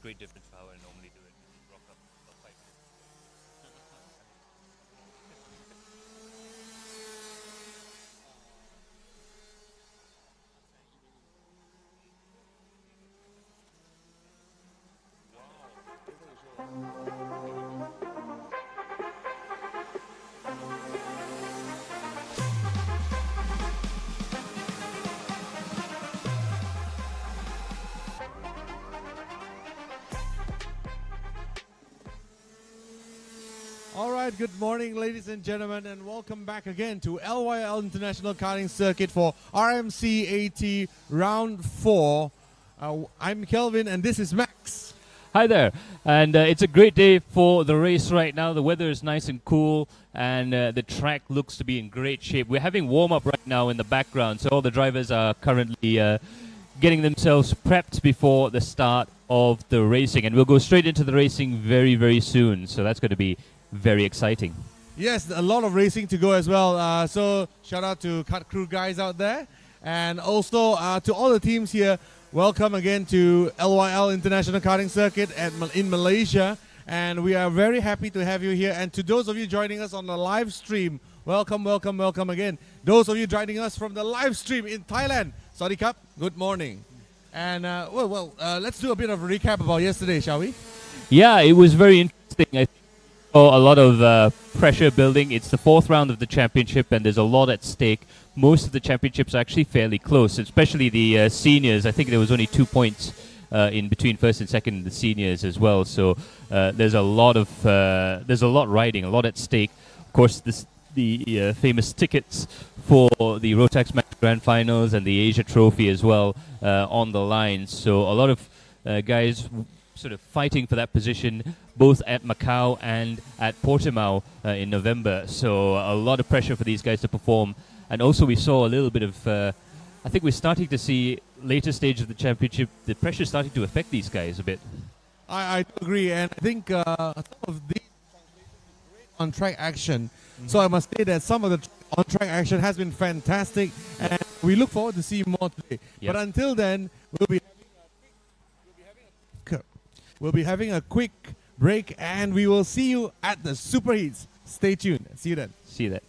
great difference for how I normally do it. Rock up about 5 minutes. All right, good morning, ladies and gentlemen, and welcome back again to LYL International Karting Circuit for RMCAT Round 4. I'm Kelvin, and this is Max. Hi there, and it's a great day for the race right now. The weather is nice and cool, and the track looks to be in great shape. We're having warm-up right now in the background, so all the drivers are currently getting themselves prepped before the start of the racing, and we'll go straight into the racing very, very soon, so that's going to be very exciting. Yes, a lot of racing to go as well. So shout out to Cut Crew guys out there, and also to all the teams here. Welcome again to LYL International Karting Circuit in Malaysia, and we are very happy to have you here. And to those of you joining us on the live stream, welcome, welcome, welcome again. Those of you joining us from the live stream in Thailand, Sawadee Krap, good morning. And let's do a bit of a recap about yesterday, shall we? Yeah, it was very interesting. I think a lot of pressure building. It's the fourth round of the championship, and there's a lot at stake. Most of the championships are actually fairly close, especially the seniors. I think there was only 2 points in between first and second in the seniors as well. So there's a lot riding, a lot at stake. Of course, the famous tickets for the Rotax Grand Finals and the Asia Trophy as well on the line. So a lot of guys sort of fighting for that position, both at Macau and at Portimao in November. So a lot of pressure for these guys to perform. And also we saw a little bit of, I think we're starting to see later stage of the championship, the pressure starting to affect these guys a bit. I agree, and I think some of these on-track action. So I must say that some of the on-track action has been fantastic, and we look forward to see more today. Yep. But until then, we'll be having a quick break, and we will see you at the Super Heats. Stay tuned. See you then. See you there.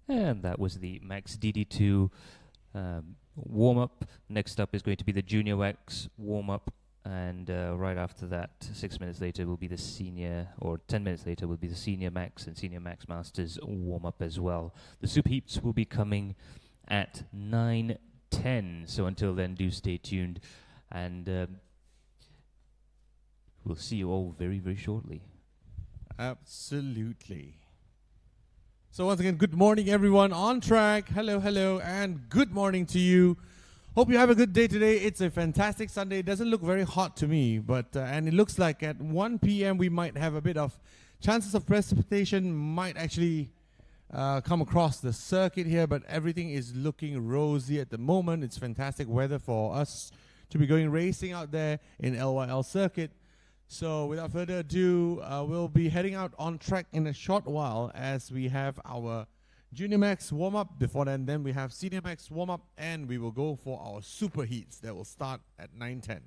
And that was the Max DD2 warm-up. Next up is going to be the Junior Max warm-up. And right after that, 6 minutes later, will be the Senior, or 10 minutes later, will be the Senior Max and Senior Max Masters warm-up as well. The Super Heats will be coming at 9:10. So until then, do stay tuned. And we'll see you all very, very shortly. Absolutely. So once again, good morning, everyone on track. Hello, hello, and good morning to you. Hope you have a good day today. It's a fantastic Sunday. It doesn't look very hot to me, but and it looks like at 1 p.m. we might have a bit of chances of precipitation might actually come across the circuit here, but everything is looking rosy at the moment. It's fantastic weather for us to be going racing out there in LYL circuit. So without further ado, we'll be heading out on track in a short while as we have our Junior Max warm-up. Before then we have Senior Max warm-up, and we will go for our Super Heats that will start at 9:10.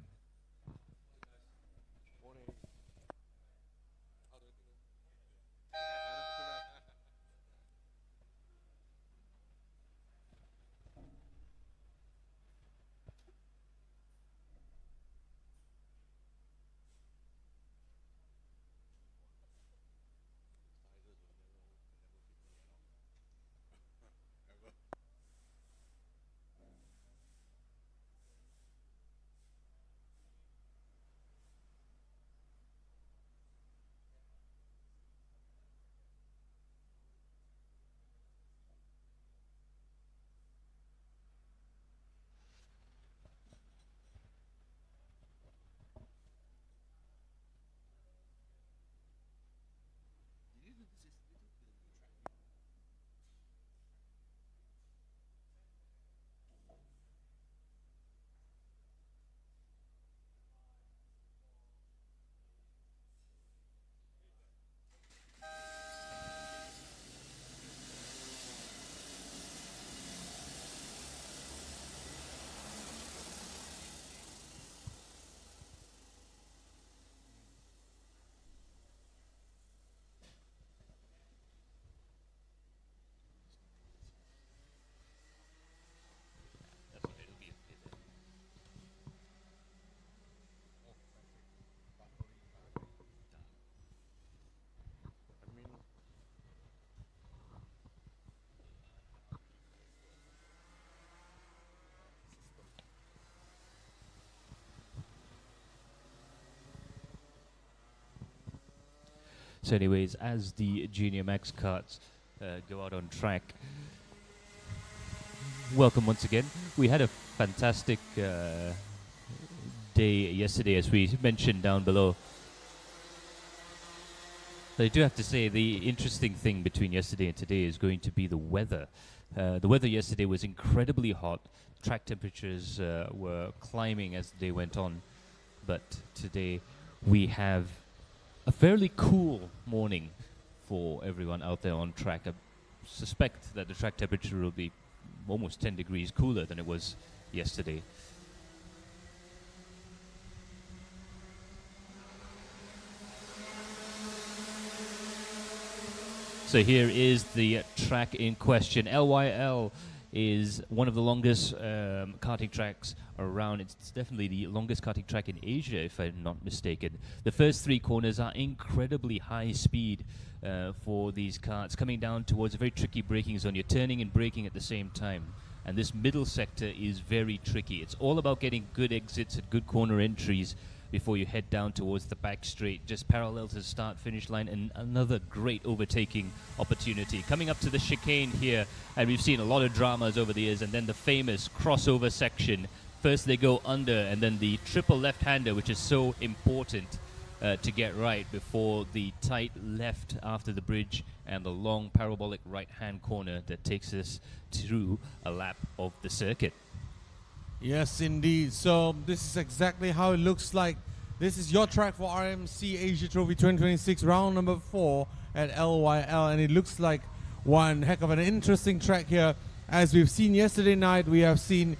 So anyways, as the Junior Max karts go out on track, welcome once again. We had a fantastic day yesterday, as we mentioned down below. But I do have to say, the interesting thing between yesterday and today is going to be the weather. The weather yesterday was incredibly hot. Track temperatures were climbing as the day went on. But today we have a fairly cool morning for everyone out there on track. I suspect that the track temperature will be almost 10 degrees cooler than it was yesterday. So here is the track in question. LYL is one of the longest karting tracks around. It's definitely the longest karting track in Asia, if I'm not mistaken. The first three corners are incredibly high speed for these karts, coming down towards a very tricky braking zone. You're turning and braking at the same time. And this middle sector is very tricky. It's all about getting good exits and good corner entries before you head down towards the back straight, just parallel to the start-finish line, and another great overtaking opportunity. Coming up to the chicane here, and we've seen a lot of dramas over the years, and then the famous crossover section. First they go under, and then the triple left-hander, which is so important to get right before the tight left after the bridge, and the long parabolic right-hand corner that takes us through a lap of the circuit. Yes, indeed. So this is exactly how it looks like. This is your track for RMC Asia Trophy 2026, round number 4 at LYL, and it looks like one heck of an interesting track here. As we've seen yesterday night, we have seen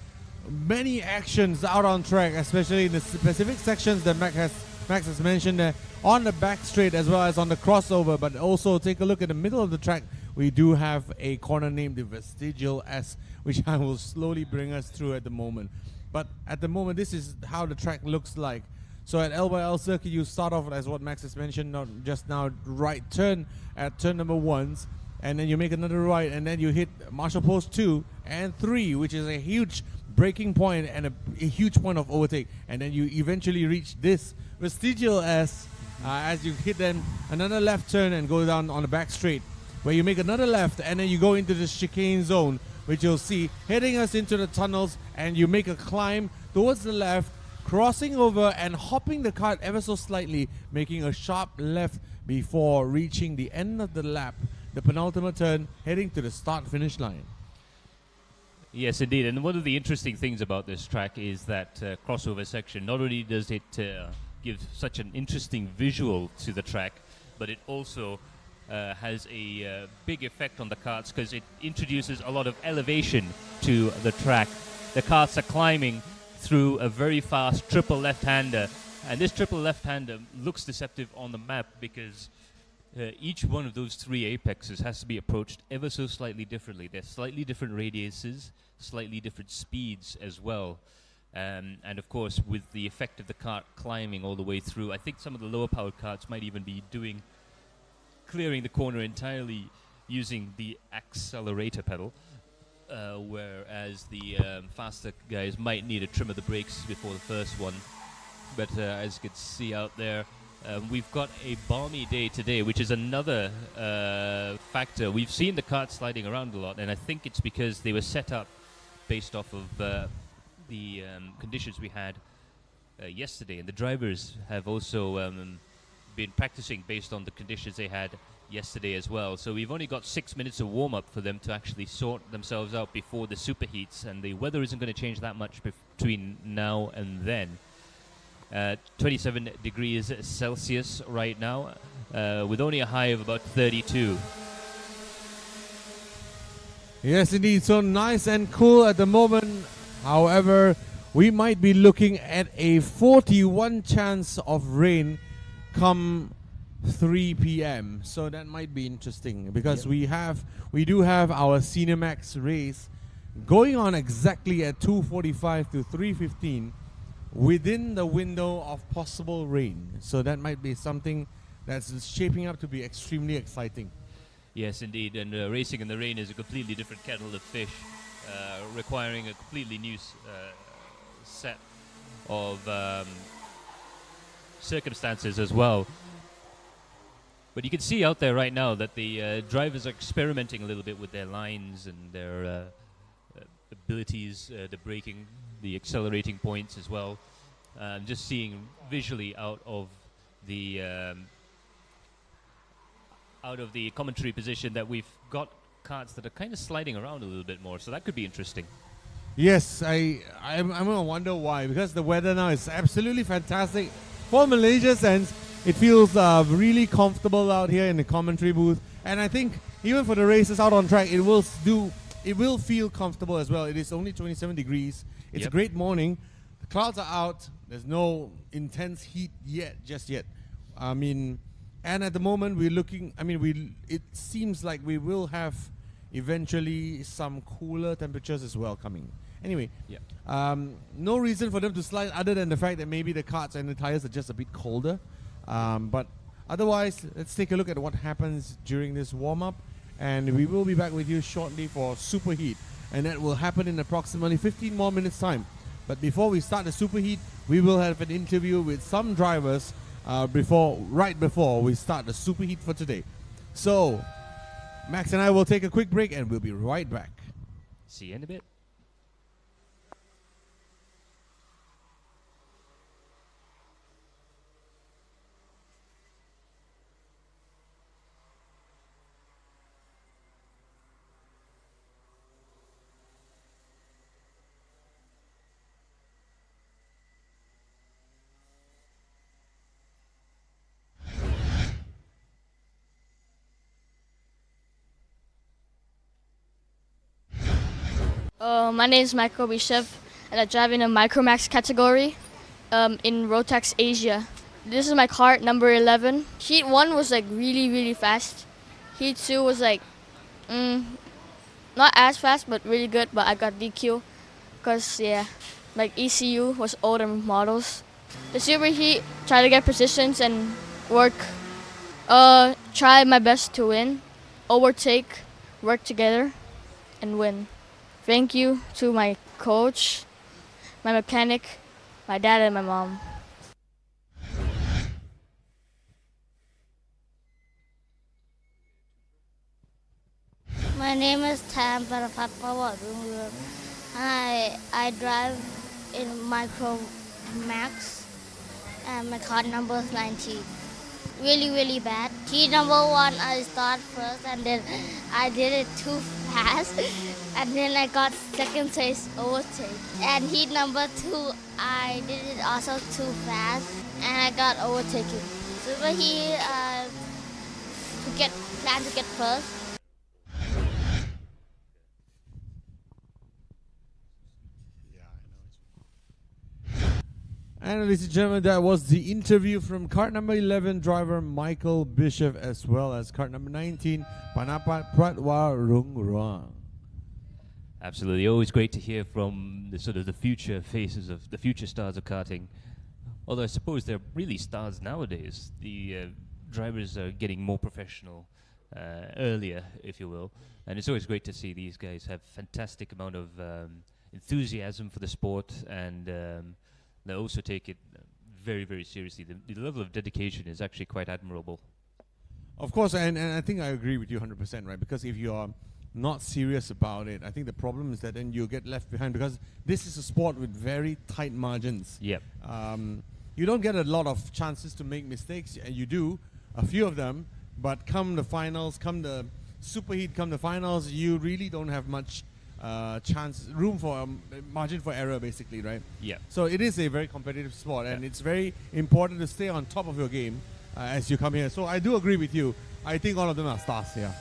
many actions out on track, especially in the specific sections that Max has mentioned there, on the back straight as well as on the crossover. But also take a look at the middle of the track we do have a corner named the Vestigial S, which I will slowly bring us through at the moment. But at the moment, this is how the track looks like. So at LYL Circuit, you start off as what Max has mentioned, not just now, right turn at turn number 1, and then you make another right, and then you hit marshal post 2 and 3, which is a huge braking point and a huge point of overtake. And then you eventually reach this Vestigial S as you hit then another left turn and go down on the back straight, where you make another left, and then you go into the chicane zone, which you'll see heading us into the tunnels, and you make a climb towards the left, crossing over and hopping the kart ever so slightly, making a sharp left before reaching the end of the lap, the penultimate turn, heading to the start-finish line. Yes, indeed. And one of the interesting things about this track is that crossover section. Not only does it give such an interesting visual to the track, but it also has a big effect on the karts because it introduces a lot of elevation to the track. The karts are climbing through a very fast triple left-hander, and this triple left-hander looks deceptive on the map because each one of those 3 apexes has to be approached ever so slightly differently. They're slightly different radiuses, slightly different speeds as well. And of course, with the effect of the kart climbing all the way through, I think some of the lower powered karts might even be clearing the corner entirely using the accelerator pedal, whereas the faster guys might need a trim of the brakes before the first one. But as you can see out there, we've got a balmy day today, which is another factor. We've seen the karts sliding around a lot, and I think it's because they were set up based off of the conditions we had yesterday, and the drivers have also been practicing based on the conditions they had yesterday as well. So we've only got 6 minutes of warm-up for them to actually sort themselves out before the superheats, and the weather isn't going to change that much between now and then. 27 degrees Celsius right now, with only a high of about 32. Yes, indeed. So nice and cool at the moment. However, we might be looking at a 41 chance of rain come 3 p.m. So that might be interesting because we do have our Senior Max race going on exactly at 2:45 to 3:15 within the window of possible rain. So that might be something that's shaping up to be extremely exciting. Yes, indeed. And racing in the rain is a completely different kettle of fish, requiring a completely new set of circumstances as well. But you can see out there right now that the drivers are experimenting a little bit with their lines and their abilities, the braking, the accelerating points as well. Just seeing visually out of the commentary position that we've got karts that are kind of sliding around a little bit more, so that could be interesting. Yes, I'm gonna wonder why, because the weather now is absolutely fantastic for Malaysia sense. It feels really comfortable out here in the commentary booth, and I think even for the races out on track, it will feel comfortable as well. It is only 27 degrees. It's a great morning. The clouds are out. There's no intense heat just yet. I mean, and at the moment we're looking. I mean, it seems like we will have eventually some cooler temperatures as well coming. Anyway, no reason for them to slide other than the fact that maybe the karts and the tires are just a bit colder. But otherwise, let's take a look at what happens during this warm-up, and we will be back with you shortly for superheat, and that will happen in approximately 15 more minutes time. But before we start the superheat, we will have an interview with some drivers right before we start the superheat for today. So Max and I will take a quick break, and we'll be right back. See you in a bit. My name is Michael Bishev, and I drive in a Micromax category in Rotax Asia. This is my kart, number 11. Heat 1 was like really fast. Heat 2 was like Mm, not as fast, but really good. But I got DQ, cause yeah, like ECU was older models. The superheat, try to get positions and work. Try my best to win, overtake, work together, and win. Thank you to my coach, my mechanic, my dad, and my mom. My name is Tam Parapat. I drive in Micro Max and my car number is 19. Really bad. Heat number 1 I start first and then I did it too fast and then I got second place overtake. And heat number 2 I did it also too fast and I got overtaken. Super heat plan to get first. And ladies and gentlemen, that was the interview from cart number 11 driver Michael Bishop, as well as cart number 19 Panapat Pratwa Rungruang. Absolutely, always great to hear from the sort of the future faces of the future stars of karting. Although I suppose they're really stars nowadays. The drivers are getting more professional earlier, if you will, and it's always great to see these guys have fantastic amount of enthusiasm for the sport, and they also take it very seriously. The level of dedication is actually quite admirable. Of course, and I think I agree with you 100%, right? Because if you are not serious about it, I think the problem is that then you get left behind, because this is a sport with very tight margins. Yep. You don't get a lot of chances to make mistakes, and you do a few of them, but come the finals, come the superheat, come the finals, you really don't have much room for margin for error, basically, right? Yeah. So it is a very competitive sport, and it's very important to stay on top of your game as you come here. So I do agree with you. I think all of them are stars. Yeah.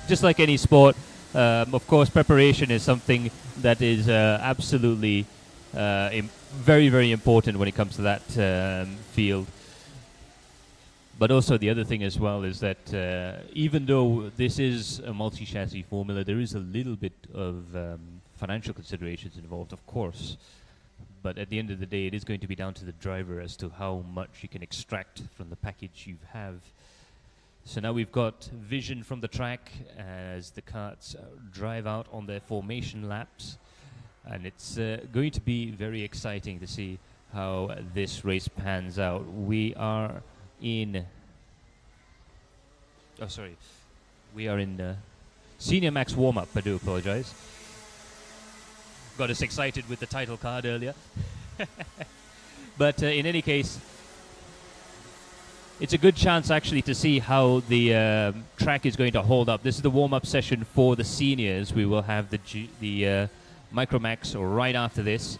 Just like any sport, of course, preparation is something that is absolutely very important when it comes to that field. But also the other thing as well is that even though this is a multi-chassis formula, there is a little bit of financial considerations involved, of course. But at the end of the day, it is going to be down to the driver as to how much you can extract from the package you have. So now we've got vision from the track as the karts drive out on their formation laps. And it's going to be very exciting to see how this race pans out. We are in Senior Max warm-up. I do apologize. Got us excited with the title card earlier. But in any case, it's a good chance actually to see how the track is going to hold up. This is the warm-up session for the seniors. We will have the Micromax right after this.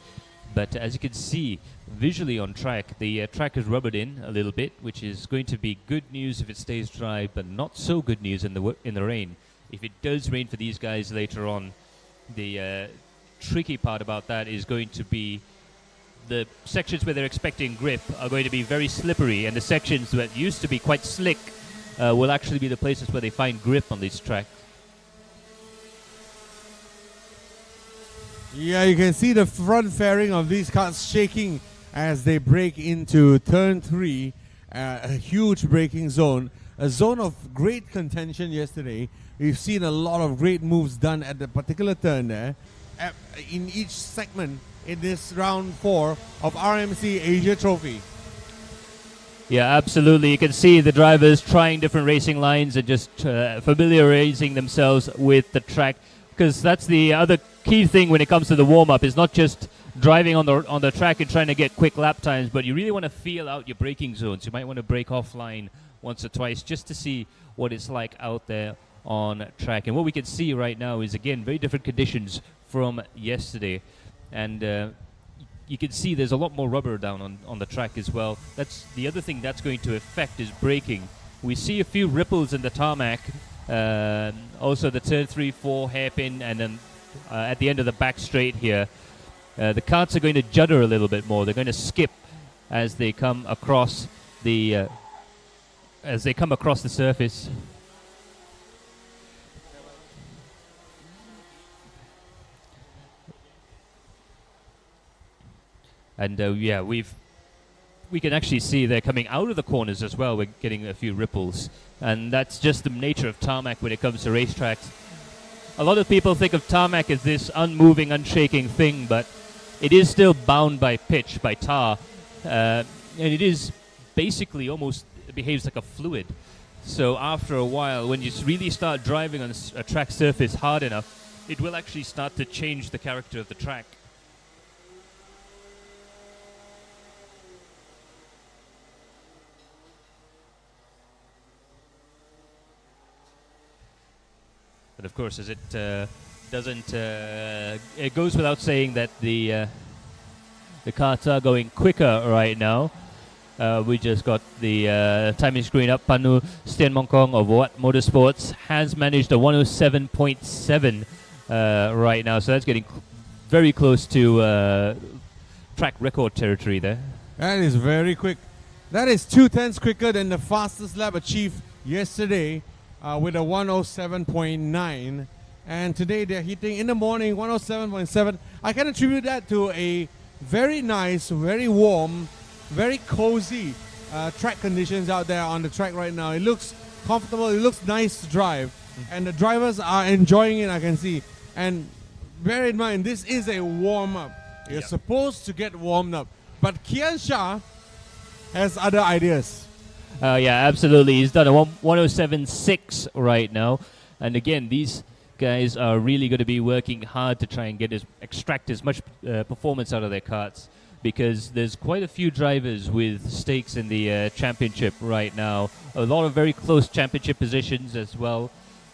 But as you can see visually on track, the track is rubbered in a little bit, which is going to be good news if it stays dry, but not so good news in the rain. If it does rain for these guys later on, the tricky part about that is going to be the sections where they're expecting grip are going to be very slippery, and the sections that used to be quite slick will actually be the places where they find grip on this track. Yeah, you can see the front fairing of these cars shaking as they break into turn 3, a huge braking zone, a zone of great contention yesterday. We've seen a lot of great moves done at the particular turn there. In each segment in this round 4 of RMC Asia Trophy. Yeah, absolutely. You can see the drivers trying different racing lines and just familiarizing themselves with the track, because that's the other key thing when it comes to the warm-up, is not just driving on the track and trying to get quick lap times, but you really want to feel out your braking zones. You might want to brake offline once or twice just to see what it's like out there on track. And what we can see right now is, again, very different conditions from yesterday. And you can see there's a lot more rubber down on the track as well. That's the other thing that's going to affect is braking. We see a few ripples in the tarmac. Also the turn 3, 4 hairpin, and then at the end of the back straight here, the karts are going to judder a little bit more. They're going to skip as they come across the surface. And yeah, we can actually see they're coming out of the corners as well. We're getting a few ripples, and that's just the nature of tarmac when it comes to racetracks. A lot of people think of tarmac as this unmoving, unshaking thing, but it is still bound by pitch, by tar, and it is basically almost behaves like a fluid. So after a while, when you really start driving on a track surface hard enough, it will actually start to change the character of the track. But of course, as it doesn't, it goes without saying that the karts are going quicker right now. We just got the timing screen up. Panu Stian Mongkong of Watt Motorsports has managed a 107.7 right now, so that's getting very close to track record territory there. That is very quick. That is 2/10 quicker than the fastest lap achieved yesterday with a 107.9. And today they're hitting in the morning 107.7. I can attribute that to a very nice, very warm, very cozy track conditions out there on the track right now. It looks comfortable, it looks nice to drive, and the drivers are enjoying it, I can see. And bear in mind, this is a warm-up. You're supposed to get warmed up. But Kian Shah has other ideas. Yeah, absolutely. He's done a 107.6 right now. And again, these guys are really going to be working hard to try and extract as much performance out of their karts, because there's quite a few drivers with stakes in the championship right now. A lot of very close championship positions as well.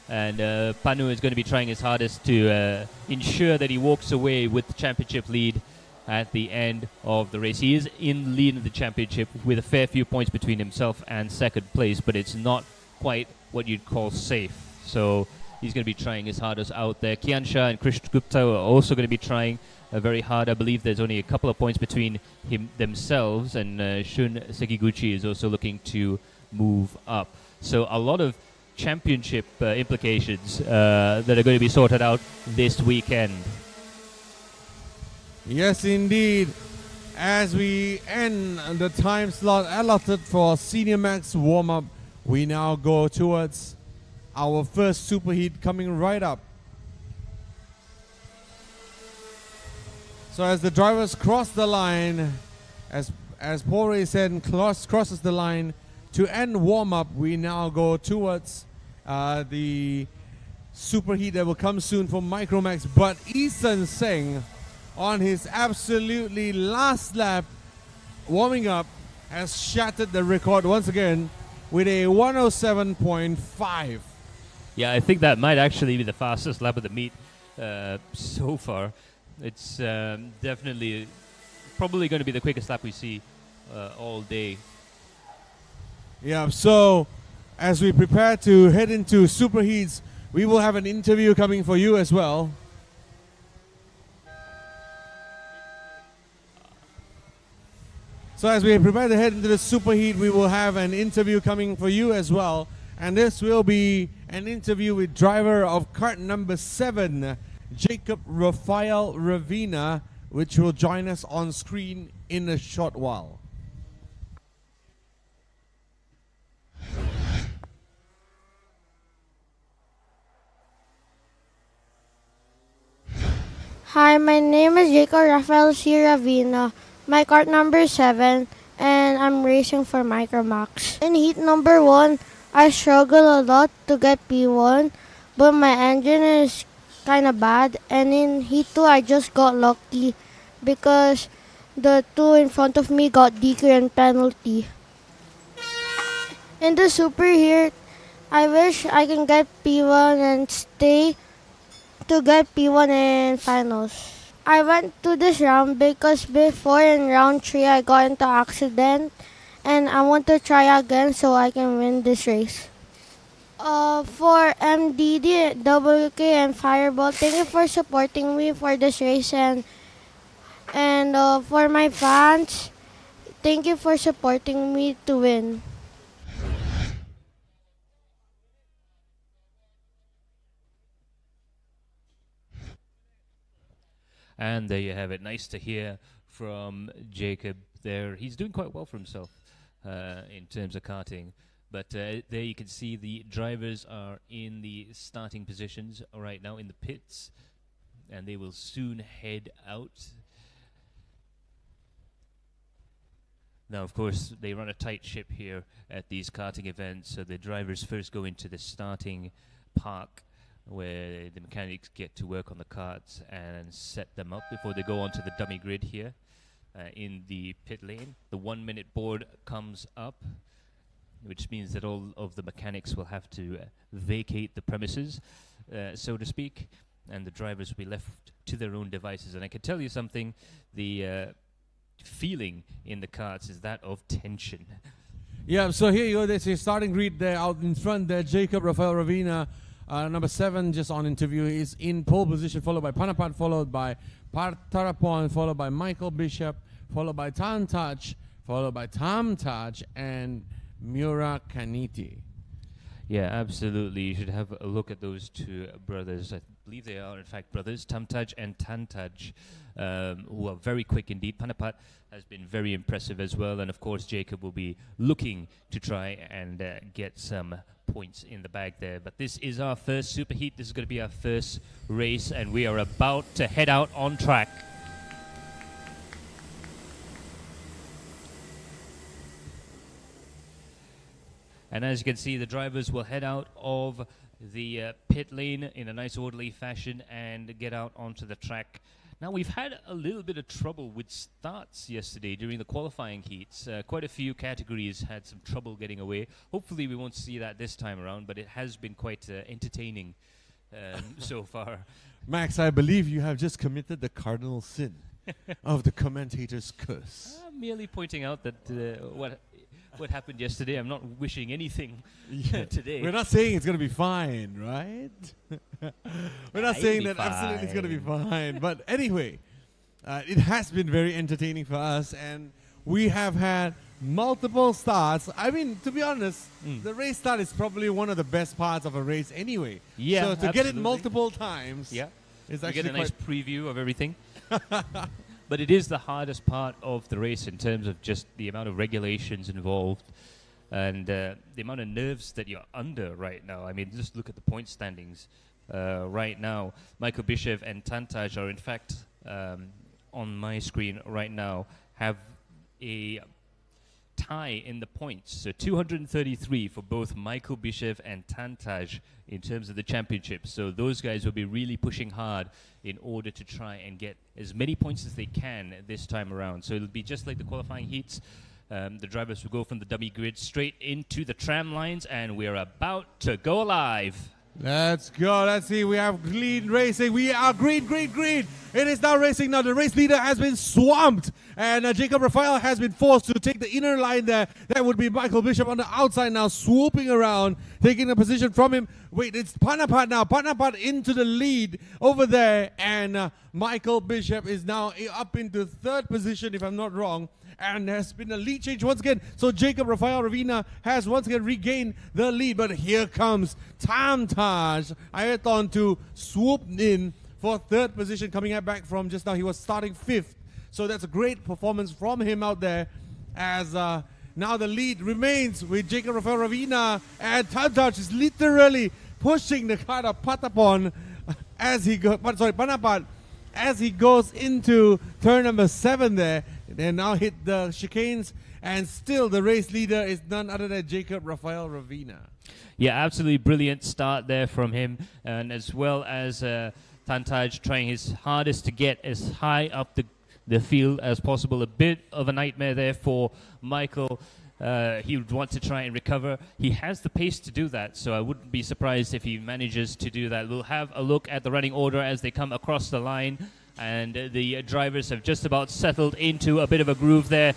And Panu is going to be trying his hardest to ensure that he walks away with the championship lead at the end of the race. He is in the lead of the championship with a fair few points between himself and second place, but it's not quite what you'd call safe. So he's going to be trying his hardest out there. Kian Shah and Krish Gupta are also going to be trying very hard. I believe there's only a couple of points between themselves, and Shun Sekiguchi is also looking to move up. So a lot of championship implications that are going to be sorted out this weekend. Yes, indeed. As we end the time slot allotted for Senior Max warm-up, we now go towards our first superheat coming right up. So as the drivers cross the line, as Paul Ray said, crosses the line to end warm-up, we now go towards the superheat that will come soon for Micromax. But Eason Singh, on his absolutely last lap warming up, has shattered the record once again with a 107.5. Yeah, I think that might actually be the fastest lap of the meet so far. It's definitely probably going to be the quickest lap we see all day. Yeah, so as we prepare to head into superheats, we will have an interview coming for you as well. So as we prepare to head into the superheat, we will have an interview coming for you as well. And this will be an interview with driver of kart number 7, Jacob Rafael Ravina, which will join us on screen in a short while. Hi, my name is Jacob Rafael C. Ravina. My cart number 7, and I'm racing for Micromax. In heat number 1, I struggle a lot to get P1, but my engine is kind of bad. And in heat 2, I just got lucky because the two in front of me got DQ and penalty. In the super heat, I wish I can get P1 and stay to get P1 in finals. I went to this round because before in round 3 I got into accident, and I want to try again so I can win this race. For MDD, WK, and Fireball, thank you for supporting me for this race, and for my fans, thank you for supporting me to win. And there you have it. Nice to hear from Jacob there. He's doing quite well for himself in terms of karting. But there you can see the drivers are in the starting positions right now in the pits, and they will soon head out. Now, of course, they run a tight ship here at these karting events, so the drivers first go into the starting park where the mechanics get to work on the karts and set them up before they go onto the dummy grid here in the pit lane. The 1 minute board comes up, which means that all of the mechanics will have to vacate the premises, so to speak, and the drivers will be left to their own devices. And I can tell you something, the feeling in the karts is that of tension. Yeah, so here you go. There's a starting grid there out in front there. Jacob Rafael Ravina, number 7, just on interview, is in pole position, followed by Panapat, followed by Tarapon, followed by Michael Bishop, followed by Tan Touch, followed by Tam Touch, and Mura Kaniti. Yeah, absolutely. You should have a look at those two brothers. I believe they are, in fact, brothers, Tamtaj and Tantaj, who are very quick indeed. Panapat has been very impressive as well. And, of course, Jacob will be looking to try and get some points in the bag there. But this is our first superheat. This is going to be our first race, and we are about to head out on track. And as you can see, the drivers will head out of the pit lane in a nice orderly fashion and get out onto the track. Now, we've had a little bit of trouble with starts yesterday during the qualifying heats. Quite a few categories had some trouble getting away. Hopefully, we won't see that this time around, but it has been quite entertaining so far. Max, I believe you have just committed the cardinal sin of the commentator's curse. I'm merely pointing out that what happened yesterday. I'm not wishing anything today. We're not saying it's going to be fine, right? We're not saying that absolutely it's going to be fine. But anyway, it has been very entertaining for us, and we have had multiple starts. I mean, to be honest, the race start is probably one of the best parts of a race anyway. Yeah, so to get it multiple times, is actually get a nice preview of everything. But it is the hardest part of the race in terms of just the amount of regulations involved and the amount of nerves that you're under right now. I mean, just look at the point standings right now. Michael Bishev and Tantaj are, in fact, on my screen right now, have a tie in the points. So 233 for both Michael Bishev and Tantaj in terms of the championship. So those guys will be really pushing hard in order to try and get as many points as they can this time around. So it'll be just like the qualifying heats. The drivers will go from the dummy grid straight into the tram lines, and we're about to go live. Let's go. Let's see. We have clean racing. We are green. It is now racing. Now the race leader has been swamped, and Jacob Rafael has been forced to take the inner line there. That would be Michael Bishop on the outside now, swooping around, taking a position from him. Wait, it's Panapat now. Panapat into the lead over there, and Michael Bishop is now up into 3rd position, if I'm not wrong. And there's been a lead change once again. So Jacob Rafael Ravina has once again regained the lead. But here comes Tamtaj Ayaton to swoop in for 3rd position, coming back from just now. He was starting 5th. So that's a great performance from him out there. As now the lead remains with Jacob Rafael Ravina. And Tamtaj is literally pushing the car of Patapon as he goes. Sorry, Panapat, as he goes into turn number 7 there. They now hit the chicanes, and still the race leader is none other than Jacob Rafael Ravina. Yeah, absolutely brilliant start there from him, and as well as Tantaj trying his hardest to get as high up the field as possible. A bit of a nightmare there for Michael. He would want to try and recover. He has the pace to do that, so I wouldn't be surprised if he manages to do that. We'll have a look at the running order as they come across the line. And the drivers have just about settled into a bit of a groove there.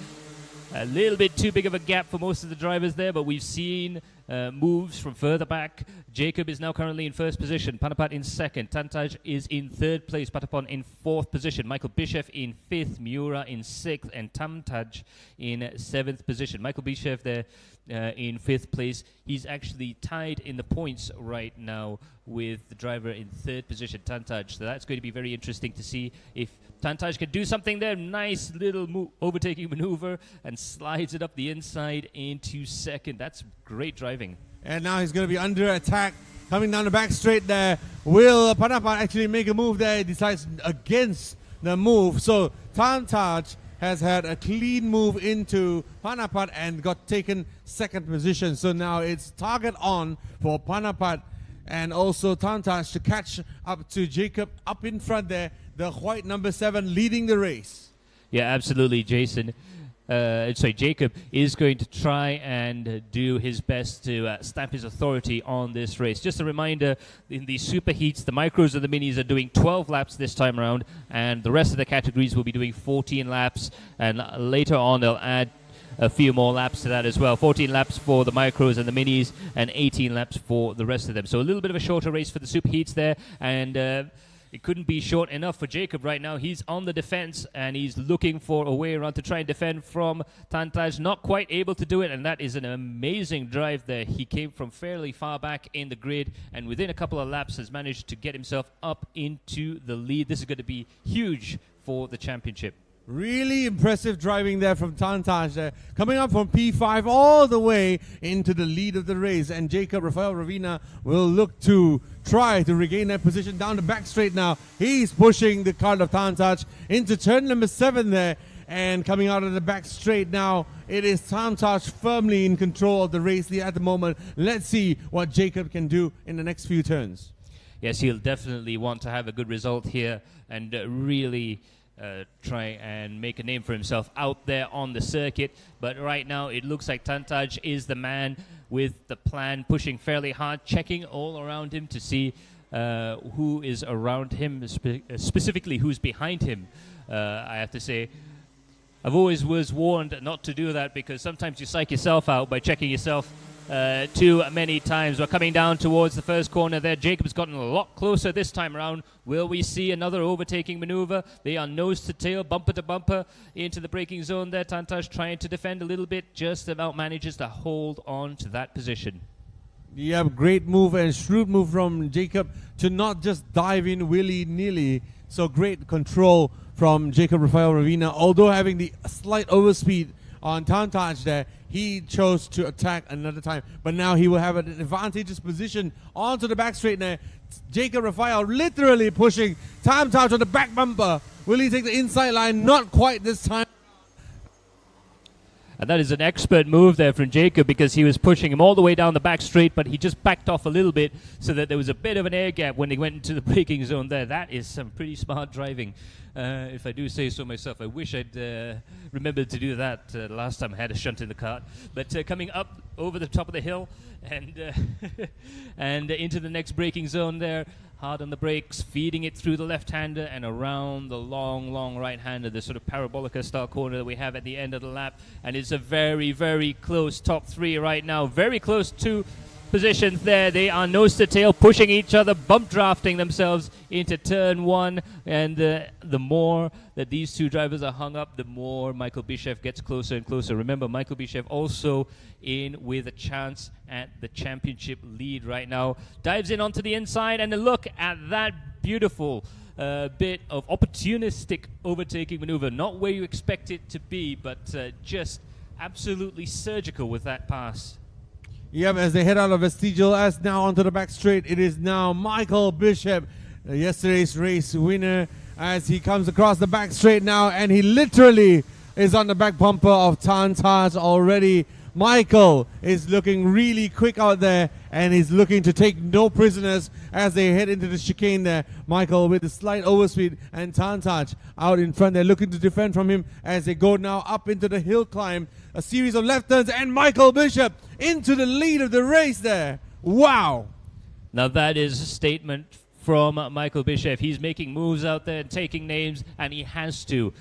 A little bit too big of a gap for most of the drivers there, but we've seen moves from further back. Jacob is now currently in 1st position. Panapat in 2nd. Tantaj is in 3rd place. Patapon in 4th position. Michael Bishev in 5th. Miura in 6th. And Tamtaj in 7th position. Michael Bishev there in 5th place. He's actually tied in the points right now with the driver in third position, Tantaj. So that's going to be very interesting to see if Tantaj can do something there. Nice little overtaking maneuver and slides it up the inside into second. That's great driving. And now he's going to be under attack. Coming down the back straight there. Will Panapat actually make a move there? He decides against the move. So Tantaj has had a clean move into Panapat and got taken second position. So now it's target on for Panapat and also Tantaj to catch up to Jacob up in front there. The white number 7 leading the race. Yeah, absolutely, Jason. Jacob is going to try and do his best to stamp his authority on this race. Just a reminder, in the super heats, the micros and the minis are doing 12 laps this time around, and the rest of the categories will be doing 14 laps, and later on they'll add a few more laps to that as well. 14 laps for the micros and the minis, and 18 laps for the rest of them. So a little bit of a shorter race for the super heats there, and it couldn't be short enough for Jacob right now. He's on the defense and he's looking for a way around to try and defend from Tantaj. Not quite able to do it, and that is an amazing drive there. He came from fairly far back in the grid and within a couple of laps has managed to get himself up into the lead. This is going to be huge for the championship. Really impressive driving there from Tantaj there. Coming up from P5 all the way into the lead of the race. And Jacob Rafael Ravina will look to try to regain that position down the back straight now. He's pushing the kart of Tantaj into turn number 7 there. And coming out of the back straight now, it is Tantaj firmly in control of the race at the moment. Let's see what Jacob can do in the next few turns. Yes, he'll definitely want to have a good result here and really try and make a name for himself out there on the circuit. But right now it looks like Tantaj is the man with the plan, pushing fairly hard, checking all around him to see who is around him, specifically who's behind him. I have to say, I've always was warned not to do that because sometimes you psych yourself out by checking yourself too many times. We're coming down towards the first corner there. Jacob's gotten a lot closer this time around. Will we see another overtaking maneuver? They are nose to tail, bumper to bumper into the braking zone there. Tantaj trying to defend a little bit, just about manages to hold on to that position. Yeah, great move and shrewd move from Jacob to not just dive in willy-nilly. So great control from Jacob Rafael Ravina. Although having the slight overspeed on Tantaj there, he chose to attack another time. But now he will have an advantageous position onto the back straight there. Jacob Rafael literally pushing Tantaj on the back bumper. Will he take the inside line? Not quite this time. And that is an expert move there from Jacob because he was pushing him all the way down the back straight, but he just backed off a little bit so that there was a bit of an air gap when they went into the braking zone there. That is some pretty smart driving, if I do say so myself. I wish I'd remembered to do that last time I had a shunt in the kart. But coming up over the top of the hill and and into the next braking zone there, hard on the brakes, feeding it through the left-hander and around the long right-hander, the sort of parabolica style corner that we have at the end of the lap. And it's a very, very close top 3 right now. Very close to positions there. They are nose to tail, pushing each other, bump drafting themselves into turn 1. And the more that these two drivers are hung up, the more Michael Bischoff gets closer and closer. Remember, Michael Bischoff also in with a chance at the championship lead right now. Dives in onto the inside, and a look at that beautiful bit of opportunistic overtaking maneuver. Not where you expect it to be, but just absolutely surgical with that pass. Yep, as they head out of Vestigial S now onto the back straight, it is now Michael Bishop, yesterday's race winner, as he comes across the back straight now, and he literally is on the back bumper of Tantaj already. Michael is looking really quick out there, and he's looking to take no prisoners as they head into the chicane there. Michael with a slight overspeed, and Tantaj out in front there looking to defend from him as they go now up into the hill climb. A series of left turns, and Michael Bishop into the lead of the race there. Wow. Now that is a statement from Michael Bishop. He's making moves out there and taking names, and he has to.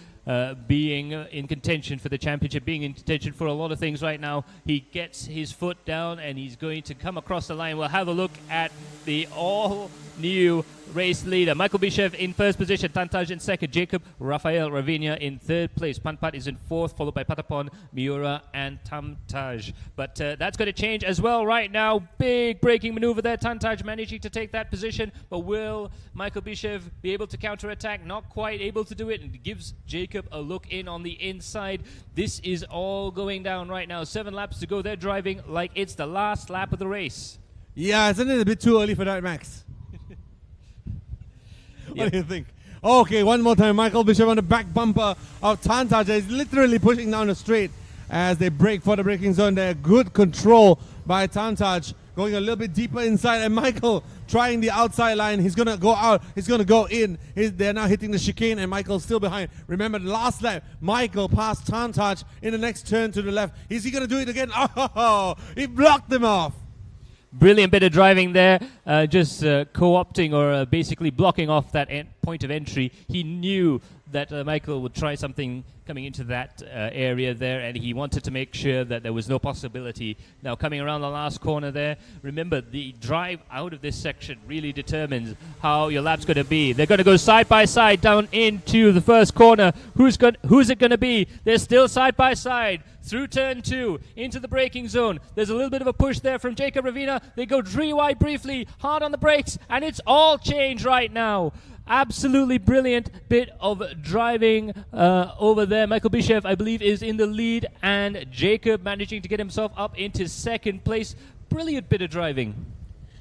being in contention for the championship, being in contention for a lot of things right now. He gets his foot down and he's going to come across the line. We'll have a look at the all-new race leader. Michael Bischoff in first position, Tantaj in second, Jacob Rafael Ravinia in third place. Panpat is in fourth, followed by Patapon, Miura, and Tamtaj. But that's going to change as well right now. Big braking maneuver there. Tantaj managing to take that position, but will Michael Bischoff be able to counter-attack? Not quite able to do it, and gives Jacob a look in on the inside. This is all going down right now. 7 laps to go. They're driving like it's the last lap of the race. Yeah, isn't it a bit too early for that, Max? What do you think? Okay, one more time. Michael Bishop on the back bumper of Tantaj. He's literally pushing down the straight as they brake for the braking zone there. Good control by Tantaj, going a little bit deeper inside. And Michael trying the outside line. He's going to go out. He's going to go in. They're now hitting the chicane and Michael's still behind. Remember, the last lap, Michael passed Tantaj in the next turn to the left. Is he going to do it again? Oh, he blocked him off. Brilliant bit of driving there, just co-opting or basically blocking off that point of entry. He knew that Michael would try something coming into that area there, and he wanted to make sure that there was no possibility. Now coming around the last corner there, remember the drive out of this section really determines how your lap's going to be. They're going to go side by side down into the first corner. Who's it going to be? They're still side by side through turn 2 into the braking zone. There's a little bit of a push there from Jacob Ravina. They go 3 wide briefly, hard on the brakes, and it's all changed right now. Absolutely brilliant bit of driving over there. Michael Bischoff, I believe, is in the lead, and Jacob managing to get himself up into second place. Brilliant bit of driving.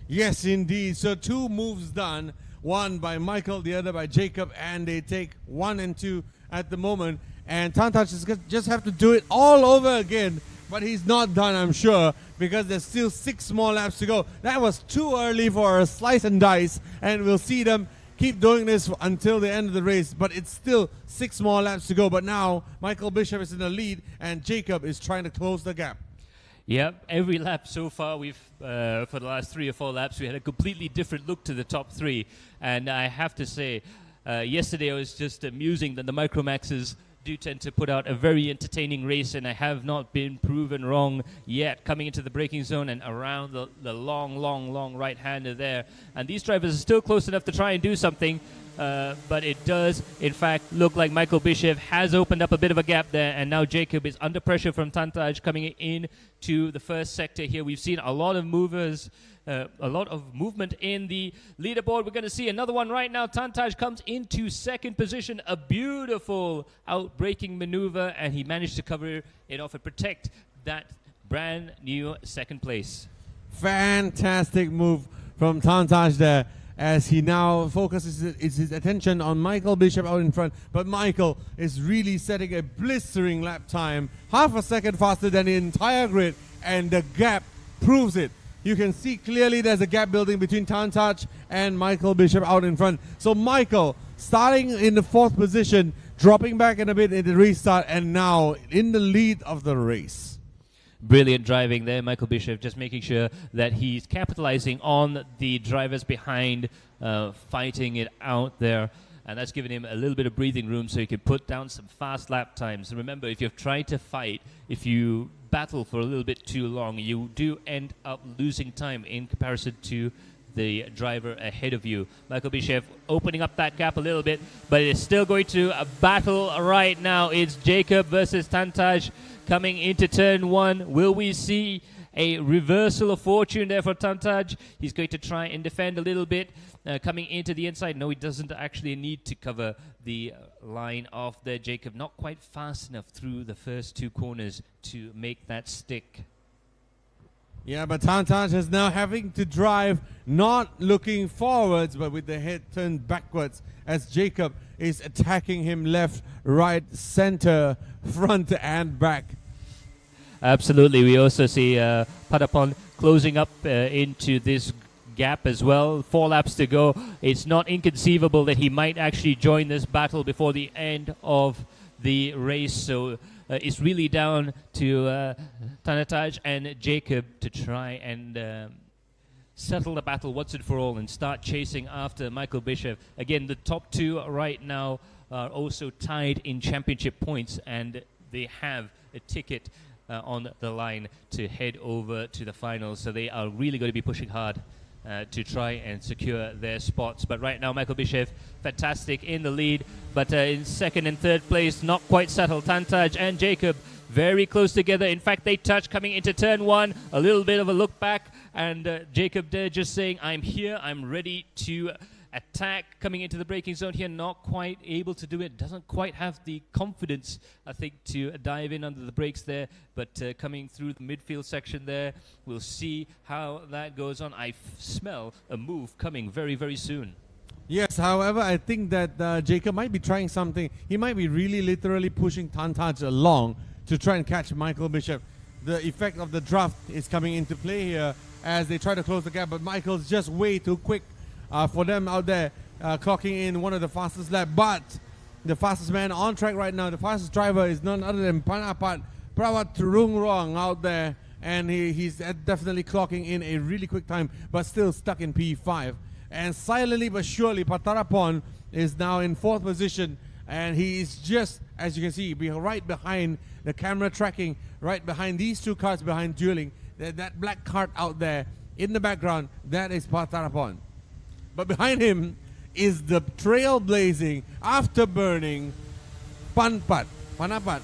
Yes, indeed. So 2 moves done, one by Michael, the other by Jacob, and they take 1 and 2 at the moment. And Tantaj just have to do it all over again, but he's not done, I'm sure, because there's still 6 more laps to go. That was too early for a slice and dice, and we'll see them keep doing this until the end of the race, but it's still 6 more laps to go. But now Michael Bishop is in the lead and Jacob is trying to close the gap. Yep, every lap so far we've for the last 3 or 4 laps we had a completely different look to the top 3, and I have to say yesterday I was just amusing that the Micromaxes do tend to put out a very entertaining race, and I have not been proven wrong yet, coming into the braking zone and around the long right-hander there. And these drivers are still close enough to try and do something, but it does, in fact, look like Michael Bischoff has opened up a bit of a gap there, and now Jacob is under pressure from Tantaj coming in to the first sector here. We've seen a lot of movers, a lot of movement in the leaderboard. We're going to see another one right now. Tantaj comes into second position. A beautiful out-braking maneuver, and he managed to cover it off and protect that brand new second place. Fantastic move from Tantaj there, as he now focuses his attention on Michael Bishop out in front. But Michael is really setting a blistering lap time, half a second faster than the entire grid, and the gap proves it. You can see clearly there's a gap building between Tantaj and Michael Bishop out in front. So Michael, starting in the 4th position, dropping back in a bit in the restart, and now in the lead of the race. Brilliant driving there, Michael Bishop, just making sure that he's capitalizing on the drivers behind, fighting it out there. And that's given him a little bit of breathing room so he can put down some fast lap times. And remember, if you've tried to fight, if you battle for a little bit too long, you do end up losing time in comparison to the driver ahead of you. Michael Bischoff opening up that gap a little bit, but it's still going to a battle right now. It's Jacob versus Tantaj coming into turn 1. Will we see a reversal of fortune there for Tantaj? He's going to try and defend a little bit. Coming into the inside, no, he doesn't actually need to cover the line off there. Jacob not quite fast enough through the first 2 corners to make that stick. Yeah, but Tantaj is now having to drive, not looking forwards, but with the head turned backwards, as Jacob is attacking him left, right, center, front and back. Absolutely. We also see Patapon closing up into this gap as well. 4 laps to go. It's not inconceivable that he might actually join this battle before the end of the race. So it's really down to Tantaj and Jacob to try and settle the battle once and for all and start chasing after Michael Bishop. Again, the top 2 right now are also tied in championship points, and they have a ticket on the line to head over to the finals. So they are really going to be pushing hard to try and secure their spots. But right now, Michael Bishev, fantastic in the lead, but in second and third place, not quite settled. Tantaj and Jacob very close together. In fact, they touch coming into turn one. A little bit of a look back, and Jacob there just saying, I'm here, I'm ready to attack. Coming into the braking zone here, not quite able to do it. Doesn't quite have the confidence, I think, to dive in under the brakes there. But coming through the midfield section there, we'll see how that goes on. I smell a move coming very, very soon. Yes, however, I think that Jacob might be trying something. He might be really literally pushing Tantaj along to try and catch Michael Bishop. The effect of the draft is coming into play here as they try to close the gap, but Michael's just way too quick for them out there, clocking in one of the fastest laps. But the fastest man on track right now, the fastest driver, is none other than Panapat Prawatrungrong out there, and he's definitely clocking in a really quick time, but still stuck in P5. And silently but surely, Patarapon is now in 4th position, and he is just, as you can see, right behind the camera tracking, right behind these two cars behind Dueling. That black cart out there in the background, that is Patarapon. But behind him is the trailblazing, afterburning Panapat.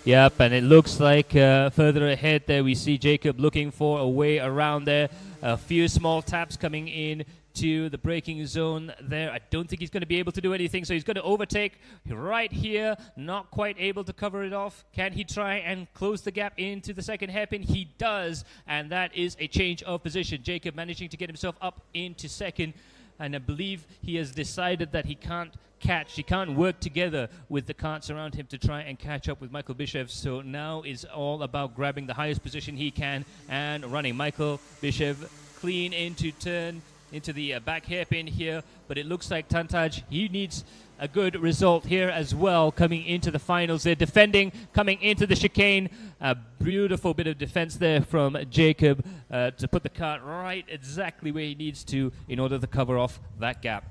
Yep, and it looks like further ahead there we see Jacob looking for a way around there. A few small taps coming in to the braking zone there. I don't think he's going to be able to do anything, so he's going to overtake right here. Not quite able to cover it off. Can he try and close the gap into the second hairpin? He does, and that is a change of position. Jacob managing to get himself up into second, and I believe he has decided that he can't work together with the carts around him to try and catch up with Michael Bishev. So now is all about grabbing the highest position he can and running. Michael Bishev clean into the back hairpin here, but it looks like Tantaj, he needs a good result here as well coming into the finals. They're defending, coming into the chicane. A beautiful bit of defense there from Jacob to put the cart right exactly where he needs to in order to cover off that gap.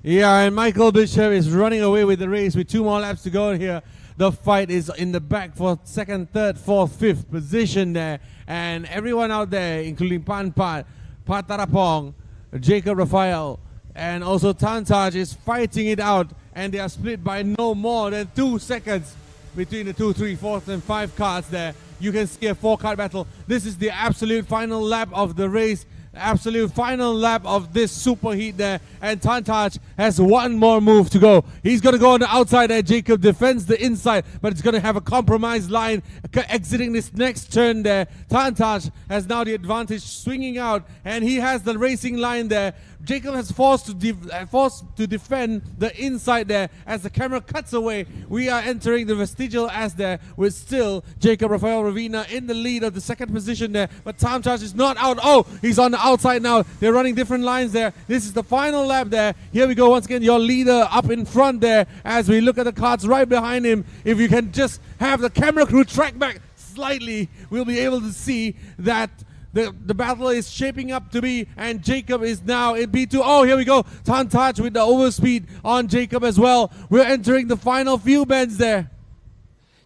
Yeah, and Michael Bishop is running away with the race with 2 more laps to go here. The fight is in the back for 2nd, 3rd, 4th, 5th position there. And everyone out there, including Panpat, Patarapong, Jacob Raphael, and also Tantaj, is fighting it out. And they are split by no more than 2 seconds between the 2, 3, 4th, and 5 carts there. You can see a 4-cart battle. This is the absolute final lap of the race. Absolute final lap of this super heat there, and Tantaj has 1 more move to go. He's going to go on the outside there. Jacob defends the inside, but it's going to have a compromised line exiting this next turn there. Tantaj has now the advantage, swinging out, and he has the racing line there. Jacob has forced to defend the inside there as the camera cuts away. We are entering the vestigial as there with still Jacob Rafael Ravina in the lead of the 2nd position there, but Tantaj is not out. Oh, he's on the outside now. They're running different lines there. This is the final lap there. Here we go once again. Your leader up in front there as we look at the carts right behind him. If you can just have the camera crew track back slightly, we'll be able to see that the battle is shaping up to be, and Jacob is now in P2. Oh, here we go. Tantaj with the overspeed on Jacob as well. We're entering the final few bends there.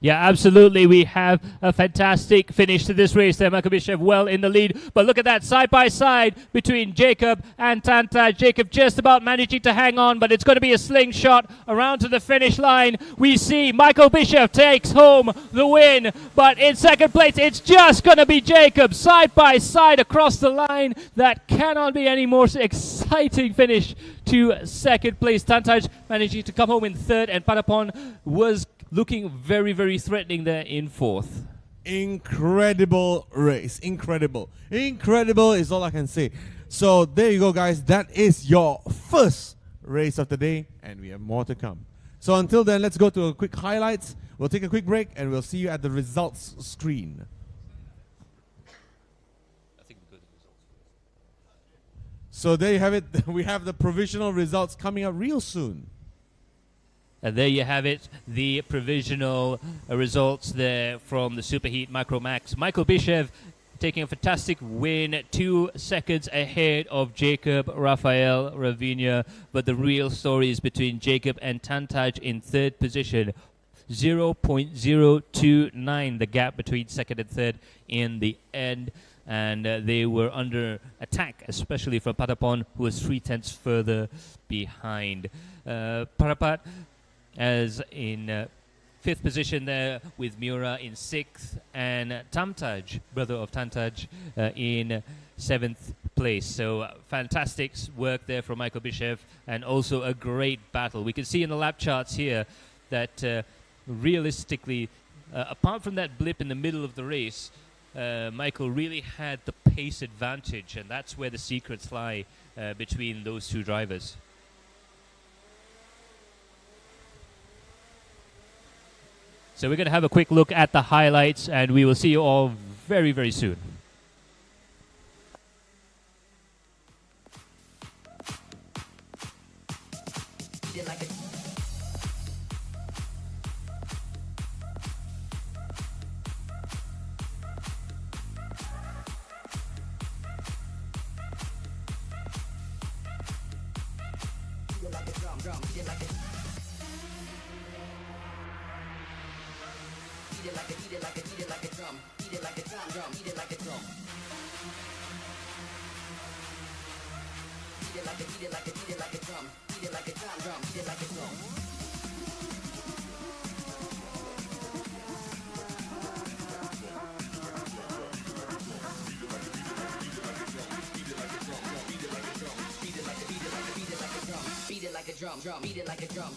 Yeah, absolutely. We have a fantastic finish to this race there. Michael Bishev well in the lead. But look at that, side by side between Jacob and Tantaj. Jacob just about managing to hang on, but it's going to be a slingshot around to the finish line. We see Michael Bishev takes home the win. But in second place, it's just going to be Jacob side by side across the line. That cannot be any more exciting finish to second place. Tantaj managing to come home in 3rd, and Patapon was looking very, very threatening there in 4th. Incredible race. Incredible. Incredible is all I can say. So there you go, guys. That is your first race of the day, and we have more to come. So until then, let's go to a quick highlights. We'll take a quick break, and we'll see you at the results screen. So there you have it. We have the provisional results coming up real soon. And there you have it, the provisional results there from the Superheat Micro Max. Michael Bishev taking a fantastic win, 2 seconds ahead of Jacob, Rafael, Ravinia. But the real story is between Jacob and Tantaj in third position. 0.029, the gap between second and third in the end. And they were under attack, especially from Patapon, who was 3/10 further behind. Parapat as in fifth position there, with Miura in sixth, and Tamtaj, brother of Tantaj, in seventh place. So fantastic work there from Michael Bishev, and also a great battle. We can see in the lap charts here that realistically, apart from that blip in the middle of the race, Michael really had the pace advantage, and that's where the secrets lie between those two drivers. So we're going to have a quick look at the highlights, and we will see you all very, very soon. Beat it like a drum.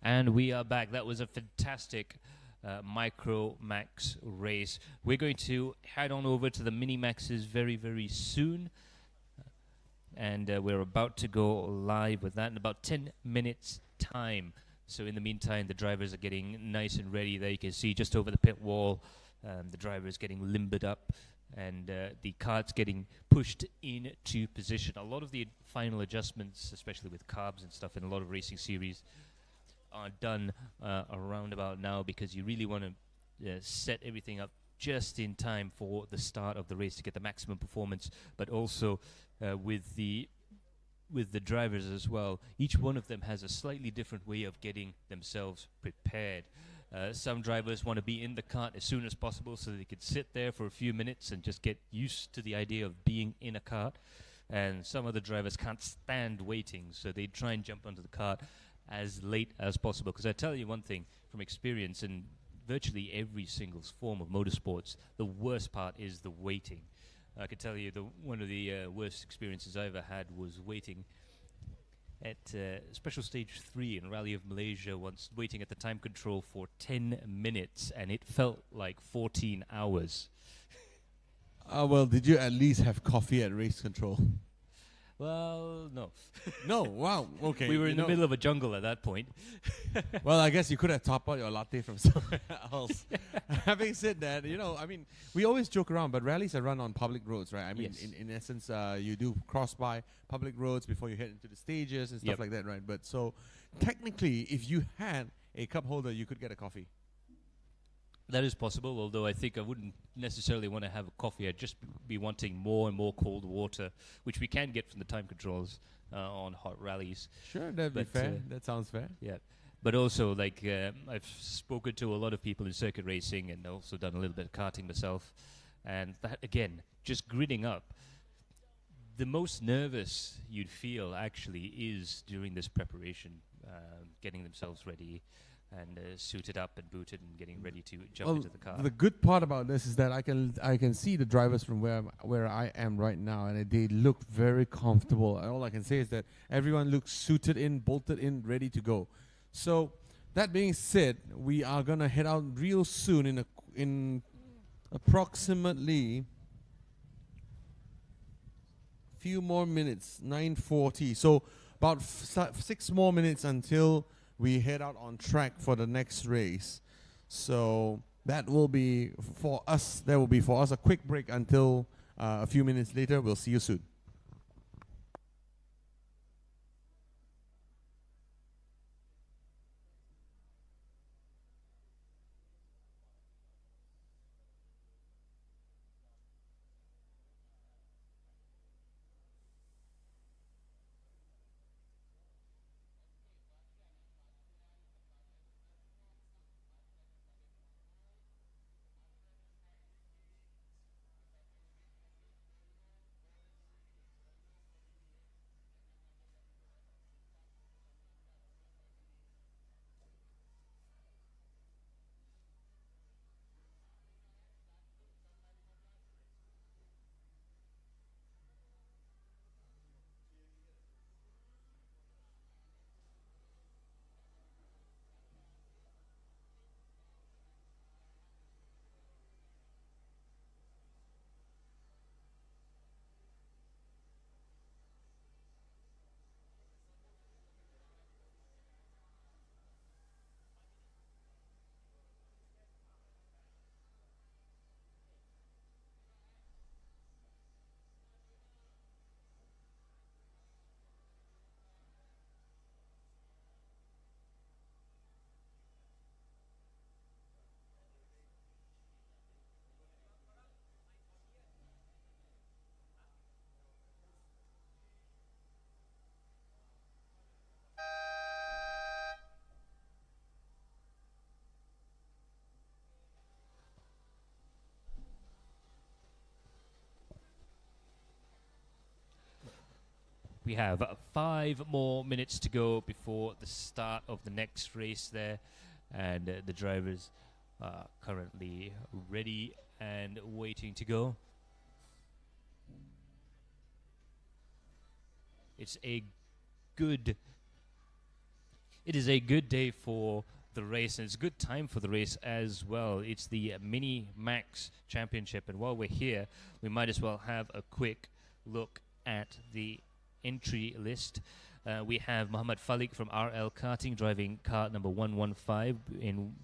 And we are back. That was a fantastic Micro Max race. We're going to head on over to the Mini Maxes very, very soon. And we're about to go live with that in about 10 minutes time. So in the meantime, the drivers are getting nice and ready there. You can see just over the pit wall, the driver is getting limbered up, and the kart's getting pushed into position. A lot of the final adjustments, especially with carbs and stuff in a lot of racing series, are done around about now, because you really want to set everything up just in time for the start of the race to get the maximum performance, but also with the drivers as well. Each one of them has a slightly different way of getting themselves prepared. Some drivers want to be in the kart as soon as possible so they could sit there for a few minutes and just get used to the idea of being in a kart. And some other drivers can't stand waiting, so they try and jump onto the kart as late as possible. Because I tell you one thing from experience, in virtually every single form of motorsports, the worst part is the waiting. I can tell you one of the worst experiences I ever had was waiting at Special Stage 3 in Rally of Malaysia once, waiting at the time control for 10 minutes, and it felt like 14 hours. Well, did you at least have coffee at race control? Well, no. No, wow, okay. We were in the middle of a jungle at that point. Well, I guess you could have topped out your latte from somewhere else. Having said that, I mean, we always joke around, but rallies are run on public roads, right? I mean, Yes. in essence, you do cross by public roads before you head into the stages and stuff Yep. like that, right? But so, technically, if you had a cup holder, you could get a coffee. That is possible, although I think I wouldn't necessarily want to have a coffee. I'd just be wanting more and more cold water, which we can get from the time controls on hot rallies. Sure, that'd be But, fair. That sounds fair. Yeah. But also, like, I've spoken to a lot of people in circuit racing and also done a little bit of karting myself. And that, again, just gritting up. The most nervous you'd feel, actually, is during this preparation, getting themselves ready. and suited up and booted and getting ready to jump Well, into the car. the good part about this is that I can see the drivers from where I am right now, and they look very comfortable. All I can say is that everyone looks suited in, bolted in, ready to go. So that being said, we are gonna head out real soon in approximately few more minutes, 9:40. So about 6 more minutes until we head out on track for the next race. So that will be for us. That will be for us a quick break until a few minutes later. We'll see you soon. We have 5 more minutes to go before the start of the next race there, and the drivers are currently ready and waiting to go. It is a good day for the race, and it's a good time for the race as well. It's the Mini Max Championship, and while we're here, we might as well have a quick look at the entry list. We have Muhammad Falik from RL Karting driving kart number 115. In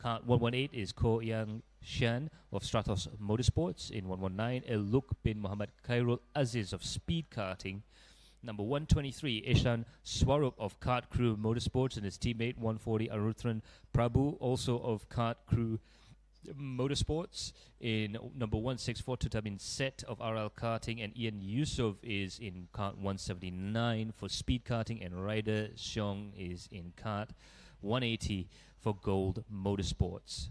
kart 118 is Ko Yang Shan of Stratos Motorsports. In 119, Eluk bin Muhammad Khairul Aziz of Speed Karting. Number 123, Ishan Swarup of Kart Crew Motorsports, and his teammate 140, Aruthran Prabhu, also of Kart Crew Motorsports. In number 164, Tutamin Set of RL Karting, and Ian Yusuf is in kart 179 for Speed Karting, and Ryder Xiong is in kart 180 for Gold Motorsports.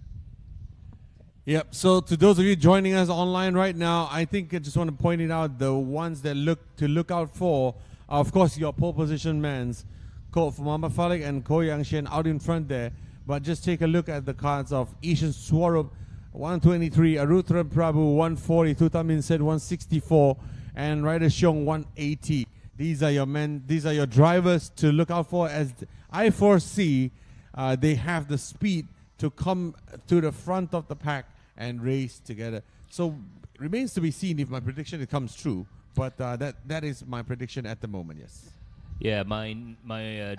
Yep. So to those of you joining us online right now, I think I just want to point it out. The ones that look out for are, of course, your pole position mans, Muhammad Falik and Ko Yang Shen out in front there. But just take a look at the cards of Ishan Swarup, 123, Aruthra Prabhu, 140, Tutamin Said, 164, and Ryder Xiong, 180. These are your men. These are your drivers to look out for. As I foresee, they have the speed to come to the front of the pack and race together. So remains to be seen if my prediction comes true. But that is my prediction at the moment. Yes. Yeah, my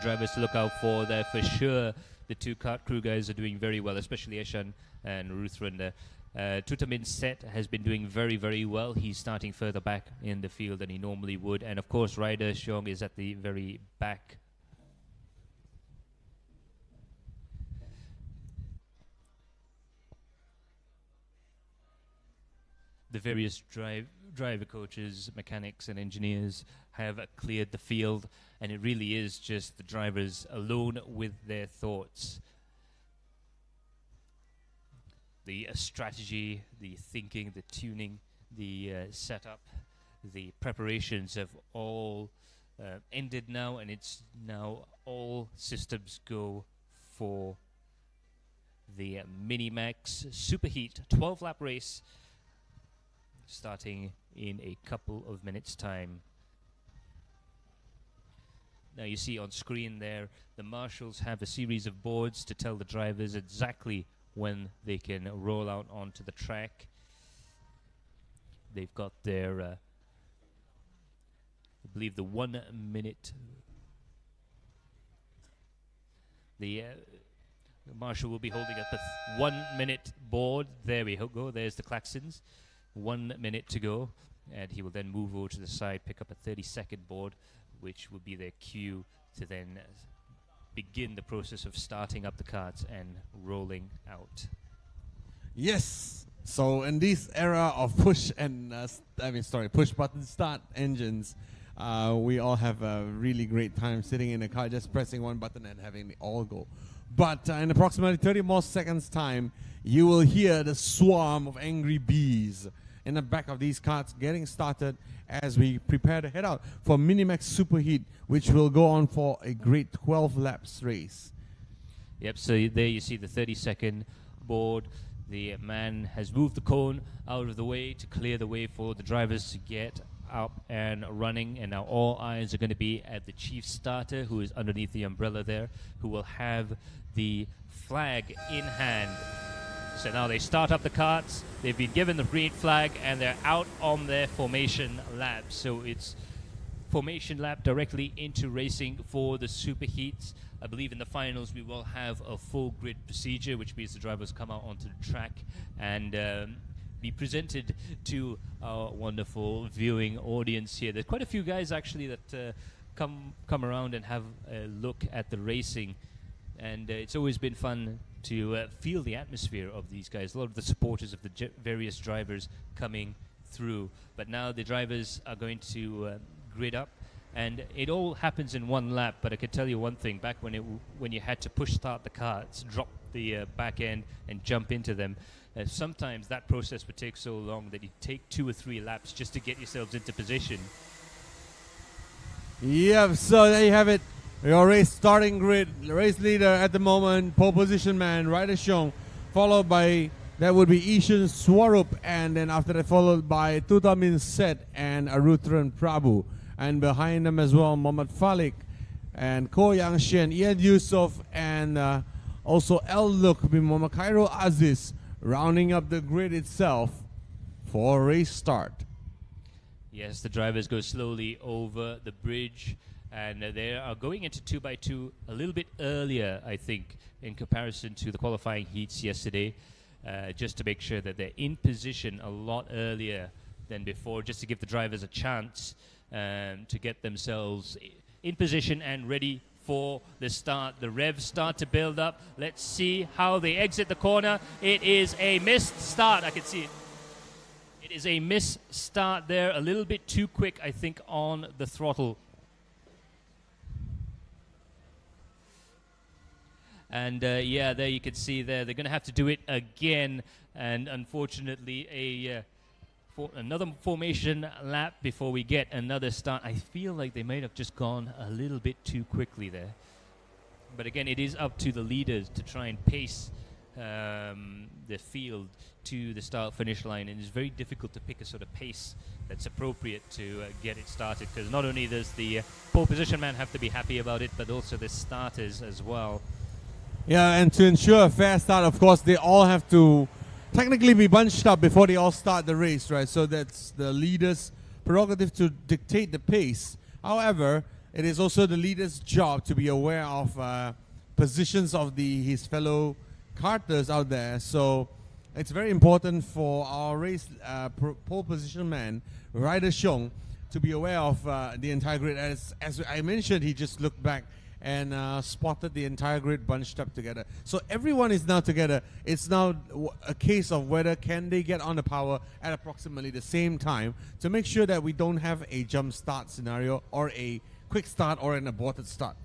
drivers to look out for there for sure. The 2 kart crew guys are doing very well, especially Eshan and Ruthran. Tutamin Set has been doing very, very well. He's starting further back in the field than he normally would. And of course, Ryder Xiong is at the very back. The various driver coaches, mechanics and engineers have cleared the field, and it really is just the drivers alone with their thoughts. The strategy, the thinking, the tuning, the setup, the preparations have all ended now, and it's now all systems go for the Minimax Superheat 12-lap race starting in a couple of minutes' time. Now you see on screen there, the marshals have a series of boards to tell the drivers exactly when they can roll out onto the track. They've got their, I believe, the 1 minute. The marshal will be holding up a 1 minute board. There we go. There's the klaxons. 1 minute to go, and he will then move over to the side, pick up a 30-second board, which will be their cue to then begin the process of starting up the karts and rolling out. Yes. So in this era of push button start engines, we all have a really great time sitting in a car, just pressing one button and having it all go. But in approximately 30 more seconds time, you will hear the swarm of angry bees in the back of these karts getting started as we prepare to head out for Minimax Superheat, which will go on for a great 12 laps race. Yep, so there you see the 30-second board. The man has moved the cone out of the way to clear the way for the drivers to get up and running, and now all eyes are going to be at the chief starter, who is underneath the umbrella there, who will have the flag in hand. So now they start up the karts, they've been given the green flag, and they're out on their formation lap. So it's formation lap directly into racing for the superheats. I believe in the finals we will have a full grid procedure, which means the drivers come out onto the track and be presented to our wonderful viewing audience here. There's quite a few guys actually that come around and have a look at the racing, and it's always been fun to feel the atmosphere of these guys. A lot of the supporters of the various drivers coming through. But now the drivers are going to grid up, and it all happens in one lap. But I can tell you one thing: back when you had to push start the karts, drop the back end, and jump into them, sometimes that process would take so long that you take 2 or 3 laps just to get yourselves into position. Yep, so there you have it. Your race starting grid, the race leader at the moment, pole position man, Ryder Xiong, followed by, that would be Ishan Swarup, and then after that followed by Tutamin Set and Arutran Prabhu. And behind them as well, Mohammad Falik and Ko Yang Shen, Ian Yusuf, and also El Luk bin Mohammad Cairo Aziz, rounding up the grid itself for race start. Yes, the drivers go slowly over the bridge, and they are going into 2x2 a little bit earlier, I think, in comparison to the qualifying heats yesterday, just to make sure that they're in position a lot earlier than before, just to give the drivers a chance to get themselves in position and ready for the start. The revs start to build up. Let's see how they exit the corner. It is a missed start. I can see it. It is a missed start there, a little bit too quick, I think, on the throttle. And yeah, there you can see there, they're going to have to do it again. And unfortunately, another formation lap before we get another start. I feel like they might have just gone a little bit too quickly there. But again, it is up to the leaders to try and pace the field to the start-finish line. And it's very difficult to pick a sort of pace that's appropriate to get it started, because not only does the pole position man have to be happy about it, but also the starters as well. Yeah, and to ensure a fair start, of course, they all have to technically be bunched up before they all start the race, right? So that's the leader's prerogative to dictate the pace. However, it is also the leader's job to be aware of positions of his fellow karters out there. So it's very important for our race pole position man, Ryder Xiong, to be aware of the entire grid. As I mentioned, he just looked back and spotted the entire grid bunched up together. So everyone is now together. It's now a case of whether can they get on the power at approximately the same time to make sure that we don't have a jump start scenario or a quick start or an aborted start.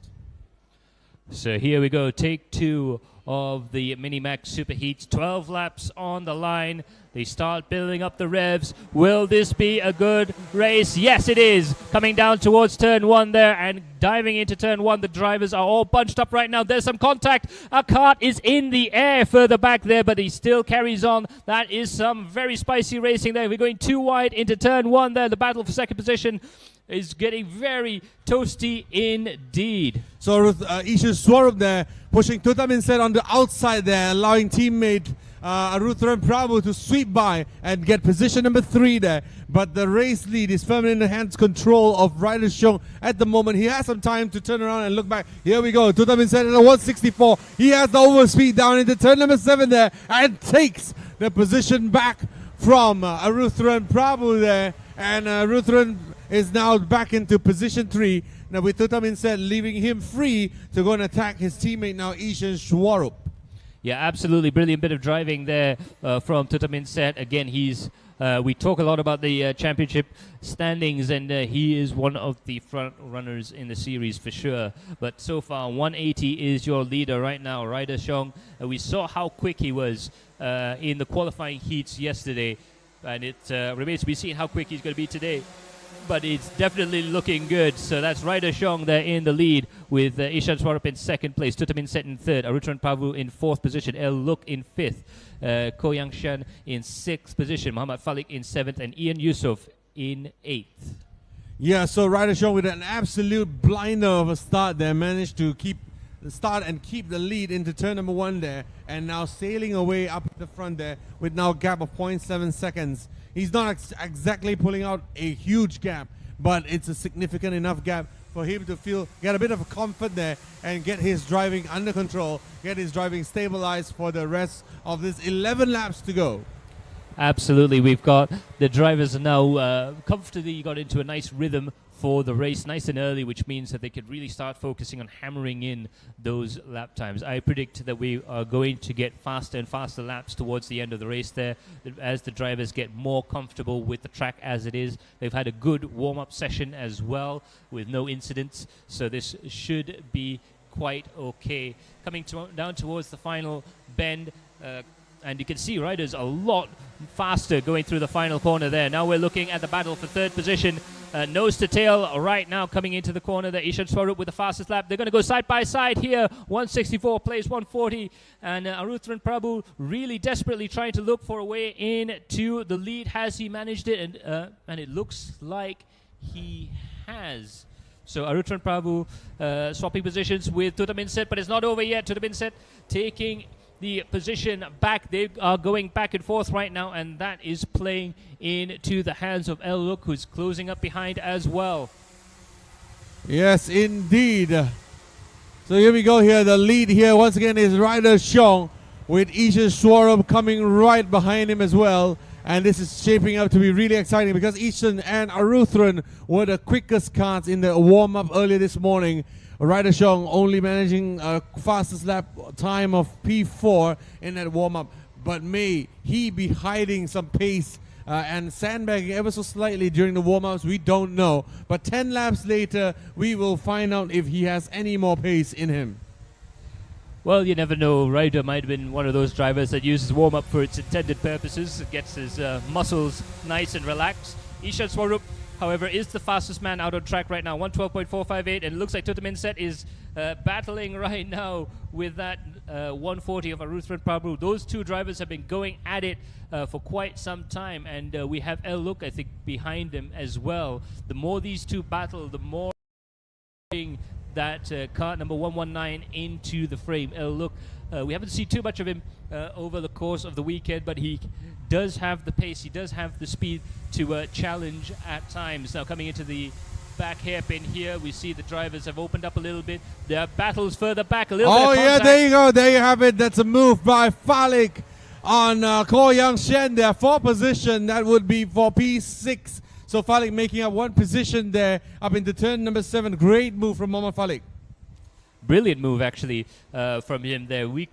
So here we go, take 2 of the Minimax Superheats. 12 laps on the line. They start building up the revs. Will this be a good race? Yes, it is. Coming down towards turn 1 there and diving into turn 1. The drivers are all bunched up right now. There's some contact. A kart is in the air further back there, but he still carries on. That is some very spicy racing there. We're going too wide into turn 1 there. The battle for second position is getting very toasty indeed. So Ishan Swarup there pushing Tutaminset on the outside there, allowing teammate Arutharan Prabhu to sweep by and get position number 3 there. But the race lead is firmly in the hands control of Ryder Xiong at the moment. He has some time to turn around and look back. Here we go. Tutaminset at a 164. He has the overspeed down into turn number 7 there and takes the position back from Arutharan Prabhu there. And Arutharan is now back into position 3. Now with Tutaminset leaving him free to go and attack his teammate now, Ishan Swarup. Yeah, absolutely brilliant bit of driving there from Tutaminset. Again, he's we talk a lot about the championship standings, and he is one of the front runners in the series for sure. But so far, 180 is your leader right now, Ryder Xiong. We saw how quick he was in the qualifying heats yesterday, and it remains to be seen how quick he's going to be today. But it's definitely looking good. So that's Ryder Xiong there in the lead with Ishan Swarup in second place, Tutaminset in third, Arutharan Prabhu in fourth position, LYL in fifth, Ko Yang Shan in sixth position, Muhammad Falik in seventh, and Ian Yusof in eighth. Yeah, so Ryder Xiong with an absolute blinder of a start there, managed to keep the start and keep the lead into turn number 1 there, and now sailing away up the front there with now a gap of 0.7 seconds. He's not exactly pulling out a huge gap, but it's a significant enough gap for him to get a bit of a comfort there and get his driving under control, get his driving stabilized for the rest of this 11 laps to go. Absolutely. We've got the drivers now comfortably got into a nice rhythm for the race nice and early, which means that they could really start focusing on hammering in those lap times. I predict that we are going to get faster and faster laps towards the end of the race there as the drivers get more comfortable with the track as it is. They've had a good warm-up session as well with no incidents, so this should be quite okay. Coming down towards the final bend, and you can see riders a lot faster going through the final corner there. Now we're looking at the battle for third position. Nose to tail right now coming into the corner there. Ishan Swarup with the fastest lap. They're going to go side by side here. 164 plays 140. And Arutharan Prabhu really desperately trying to look for a way into the lead. Has he managed it? And it looks like he has. So Arutharan Prabhu swapping positions with Tutaminset, but it's not over yet. Tutaminset taking the position back. They are going back and forth right now, and that is playing into the hands of LYL, who's closing up behind as well. Yes, indeed. So here we go here. The lead here once again is Ryder Xiong with Ishan Swarup coming right behind him as well. And this is shaping up to be really exciting because Ishan and Arutharan were the quickest karts in the warm-up earlier this morning. Ryder Xiong only managing a fastest lap time of P4 in that warm-up. But may he be hiding some pace and sandbagging ever so slightly during the warm-ups? We don't know. But 10 laps later, we will find out if he has any more pace in him. Well, you never know. Ryder might have been one of those drivers that uses warm-up for its intended purposes. It gets his muscles nice and relaxed. Ishan Swarup, however, is the fastest man out on track right now, 112.458, and it looks like Tutaminset is battling right now with that 140 of Arutharan Prabhu. Those two drivers have been going at it for quite some time, and we have LYL, I think, behind them as well. The more these two battle, the more that kart number 119 into the frame. LYL, we haven't seen too much of him over the course of the weekend, but he does have the pace, he does have the speed to challenge at times. Now coming into the back hairpin here, we see the drivers have opened up a little bit. There are battles further back a little bit. Oh yeah, there you go, there you have it. That's a move by Falik on Ko Yang Shen there for position. That would be for P6. So Falik making up one position there up into turn number 7. Great move from Mohammad Falik. Brilliant move actually from him there. We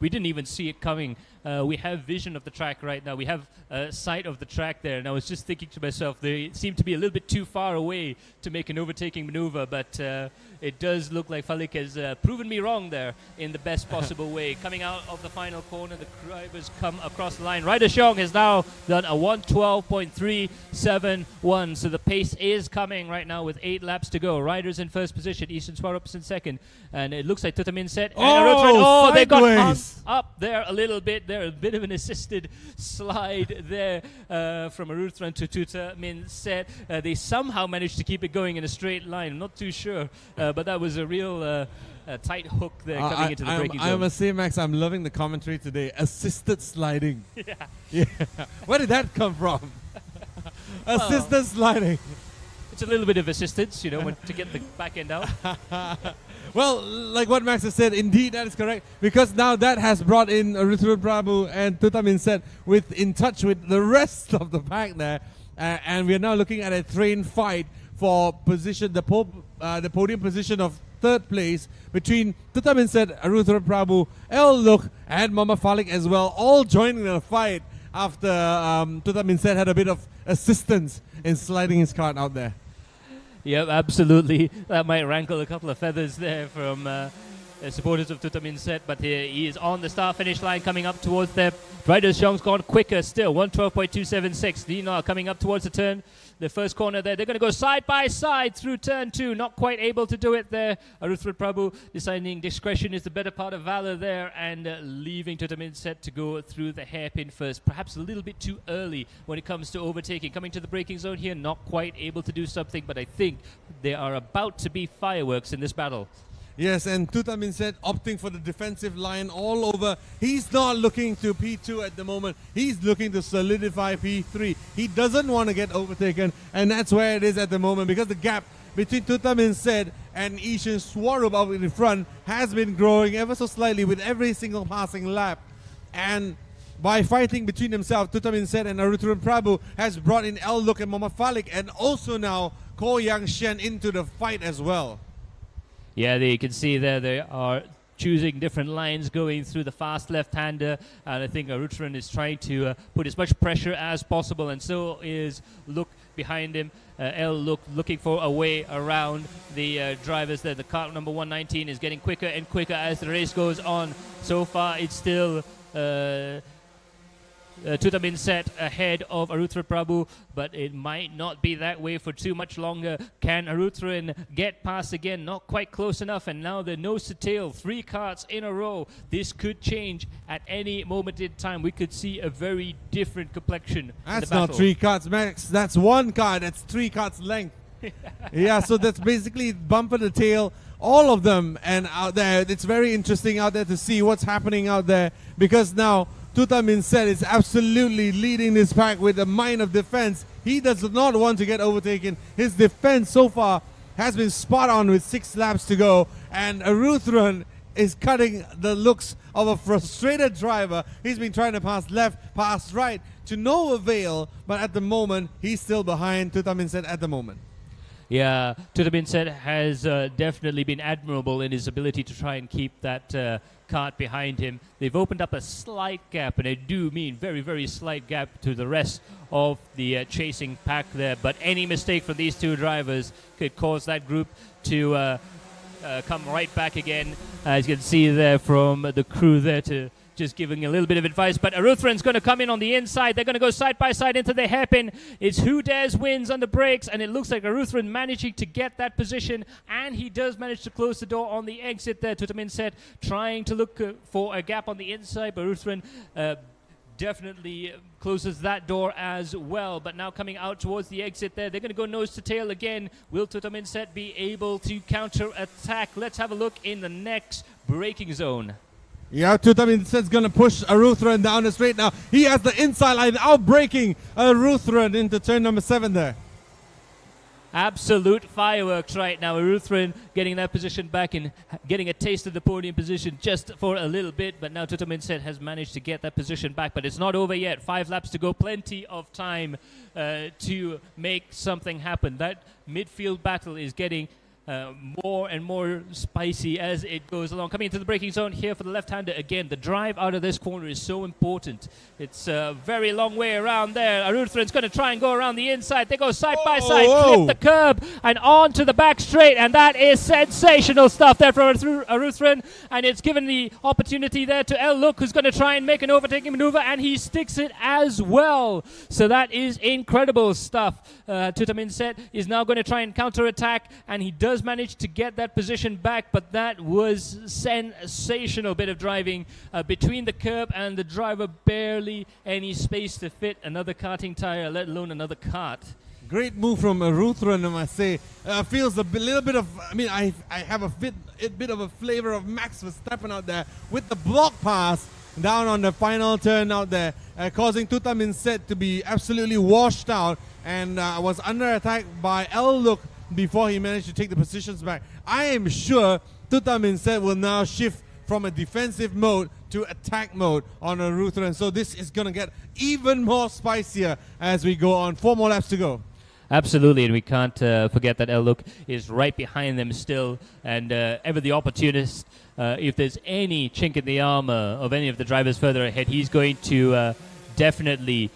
didn't even see it coming we have vision of the track right now. We have sight of the track there. And I was just thinking to myself, they seem to be a little bit too far away to make an overtaking maneuver. But it does look like Falik has proven me wrong there in the best possible way. Coming out of the final corner, the drivers come across the line. Ryder Xiong has now done a 1:12.371. So the pace is coming right now with 8 laps to go. Ryder's in first position. Easton Swarop's in second. And it looks like Tutamin Set. They got hung up there a little bit. There, a bit of an assisted slide there from Aruthran to Tutamin Set. They somehow managed to keep it going in a straight line. I'm not too sure. But that was a real tight hook there coming into the braking zone. I must say, Max, I'm loving the commentary today. Assisted sliding. Yeah. Yeah. Where did that come from? Assisted sliding. It's a little bit of assistance, you know, to get the back end out. Well, like what Max has said, indeed that is correct. Because now that has brought in Aruthran Prabhu and Tutamin Set in touch with the rest of the pack there. And we are now looking at a train fight for position, the podium position of third place between Tutamin Set, Aruthran Prabhu, LYL and Mama Falik as well, all joining the fight after Tutamin Set had a bit of assistance in sliding his cart out there. Yep, absolutely. That might rankle a couple of feathers there from supporters of Tutamin Set, but he is on the start-finish line coming up towards there. Ryder Xiong's gone quicker still, 1:12.276. Dina coming up towards the turn. The first corner there, they're going to go side by side through turn 2. Not quite able to do it there. Aruthran Prabhu deciding discretion is the better part of valor there and leaving Tutamin Set to go through the hairpin first. Perhaps a little bit too early when it comes to overtaking. Coming to the braking zone here, not quite able to do something, but I think there are about to be fireworks in this battle. Yes, and Tutamin Set opting for the defensive line all over. He's not looking to P2 at the moment. He's looking to solidify P3. He doesn't want to get overtaken, and that's where it is at the moment because the gap between Tutamin Set and Ishan Swarup out in front has been growing ever so slightly with every single passing lap. And by fighting between themselves, Tutamin Set and Aruthran Prabhu has brought in LYL and Mama Falik and also now Ko Yang Shen into the fight as well. Yeah, you can see there they are choosing different lines going through the fast left-hander, and I think Aruthran is trying to put as much pressure as possible, and so is Look behind him. LYL looking for a way around the drivers there. The car number 119 is getting quicker and quicker as the race goes on. So far, it's still Tutamin Set ahead of Aruthran Prabhu, but it might not be that way for too much longer. Can Aruthran get past again? Not quite close enough, and now the nose to tail, 3 karts in a row. This could change at any moment in time. We could see a very different complexion. That's not 3 karts, Max. That's 1 kart. That's 3 karts length. Yeah, so that's basically bumper to tail, all of them. And out there, it's very interesting out there to see what's happening out there because now Tutamin Set is absolutely leading this pack with a mind of defense. He does not want to get overtaken. His defense so far has been spot on with 6 laps to go. And Aruthran is cutting the looks of a frustrated driver. He's been trying to pass left, pass right to no avail. But at the moment, he's still behind Tutamin Set at the moment. Yeah, Tutamin Set has definitely been admirable in his ability to try and keep that kart behind him. They've opened up a slight gap, and I do mean very, very slight gap to the rest of the chasing pack there. But any mistake from these 2 drivers could cause that group to come right back again. As you can see there from the crew there to just giving a little bit of advice. But Aruthran's going to come in on the inside. They're going to go side by side into the hairpin. It's who dares wins on the brakes, and it looks like Aruthran managing to get that position, and he does manage to close the door on the exit there. Tutamin Set trying to look for a gap on the inside, but Aruthran definitely closes that door as well. But now coming out towards the exit there, they're going to go nose to tail again. Will Tutamin Set be able to counter attack? Let's have a look in the next braking zone. Yeah, Tutamin Set's going to push Aruthran down the straight now. He has the inside line out braking Aruthran into turn number 7 there. Absolute fireworks right now. Aruthran getting that position back and getting a taste of the podium position just for a little bit. But now Tutamin Set has managed to get that position back. But it's not over yet. 5 laps to go. Plenty of time to make something happen. That midfield battle is getting more and more spicy as it goes along. Coming into the braking zone here for the left-hander again. The drive out of this corner is so important. It's a very long way around there. Aruthran's going to try and go around the inside. They go side by side, clip the curb and on to the back straight, and that is sensational stuff there from Aruthran, and it's given the opportunity there to LYL, who's going to try and make an overtaking maneuver, and he sticks it as well. So that is incredible stuff. Tutaminset is now going to try and counter-attack, and he does manage to get that position back, but that was sensational bit of driving between the curb and the driver. Barely any space to fit another karting tire, let alone another kart. Great move from Aruthran, I must say. Feels a little bit of, I mean, I have a bit of a flavor of Max Verstappen out there with the block pass down on the final turn out there, causing Tutaminset to be absolutely washed out, and was under attack by LYL before he managed to take the positions back. I am sure Tutaminset will now shift from a defensive mode to attack mode on Aruthran. So this is going to get even more spicier as we go on. 4 more laps to go. Absolutely, and we can't forget that LYL is right behind them still, and ever the opportunist. If there's any chink in the armor of any of the drivers further ahead, he's going to definitely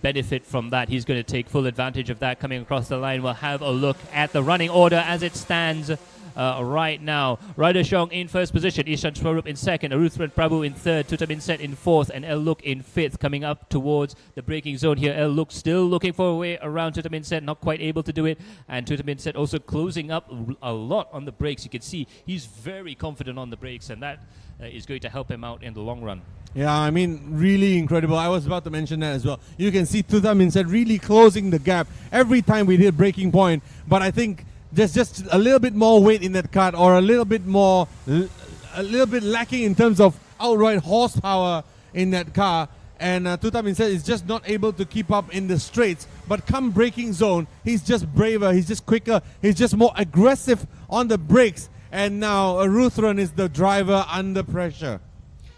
benefit from that. He's going to take full advantage of that coming across the line. We'll have a look at the running order as it stands right now. Radashong in first position, Ishan Swarup in second, Aruthran Prabhu in third, Tutaminset in fourth, and LYL in fifth. Coming up towards the braking zone here, LYL still looking for a way around Tutaminset, not quite able to do it, and Tutaminset also closing up a lot on the brakes. You can see he's very confident on the brakes, and that is going to help him out in the long run. Yeah, I mean, really incredible. I was about to mention that as well. You can see Tutaminset really closing the gap every time we hit breaking point, but I think there's just a little bit more weight in that kart, or a little bit lacking in terms of outright horsepower in that car, and Tutaminset is just not able to keep up in the straights. But come braking zone, he's just braver, he's just quicker, he's just more aggressive on the brakes, and now Aruthran is the driver under pressure.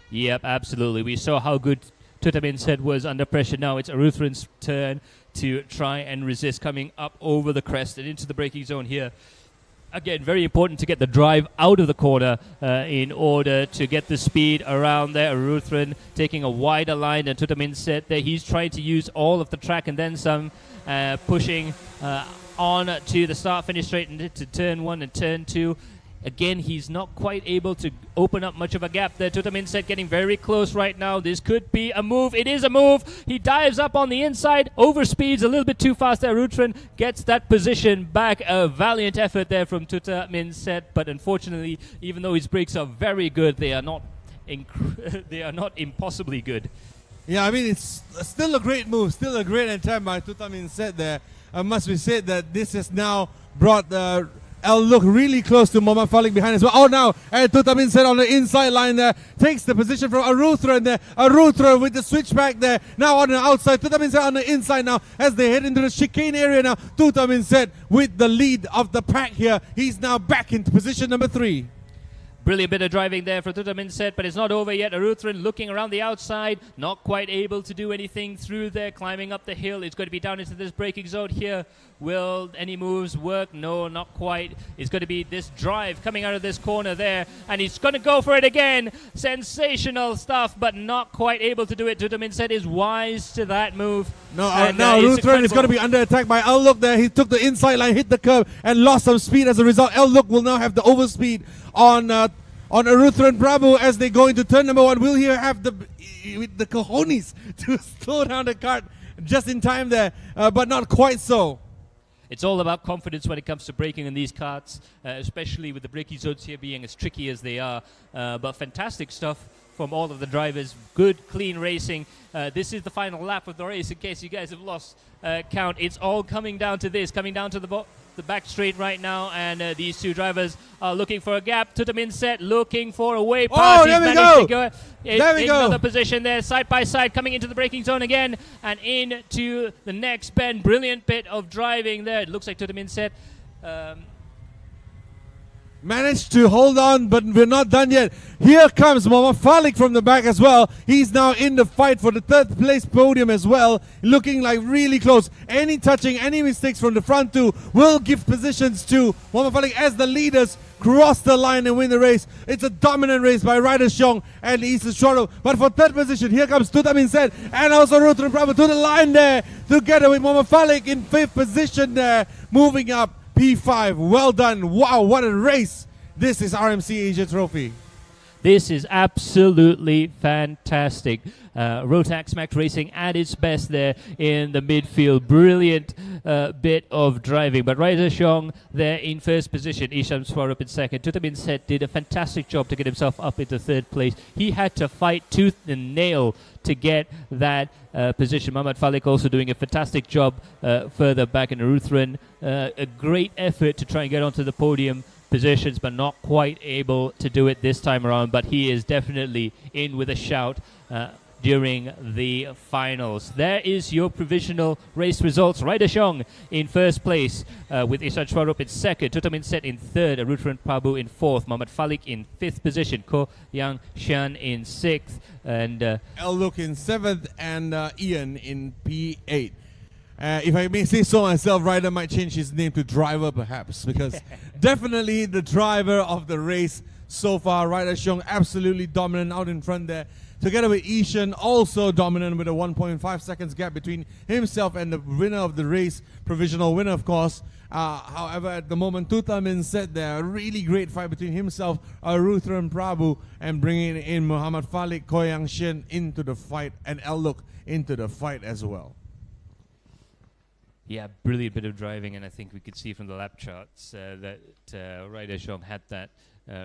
Yep, absolutely. We saw how good Tutaminset was under pressure. Now it's Aruthran's turn to try and resist, coming up over the crest and into the braking zone here. Again, very important to get the drive out of the corner in order to get the speed around there. Aruthran taking a wider line, and Tutaminset there. He's trying to use all of the track and then some, pushing on to the start-finish straight into turn 1 and turn 2. Again, he's not quite able to open up much of a gap there. Tutaminset getting very close right now. This could be a move. It is a move. He dives up on the inside, overspeeds a little bit too fast there. Aruthran gets that position back. A valiant effort there from Tutaminset, but unfortunately, even though his brakes are very good, they are not impossibly good. Yeah, I mean, it's still a great move, still a great attempt by Tutaminset there. Must be said that this has now brought the LYL really close to Mohammad Falik behind as well. Oh, now, and Tutaminset on the inside line there. Takes the position from Aruthran there. Aruthran with the switchback there. Now on the outside. Tutaminset on the inside now as they head into the chicane area now. Tutaminset with the lead of the pack here. He's now back into position number 3. Brilliant bit of driving there for Tutaminset, but it's not over yet. Aruthran looking around the outside, not quite able to do anything through there, climbing up the hill. It's going to be down into this braking zone here. Will any moves work? No, not quite. It's going to be this drive coming out of this corner there, and he's going to go for it again. Sensational stuff, but not quite able to do it. Tutaminset is wise to that move. Now Aruthran is going to be under attack by LYL there. He took the inside line, hit the curb, and lost some speed as a result. LYL will now have the overspeed on Aruthran Prabhu as they go into turn number 1. Will he have the cojones to slow down the kart just in time there, but not quite so. It's all about confidence when it comes to braking in these karts, especially with the braking zones here being as tricky as they are. But fantastic stuff from all of the drivers. Good, clean racing. This is the final lap of the race, in case you guys have lost count. It's all coming down to this, coming down to the back straight right now, and these two drivers are looking for a gap. Tutaminset looking for a way past. Oh, there we go. There we go. Another position there, side by side, coming into the braking zone again and into the next bend. Brilliant bit of driving there. It looks like Tutaminset managed to hold on, but we're not done yet. Here comes Mohamed Falik from the back as well. He's now in the fight for the third place podium as well, looking like really close. Any touching, any mistakes from the front two will give positions to Mohamed Falik as the leaders cross the line and win the race. It's a dominant race by Ryder Xiong and Eastern Shoro. But for third position, here comes Tutamin Set and also Rotary Bravo to the line there, together with Mohamed Falik in fifth position there, moving up P5. Well done. Wow, what a race. This is RMC Asia Trophy. This is absolutely fantastic. Rotax Max Racing at its best there in the midfield. Brilliant bit of driving. But Ryder Xiong there in first position. Isham Swarup in second. Tutamin Set did a fantastic job to get himself up into third place. He had to fight tooth and nail to get that position. Mohamed Falik also doing a fantastic job further back in the Ruthven. A great effort to try and get onto the podium positions, but not quite able to do it this time around. But he is definitely in with a shout during the finals. There is your provisional race results. Ryder Xiong in first place with Ishan Swarup in second, Tutamin Set in third, Arutran Prabhu in fourth, Mohamed Falik in fifth position, Ko Yang Shan in sixth, and Eluk in seventh, and Ian in P8. If I may say so myself, Ryder might change his name to driver perhaps, because definitely the driver of the race so far. Ryder Xiong absolutely dominant out in front there, together with Ishan also dominant with a 1.5 seconds gap between himself and the winner of the race, provisional winner of course. However, at the moment, Tutamin Set there, a really great fight between himself, Arutran Prabhu, and bringing in Mohamed Falik, Koyang Shin into the fight, and Eluk into the fight as well. yeah, brilliant bit of driving, and I think we could see from the lap charts that Ryder Xiong had that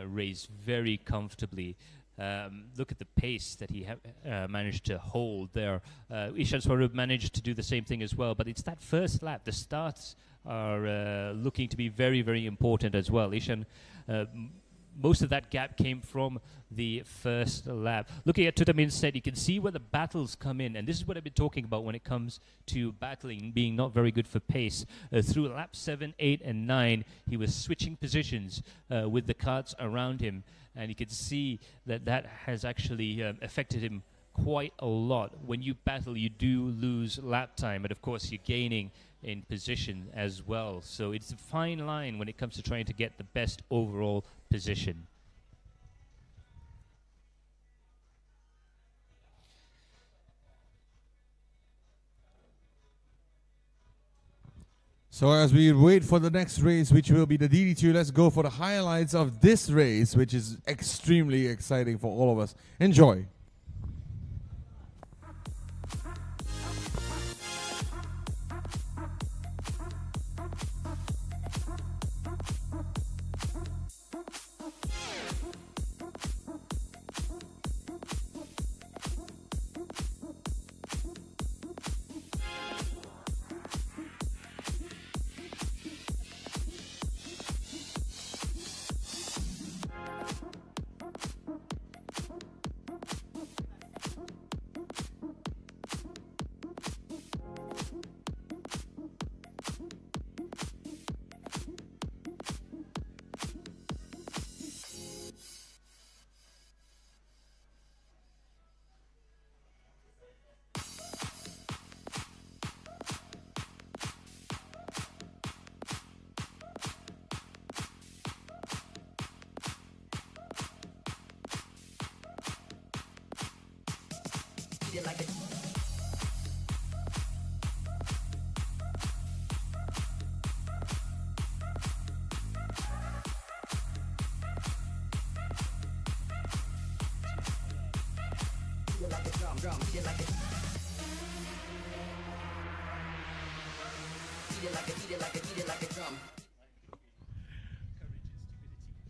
race very comfortably. Look at the pace that he managed to hold there. Ishan Swarup managed to do the same thing as well, but it's that first lap. The starts are looking to be very, very important as well. Ishan, most of that gap came from the first lap. Looking at Tutamin Set, you can see where the battles come in, and this is what I've been talking about when it comes to battling being not very good for pace. Through lap 7, 8, and 9, he was switching positions with the karts around him, and you can see that that has actually affected him quite a lot. When you battle, you do lose lap time, and of course you're gaining in position as well. So it's a fine line when it comes to trying to get the best overall position. So as we wait for the next race, which will be the DD2, let's go for the highlights of this race, which is extremely exciting for all of us. Enjoy.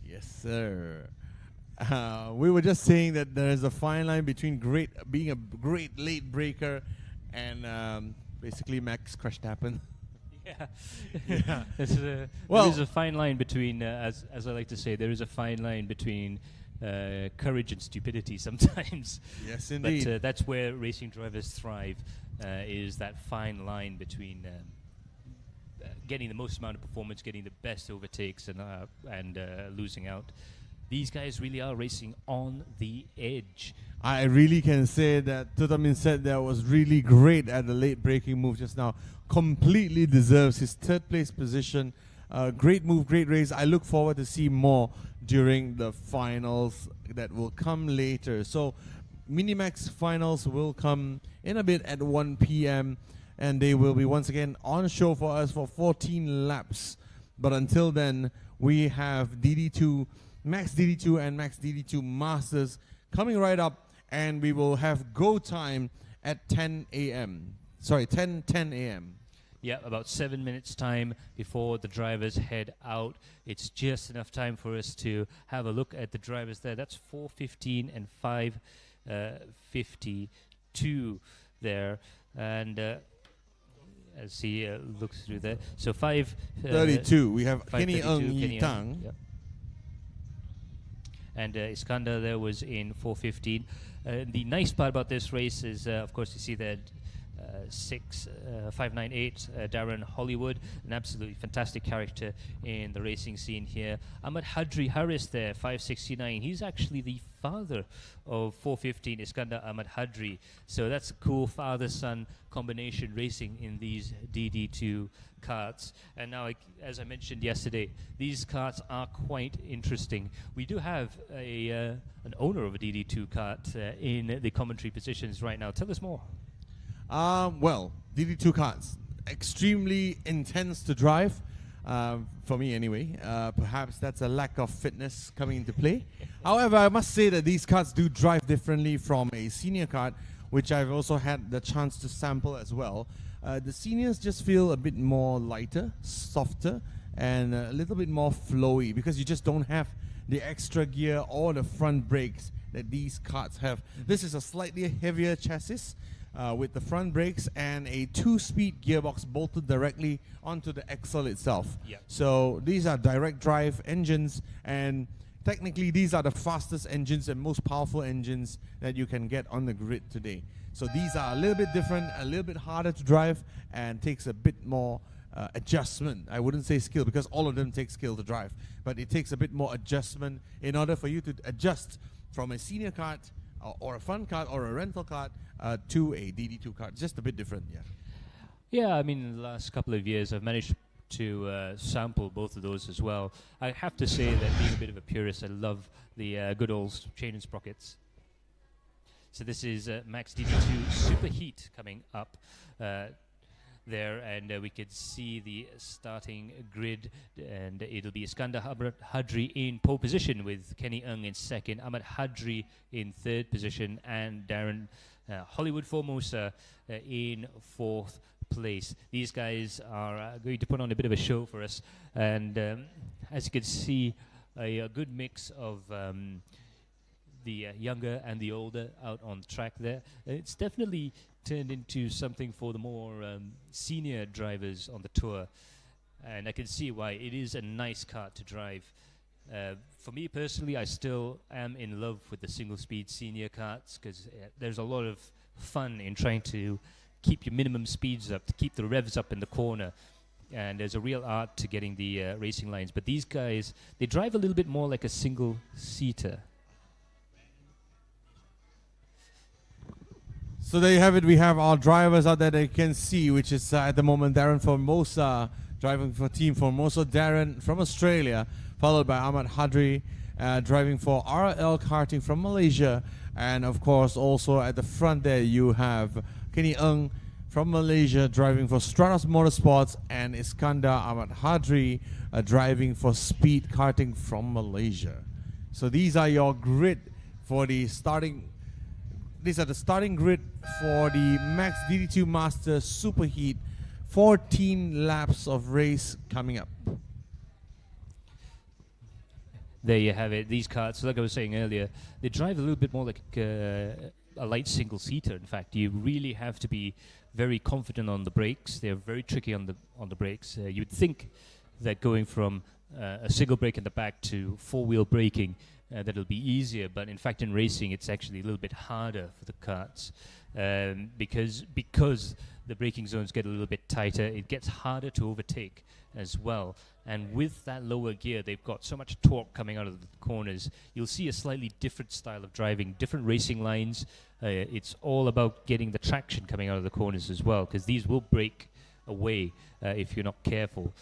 Yes, sir. We were just saying that there is a fine line between being a great late breaker and basically Max crashed happen. Yeah, Yeah. there is a fine line between, as I like to say, there is a fine line between courage and stupidity sometimes. Yes, indeed. But that's where racing drivers thrive, is that fine line between getting the most amount of performance, getting the best overtakes, and losing out. These guys really are racing on the edge. I really can say that Tutamin said that was really great at the late braking move just now. Completely deserves his third place position. Great move, great race. I look forward to see more during the finals that will come later. So Minimax finals will come in a bit at 1 p.m. and they will be once again on show for us for 14 laps. But until then, we have DD2, Max DD2 and Max DD2 Masters coming right up, and we will have go time at 10 a.m. Sorry, 10 a.m. Yeah, about 7 minutes time before the drivers head out. It's just enough time for us to have a look at the drivers there. That's 4:15 and 5:52 there. And as he looks through there. So 5:32, we have Kenny Ng Kenny Yi Tang. Yep. And Iskandar there was in 4:15. The nice part about this race is, of course, you see that 598 Darren Hollywood, an absolutely fantastic character in the racing scene here. Ahmad Hadri Harris there, 569. He's actually the father of 415 Iskandar Ahmad Hadri. So that's a cool father-son combination racing in these DD2 karts. And now, as I mentioned yesterday, these karts are quite interesting. We do have an owner of a DD2 kart in the commentary positions right now. Tell us more. Well, DD2 karts, extremely intense to drive, for me anyway. Perhaps that's a lack of fitness coming into play. However, I must say that these karts do drive differently from a senior kart, which I've also had the chance to sample as well. The seniors just feel a bit more lighter, softer, and a little bit more flowy because you just don't have the extra gear or the front brakes that these karts have. This is a slightly heavier chassis with the front brakes and a 2-speed gearbox bolted directly onto the axle itself. Yep. So these are direct drive engines, and technically these are the fastest engines and most powerful engines that you can get on the grid today. So these are a little bit different, a little bit harder to drive, and takes a bit more adjustment. I wouldn't say skill because all of them take skill to drive, but it takes a bit more adjustment in order for you to adjust from a senior kart or a fun kart or a rental kart to a DD2 kart. Just a bit different, yeah. Yeah, I mean, in the last couple of years, I've managed to sample both of those as well. I have to say that being a bit of a purist, I love the good old chain and sprockets. So this is Max DD2 Superheat coming up there, and we could see the starting grid, and it'll be Iskandar Ahmad Hadri in pole position with Kenny Ng in second, Ahmad Hadri in third position, and Darren Hollywood Formosa in fourth place. These guys are going to put on a bit of a show for us, and as you can see, a good mix of the younger and the older out on the track there. It's definitely turned into something for the more senior drivers on the tour, and I can see why. It is a nice kart to drive. For me personally, I still am in love with the single-speed senior karts because there's a lot of fun in trying to keep your minimum speeds up, to keep the revs up in the corner, and there's a real art to getting the racing lines. But these guys, they drive a little bit more like a single-seater. So there you have it. We have our drivers out there that you can see, which is at the moment Darren Formosa driving for Team Formosa, Darren from Australia, followed by Ahmad Hadri driving for RL Karting from Malaysia, and of course also at the front there you have Kenny Ng from Malaysia driving for Stratos Motorsports, and Iskandar Ahmad Hadri driving for Speed Karting from Malaysia. So these are your grid for the starting. These are the starting grid for the Max DD2 Master Superheat. 14 laps of race coming up. There you have it. These karts, like I was saying earlier, they drive a little bit more like a light single-seater. In fact, you really have to be very confident on the brakes. They're very tricky on the brakes. You'd think that going from a single brake in the back to four-wheel braking that it'll be easier, but in fact in racing it's actually a little bit harder for the karts because the braking zones get a little bit tighter. It gets harder to overtake as well, and with that lower gear they've got so much torque coming out of the corners. You'll see a slightly different style of driving, different racing lines. It's all about getting the traction coming out of the corners as well, because these will break away if you're not careful.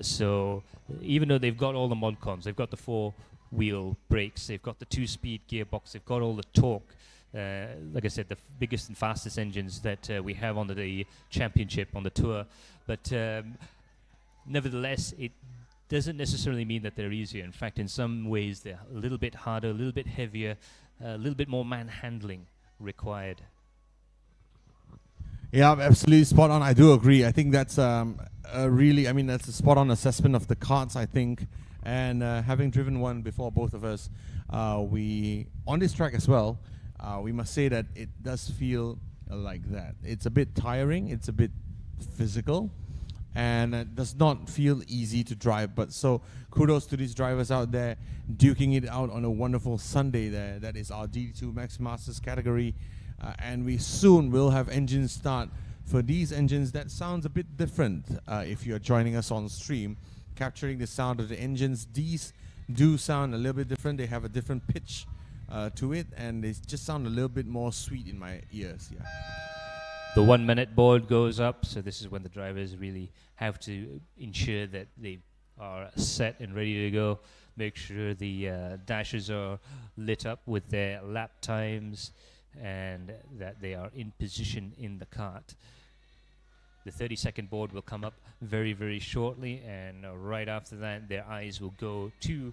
So even though they've got all the mod cons, they've got the 4-wheel brakes, they've got the 2-speed gearbox, they've got all the torque. Like I said, the biggest and fastest engines that we have on the championship, on the tour. But nevertheless, it doesn't necessarily mean that they're easier. In fact, in some ways, they're a little bit harder, a little bit heavier, a little bit more manhandling required. Yeah, absolutely spot on. I do agree. I think that's that's a spot on assessment of the karts, I think. And having driven one before both of us, we on this track as well, we must say that it does feel like that. It's a bit tiring, it's a bit physical, and it does not feel easy to drive. But so kudos to these drivers out there duking it out on a wonderful Sunday there. That is our DD2 Max Masters category. And we soon will have engines start for these engines. That sounds a bit different if you're joining us on stream, capturing the sound of the engines. These do sound a little bit different. They have a different pitch to it, and they just sound a little bit more sweet in my ears. Yeah. The 1-minute board goes up, so this is when the drivers really have to ensure that they are set and ready to go. Make sure the dashes are lit up with their lap times, and that they are in position in the kart. The 30-second board will come up very, very shortly, and right after that their eyes will go to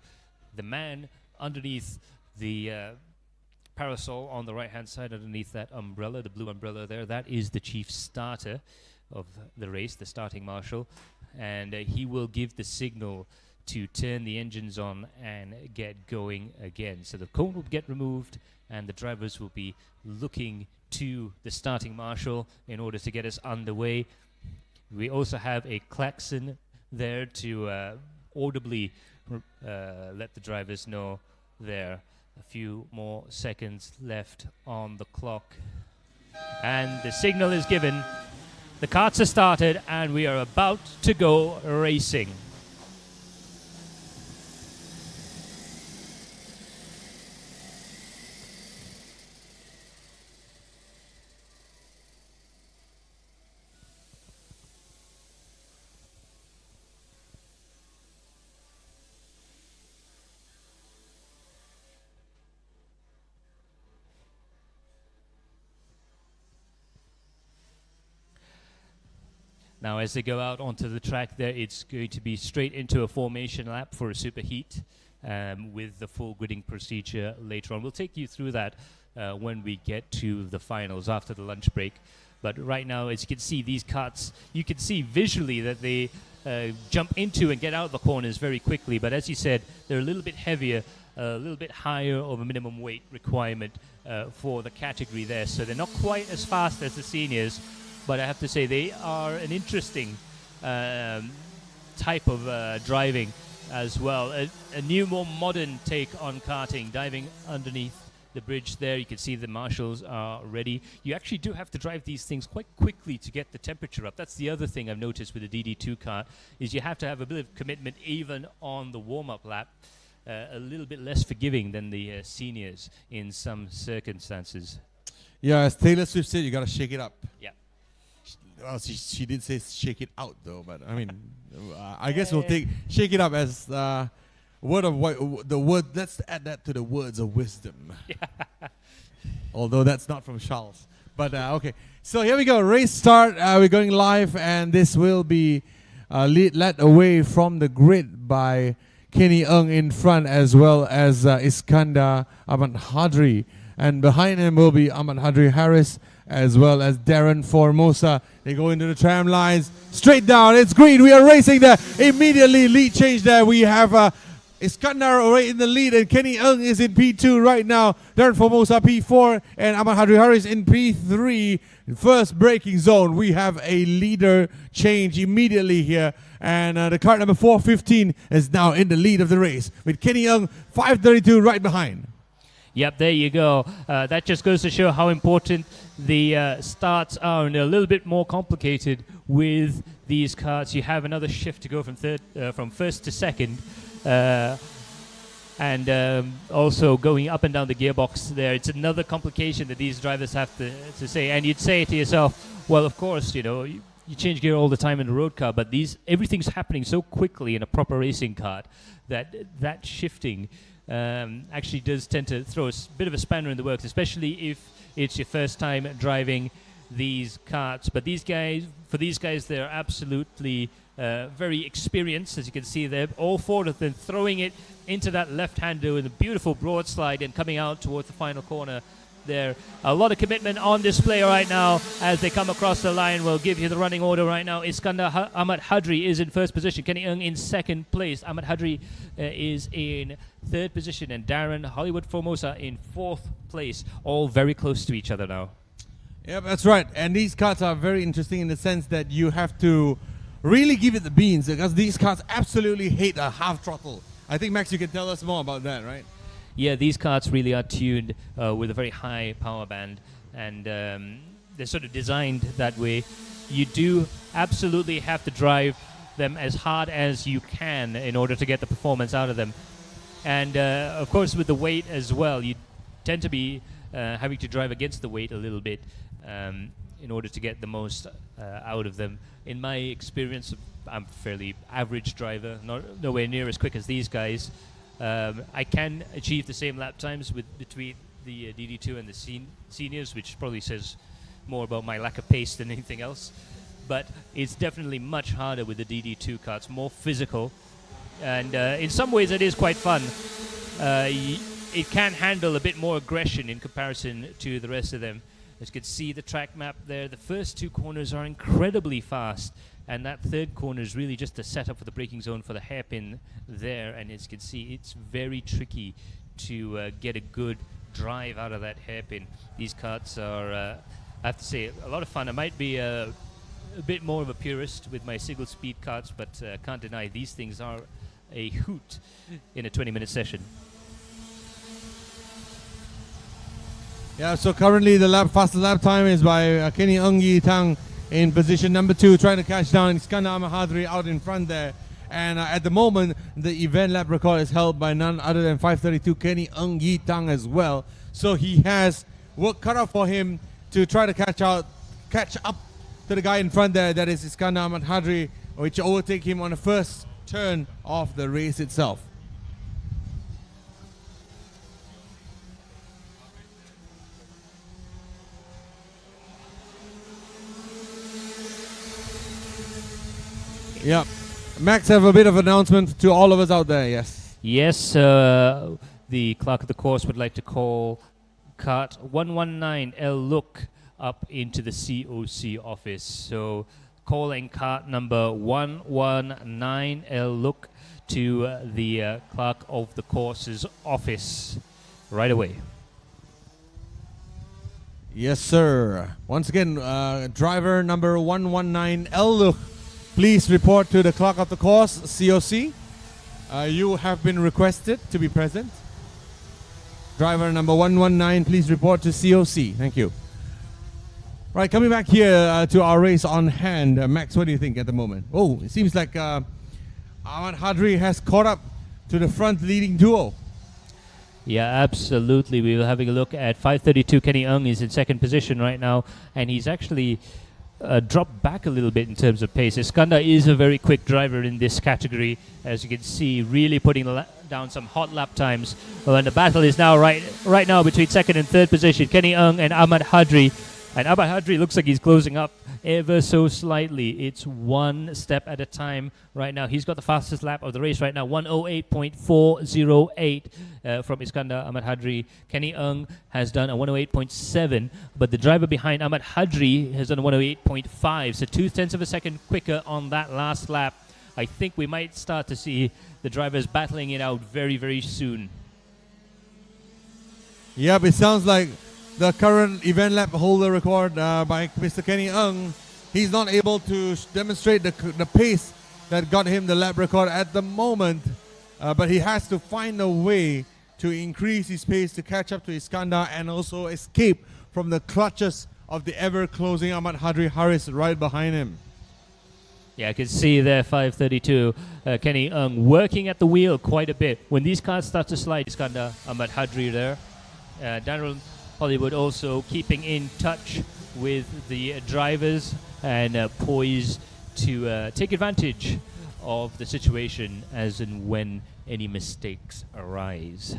the man underneath the parasol on the right-hand side, underneath that umbrella, the blue umbrella there. That is the chief starter of the race, the starting marshal, and he will give the signal to turn the engines on and get going again. So the cone will get removed, and the drivers will be looking to the starting marshal in order to get us underway. We also have a klaxon there to audibly let the drivers know there. A few more seconds left on the clock, and the signal is given. The karts are started, and we are about to go racing. Now, as they go out onto the track there, it's going to be straight into a formation lap for a superheat with the full gridding procedure later on. We'll take you through that when we get to the finals after the lunch break. But right now, as you can see, these karts, you can see visually that they jump into and get out of the corners very quickly. But as you said, they're a little bit heavier, a little bit higher of a minimum weight requirement for the category there. So they're not quite as fast as the seniors. But I have to say they are an interesting type of driving as well. A new, more modern take on karting, diving underneath the bridge there. You can see the marshals are ready. You actually do have to drive these things quite quickly to get the temperature up. That's the other thing I've noticed with the DD2 kart, is you have to have a bit of commitment even on the warm-up lap. A little bit less forgiving than the seniors in some circumstances. Yeah, as Taylor Swift said, you got to shake it up. Yeah. Well, she did say shake it out, though. But I mean, I guess we'll take shake it up as word of the word. Let's add that to the words of wisdom. Although that's not from Charles. But okay, so here we go. Race start. We're going live, and this will be led away from the grid by Kenny Ng in front, as well as Iskandar Ahmad Hadri, and behind him will be Ahmad Hadri Harris, as well as Darren Formosa. They go into the tram lines, straight down, it's green, we are racing there. Immediately lead change there. We have Iskandar already in the lead, and Kenny Ng is in P2 right now. Darren Formosa P4, and Ahmad Hadri Haris in P3. First braking zone, we have a leader change immediately here. And the kart number 415 is now in the lead of the race, with Kenny Ng 532 right behind. Yep, there you go. That just goes to show how important the starts are, and they're a little bit more complicated with these karts. You have another shift to go from first to second. And also going up and down the gearbox there. It's another complication that these drivers have to say. And you'd say to yourself, well, of course, you know, you change gear all the time in a road car, but everything's happening so quickly in a proper racing kart that shifting actually does tend to throw a bit of a spanner in the works, especially if it's your first time driving these karts. But for these guys, they're absolutely very experienced, as you can see there. All four of them throwing it into that left-hander with a beautiful broad slide and coming out towards the final corner there. A lot of commitment on display right now as they come across the line. We'll give you the running order right now. Iskandar Ahmad Hadri is in first position. Kenny Ng in second place. Ahmad Hadri is in third position. And Darren Hollywood Formosa in fourth place. All very close to each other now. Yep, that's right. And these karts are very interesting in the sense that you have to really give it the beans, because these karts absolutely hate a half throttle. I think, Max, you can tell us more about that, right? Yeah, these karts really are tuned with a very high power band, and they're sort of designed that way. You do absolutely have to drive them as hard as you can in order to get the performance out of them. And of course, with the weight as well, you tend to be having to drive against the weight a little bit in order to get the most out of them. In my experience, I'm a fairly average driver, nowhere near as quick as these guys. I can achieve the same lap times between the DD2 and the seniors, which probably says more about my lack of pace than anything else. But it's definitely much harder with the DD2 karts, more physical. And in some ways it is quite fun. It can handle a bit more aggression in comparison to the rest of them. As you can see the track map there, the first two corners are incredibly fast. And that third corner is really just a setup for the braking zone for the hairpin there. And as you can see, it's very tricky to get a good drive out of that hairpin. These karts are, I have to say, a lot of fun. I might be a bit more of a purist with my single speed karts, but can't deny these things are a hoot in a 20-minute session. Yeah, so currently the fastest lap time is by Kenny Ng Yi Tang in position number 2, trying to catch down Iskandar Ahmad Hadri out in front there. And at the moment, the event lap record is held by none other than 532 Kenny Ng Yi Tang as well. So he has work cut out for him to try to catch up to the guy in front there, that is Iskandar Ahmad Hadri, which overtake him on the first turn of the race itself. Yeah. Max, have a bit of announcement to all of us out there, yes. Yes, the clerk of the course would like to call kart 119L Look up into the COC office. So calling kart number 119L Look to the clerk of the course's office right away. Yes, sir. Once again, driver number 119L Look, please report to the clerk of the course, COC. You have been requested to be present. Driver number 119, please report to COC. Thank you. Right, coming back here to our race on hand. Max, what do you think at the moment? Oh, it seems like Ahmad Hadri has caught up to the front leading duo. Yeah, absolutely. We were having a look at 532. Kenny Ng is in second position right now, and he's actually dropped back a little bit in terms of pace. Iskandar is a very quick driver in this category, as you can see, really putting down some hot lap times. Well, and the battle is now right now between second and third position, Kenny Ng and Ahmad Hadri. And Ahmad Hadri looks like he's closing up ever so slightly. It's one step at a time right now. He's got the fastest lap of the race right now, 108.408 from Iskandar Ahmad Hadri. Kenny Ng has done a 108.7, but the driver behind Ahmad Hadri has done a 108.5, so 0.2 of a second quicker on that last lap. I think we might start to see the drivers battling it out very, very soon. Yep, it sounds like the current event lap holder record by Mr. Kenny Ng, he's not able to demonstrate the pace that got him the lap record at the moment, but he has to find a way to increase his pace to catch up to Iskandar and also escape from the clutches of the ever-closing Ahmad Hadri Haris right behind him. Yeah, I can see there 532, Kenny Ng working at the wheel quite a bit. When these cars start to slide, Iskandar, Ahmad Hadri there. Daniel Hollywood also keeping in touch with the drivers and poised to take advantage of the situation as and when any mistakes arise.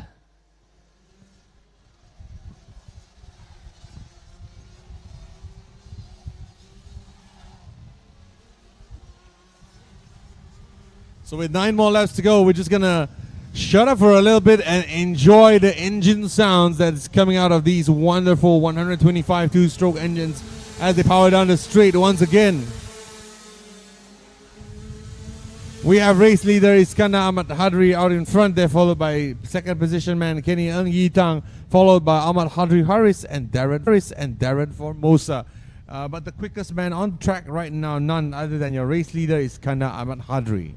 So with 9 more laps to go, we're just gonna shut up for a little bit and enjoy the engine sounds that's coming out of these wonderful 125 two-stroke engines as they power down the straight once again. We have race leader Iskandar Ahmad Hadri out in front there, followed by second position man Kenny Ng Yi Tang, followed by Ahmad Hadri Haris and Darren Formosa. But the quickest man on track right now, none other than your race leader Iskandar Ahmad Hadri.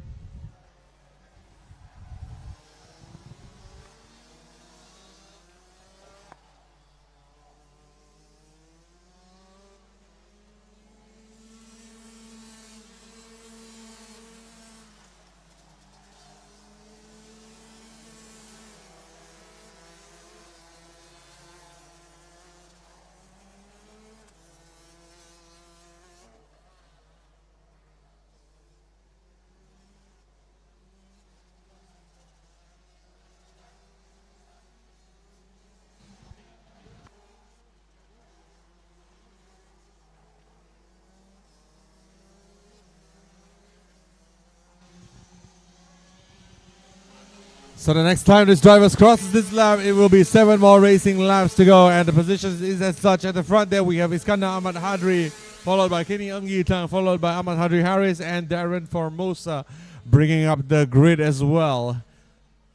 So the next time this driver crosses this lap, it will be 7 more racing laps to go, and the position is as such. At the front there, we have Iskandar Ahmad Hadri, followed by Kenny Ng Yi Tang, followed by Ahmad Hadri Haris and Darren Formosa, bringing up the grid as well.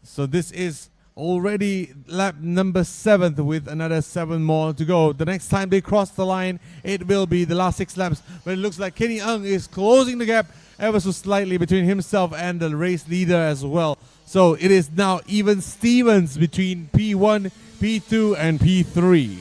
So this is already lap number 7 with another 7 more to go. The next time they cross the line, it will be the last 6 laps, but it looks like Kenny Ng is closing the gap ever so slightly between himself and the race leader as well. So it is now even Stevens between P1, P2, and P3.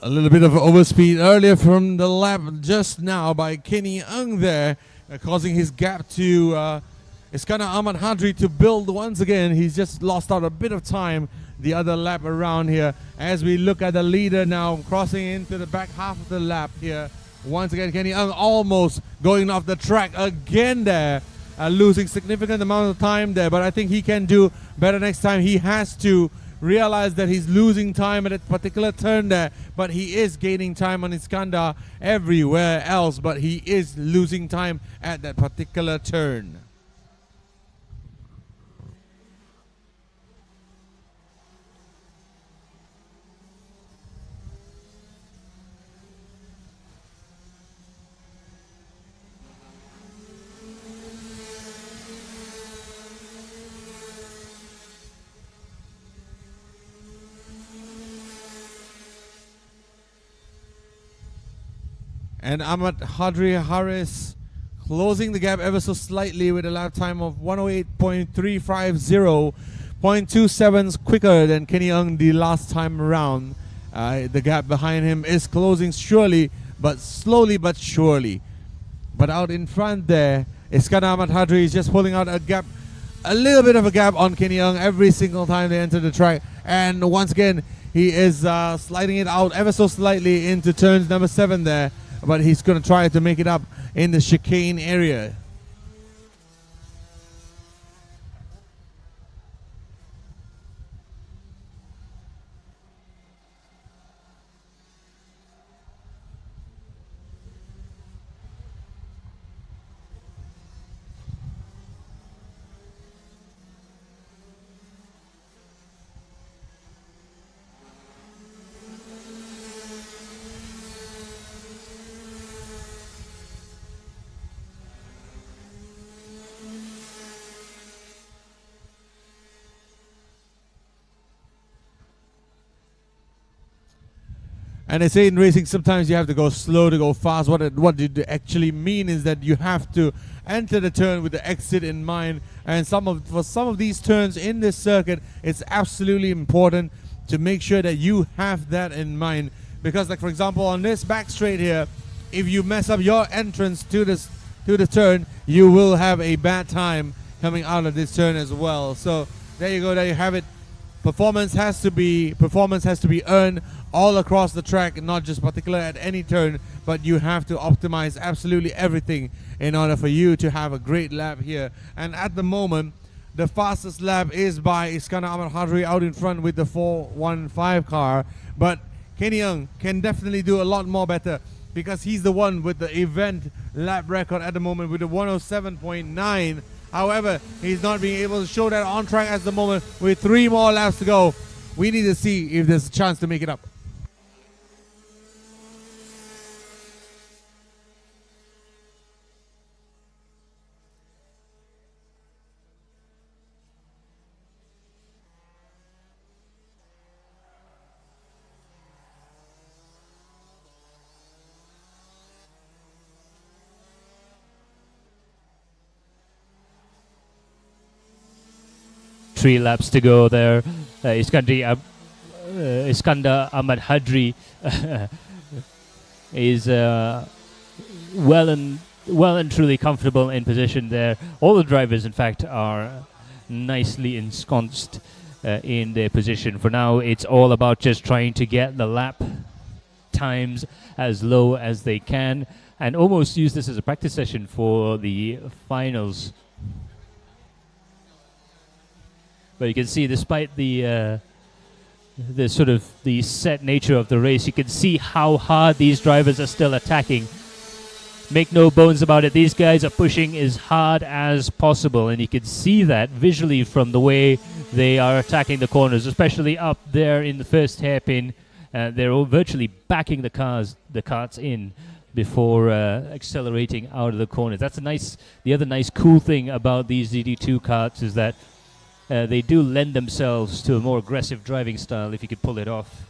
A little bit of overspeed earlier from the lap just now by Kenny Ng there, causing his gap to Iskandar Ahmad Hadri to build once again. He's just lost out a bit of time the other lap around here. As we look at the leader now crossing into the back half of the lap here. Once again, Kenny Ng almost going off the track again there, losing significant amount of time there. But I think he can do better next time. He has to realize that he's losing time at that particular turn there, but he is gaining time on Iskandar everywhere else, but he is losing time at that particular turn. And Ahmad Hadri Haris closing the gap ever so slightly with a lap time of 108.350, 0.27 quicker than Kenny Ng the last time around. The gap behind him is closing surely, but slowly but surely. But out in front there, Iskandar Ahmad Hadri is just pulling out a gap, a little bit of a gap on Kenny Young every single time they enter the track. And once again, he is sliding it out ever so slightly into turns number 7 there. But he's going to try to make it up in the chicane area. And they say in racing, sometimes you have to go slow to go fast. What it actually mean is that you have to enter the turn with the exit in mind. And for some of these turns in this circuit, it's absolutely important to make sure that you have that in mind. Because, like for example, on this back straight here, if you mess up your entrance to the turn, you will have a bad time coming out of this turn as well. So there you go. There you have it. Performance has to be earned all across the track, not just particular at any turn, but you have to optimize absolutely everything in order for you to have a great lap here. And at the moment, the fastest lap is by Iskandar Ahmad Hadri out in front with the 415 car, but Kenny Young can definitely do a lot more better because he's the one with the event lap record at the moment with the 107.9. However, he's not being able to show that on track at the moment with 3 more laps to go. We need to see if there's a chance to make it up. Three laps to go there. Iskandar Ahmad Hadri is well and truly comfortable in position there. All the drivers, in fact, are nicely ensconced in their position. For now, it's all about just trying to get the lap times as low as they can and almost use this as a practice session for the finals. But you can see, despite the sort of the set nature of the race, you can see how hard these drivers are still attacking. Make no bones about it, these guys are pushing as hard as possible, and you can see that visually from the way they are attacking the corners, especially up there in the first hairpin. They're all virtually backing the carts in before accelerating out of the corners. That's the other nice cool thing about these ZD2 karts is that they do lend themselves to a more aggressive driving style if you could pull it off.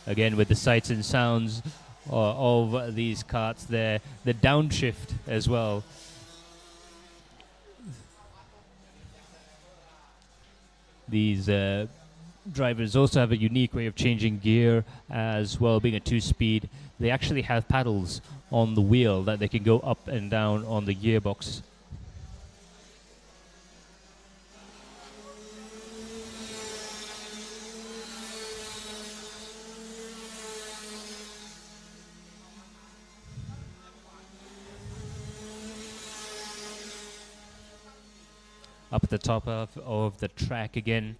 Again, with the sights and sounds of these karts there, the downshift as well. These drivers also have a unique way of changing gear as well, being a 2-speed. They actually have paddles on the wheel that they can go up and down on the gearbox. Up at the top of the track again.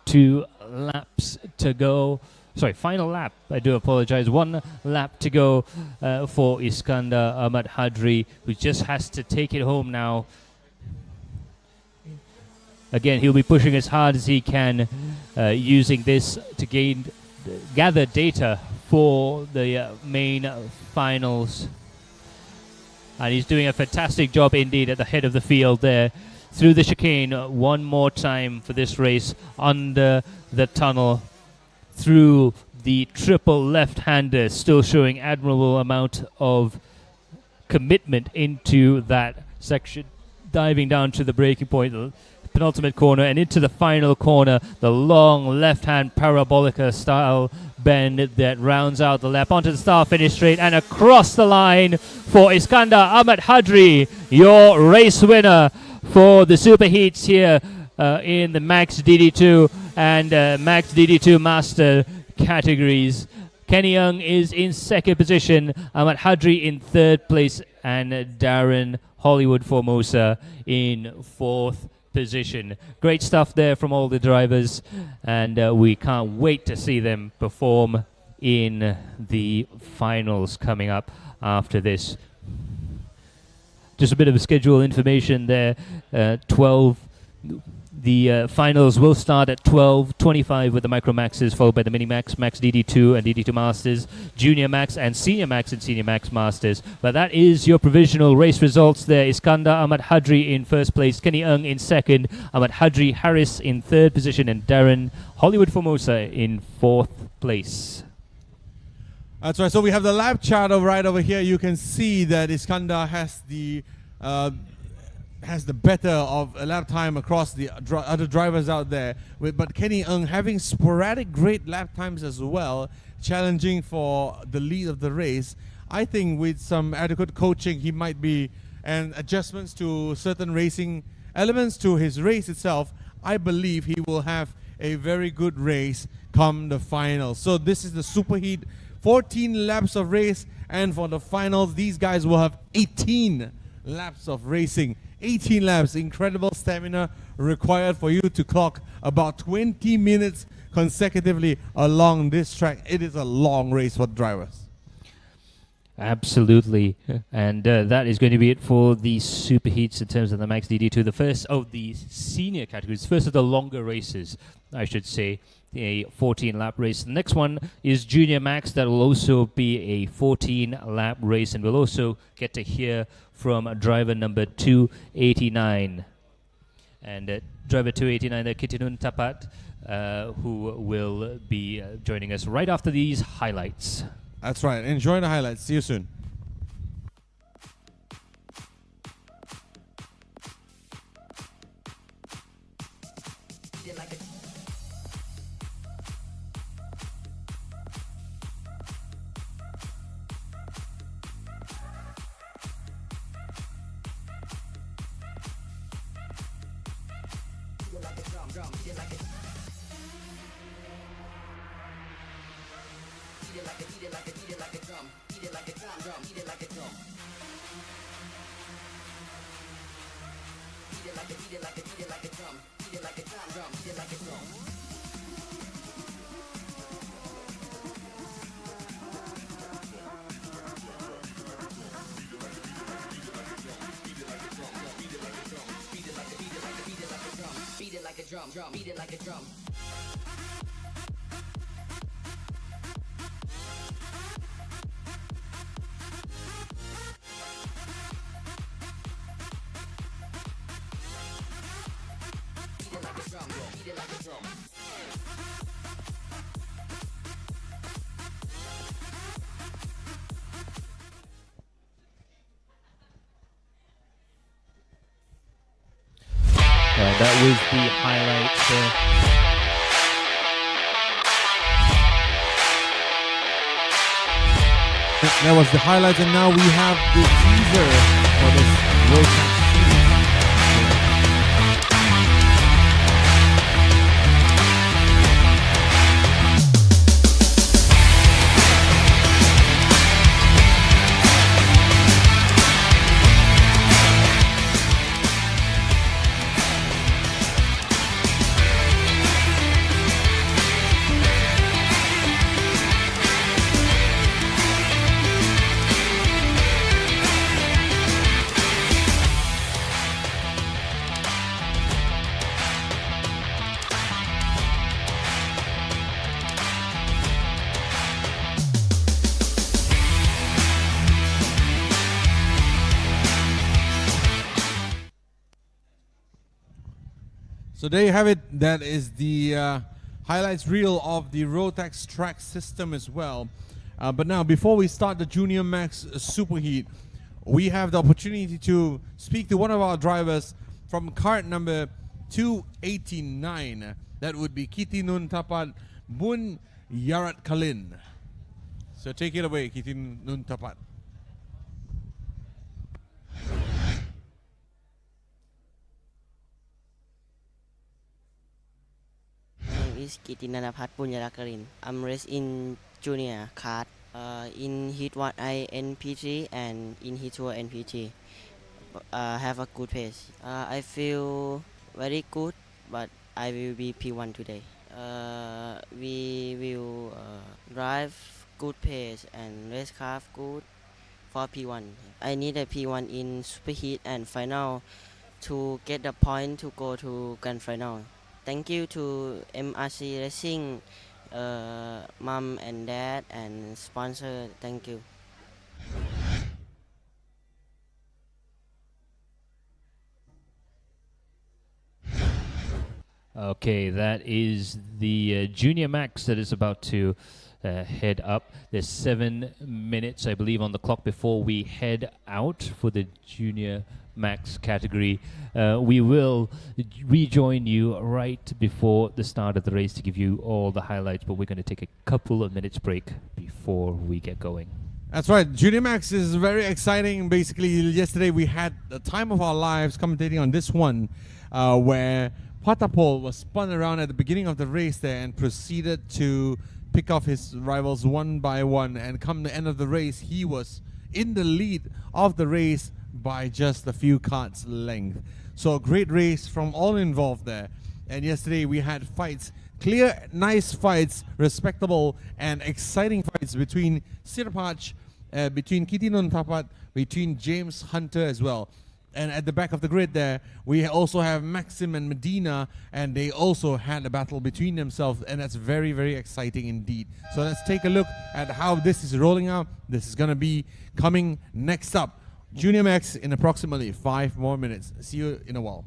2 laps to go. Sorry, final lap. I do apologize. 1 lap to go for Iskandar Ahmad Hadri, who just has to take it home now. Again, he'll be pushing as hard as he can, using this to gather data for the main finals. And he's doing a fantastic job indeed at the head of the field there. through the chicane one more time for this race under the tunnel through the triple left-hander, still showing admirable amount of commitment into that section, diving down to the braking point, the penultimate corner, and into the final corner, the long left-hand parabolica style bend that rounds out the lap onto the start finish straight and across the line for Iskandar Ahmad Hadri, your race winner for the super heats here in the Max DD2 and Max DD2 Master categories. Kenny Young is in second position, Ahmad Hadri in third place, and Darren Hollywood Formosa in fourth position. Great stuff there from all the drivers, and we can't wait to see them perform in the finals coming up after this. Just a bit of schedule information there. The finals will start at 12:25 with the Micro Maxes, followed by the Mini Max, Max DD2 and DD2 Masters, Junior Max and Senior Max and Senior Max Masters. But that is your provisional race results there. Iskandar Ahmad Hadri in first place, Kenny Ng in second, Ahmad Hadri Harris in third position, and Darren Hollywood Formosa in fourth place. That's right. So we have the lap chart right over here. You can see that Iskandar has the better of a lap time across the other drivers out there. But Kenny Ng having sporadic great lap times as well, challenging for the lead of the race. I think with some adequate coaching, he might be, and adjustments to certain racing elements to his race itself, I believe he will have a very good race come the finals. So this is the superheat, 14 laps of race, and for the finals, these guys will have 18 laps of racing. 18 laps, incredible stamina required for you to clock about 20 minutes consecutively along this track. It is a long race for drivers. Absolutely. And that is going to be it for the super heats in terms of the Max DD2. The first of the senior categories, first of the longer races, I should say, a 14-lap race. The next one is Junior Max. That will also be a 14-lap race, and we'll also get to hear from driver number 289. And driver 289, Kitinun Tapat, who will be joining us right after these highlights. That's right. Enjoy the highlights. See you soon. Beat it like a drum. That was the highlights there. That was the highlights, and now we have the teaser for this Rotax series. So there you have it. That is the highlights reel of the Rotax track system as well. But now, before we start the Junior Max Superheat, we have the opportunity to speak to one of our drivers from kart number 289. That would be Kiti Nun Tapat Bun Yarat Kalin. So take it away, Kiti Nun Tapat. Is Kiti Nanapat Punyarakarin. I'm racing in junior kart. In Heat 1 I NP3 and in Heat 2 NP3. Have a good pace. I feel very good, but I will be P1 today. We will drive good pace and racecraft good for P1. I need a P1 in superheat and final to get the point to go to grand final. Thank you to MRC Racing, mom and dad and sponsor. Thank you. Okay, that is the Junior Max that is about to head up. There's 7 minutes, I believe, on the clock before we head out for the Junior Max category. We will rejoin you right before the start of the race to give you all the highlights, but we're going to take a couple of minutes break before we get going. That's right. Junior Max is very exciting. Basically, yesterday we had the time of our lives commentating on this one, where Patapol was spun around at the beginning of the race there and proceeded to pick off his rivals one by one. And come the end of the race, he was in the lead of the race by just a few karts length. So a great race from all involved there. And yesterday we had fights, clear, nice fights, respectable and exciting fights between Sirpach, between Kitinon Tapat, between James Hunter as well. And at the back of the grid there, we also have Maxim and Medina, and they also had a battle between themselves, and that's very, very exciting indeed. So let's take a look at how this is rolling out. This is going to be coming next up. Junior Max in approximately 5 more minutes. See you in a while.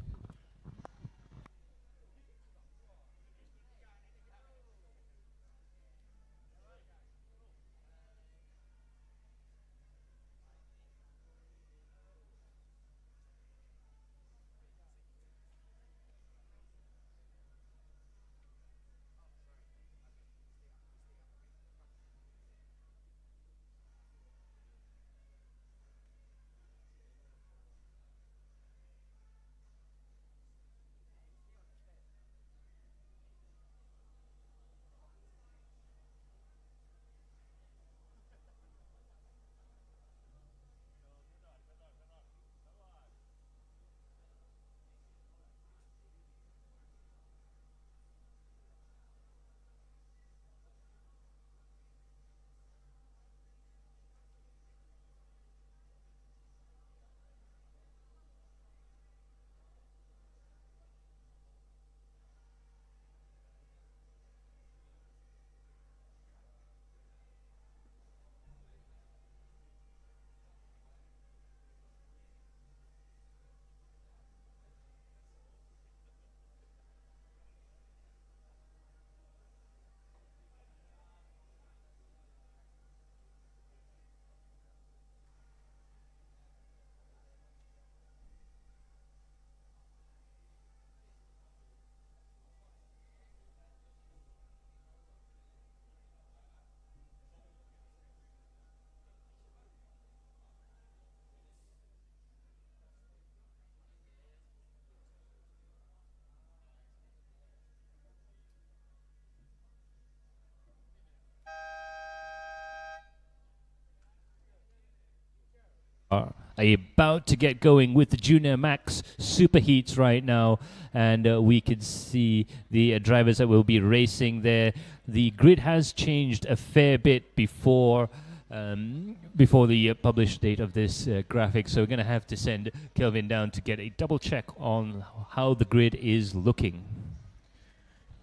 Are about to get going with the Junior Max Superheats right now, and we can see the drivers that will be racing there. The grid has changed a fair bit before the published date of this graphic, so we're going to have to send Kelvin down to get a double check on how the grid is looking.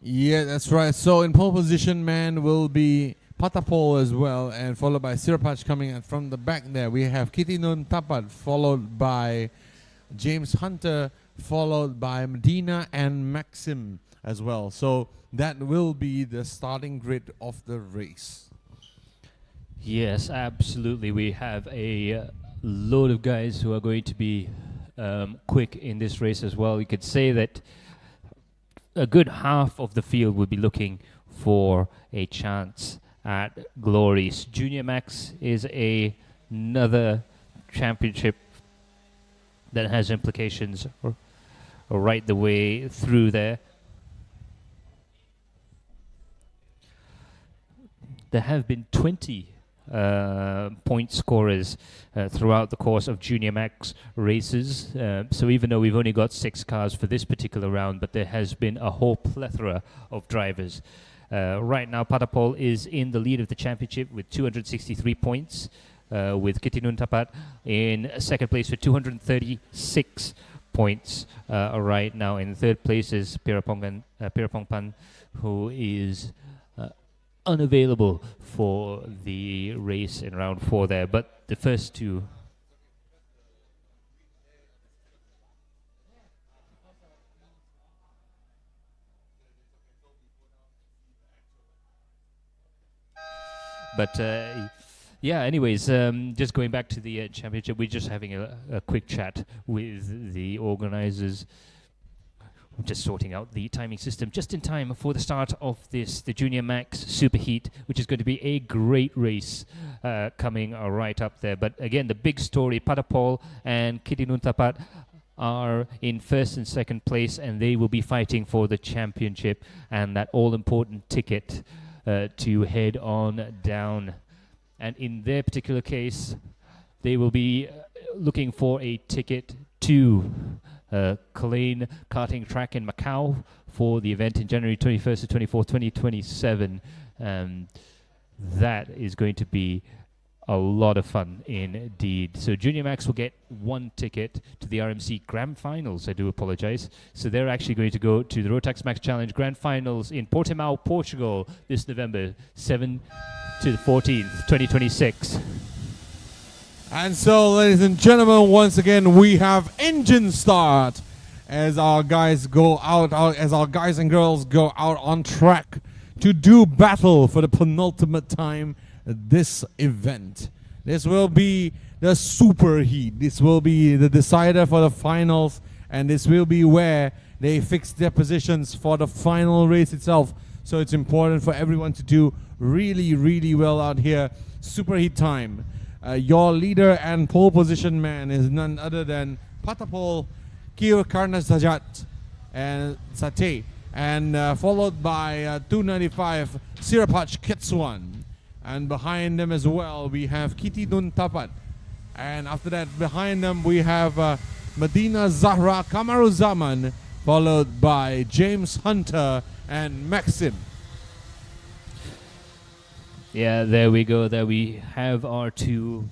Yeah, that's right. So in pole position, man, will be Patapol as well, and followed by Sirpach coming in from the back there. We have Kitinon Tapat, followed by James Hunter, followed by Medina and Maxim as well. So that will be the starting grid of the race. Yes, absolutely. We have a load of guys who are going to be quick in this race as well. You could say that a good half of the field will be looking for a chance at glories. Junior Max is another championship that has implications right the way through there. There have been 20 point scorers throughout the course of Junior Max races. So even though we've only got 6 cars for this particular round, but there has been a whole plethora of drivers. Right now, Patapol is in the lead of the championship with 263 points, with Kitinun Tapat in second place with 236 points. Right now, in third place is Pirapongpan, who is unavailable for the race in round 4 there, but the first two yeah, anyways, just going back to the championship, we're just having a quick chat with the organizers. Just sorting out the timing system just in time for the start of the Junior Max Superheat, which is going to be a great race coming right up there. But again, the big story, Patapol and Kitinun Tapat are in first and second place, and they will be fighting for the championship and that all-important ticket to head on down. And in their particular case, they will be looking for a ticket to Kalane Karting Track in Macau for the event in January 21st to 24th, 2027. That is going to be a lot of fun indeed. So Junior Max will get 1 ticket to the RMC Grand Finals. I do apologize. So they're actually going to go to the rotaxmaxchallenge Grand Finals in Portimao, Portugal this November 7 to the 14th, 2026. And so, ladies and gentlemen, once again, we have engine start as our guys go out, as our guys and girls go out on track to do battle for the penultimate time at this event. This will be the super heat. This will be the decider for the finals, and this will be where they fix their positions for the final race itself. So it's important for everyone to do really, really well out here. Super heat time. Your leader and pole position man is none other than Patapol Kir Karnasajat and Sate, and followed by 295 Sirapach Ketsuan. And behind them as well, we have Kitinun Tapat. And after that, behind them, we have Medina Zahra Kamaruzaman, followed by James Hunter and Maxim. Yeah, there we go. There we have our two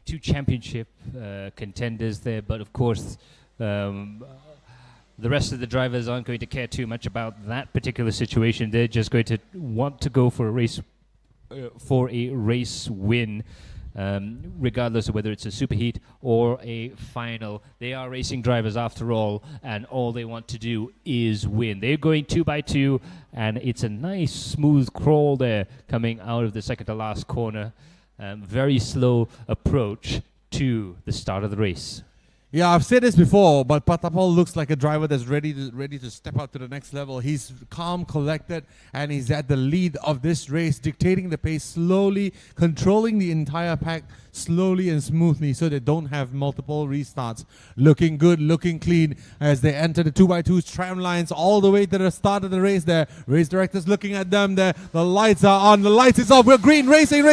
championship contenders there. But of course, the rest of the drivers aren't going to care too much about that particular situation. They're just going to want to go for a race win. Regardless of whether it's a superheat or a final. They are racing drivers after all, and all they want to do is win. They're going 2 by 2, and it's a nice smooth crawl there coming out of the second to last corner. Very slow approach to the start of the race. Yeah, I've said this before, but Patapol looks like a driver that's ready to step up to the next level. He's calm, collected, and he's at the lead of this race, dictating the pace slowly, controlling the entire pack slowly and smoothly so they don't have multiple restarts. Looking good, looking clean as they enter the 2x2 tram lines all the way to the start of the race there. Race directors looking at them there. The lights are on, the lights is off. We're green, racing.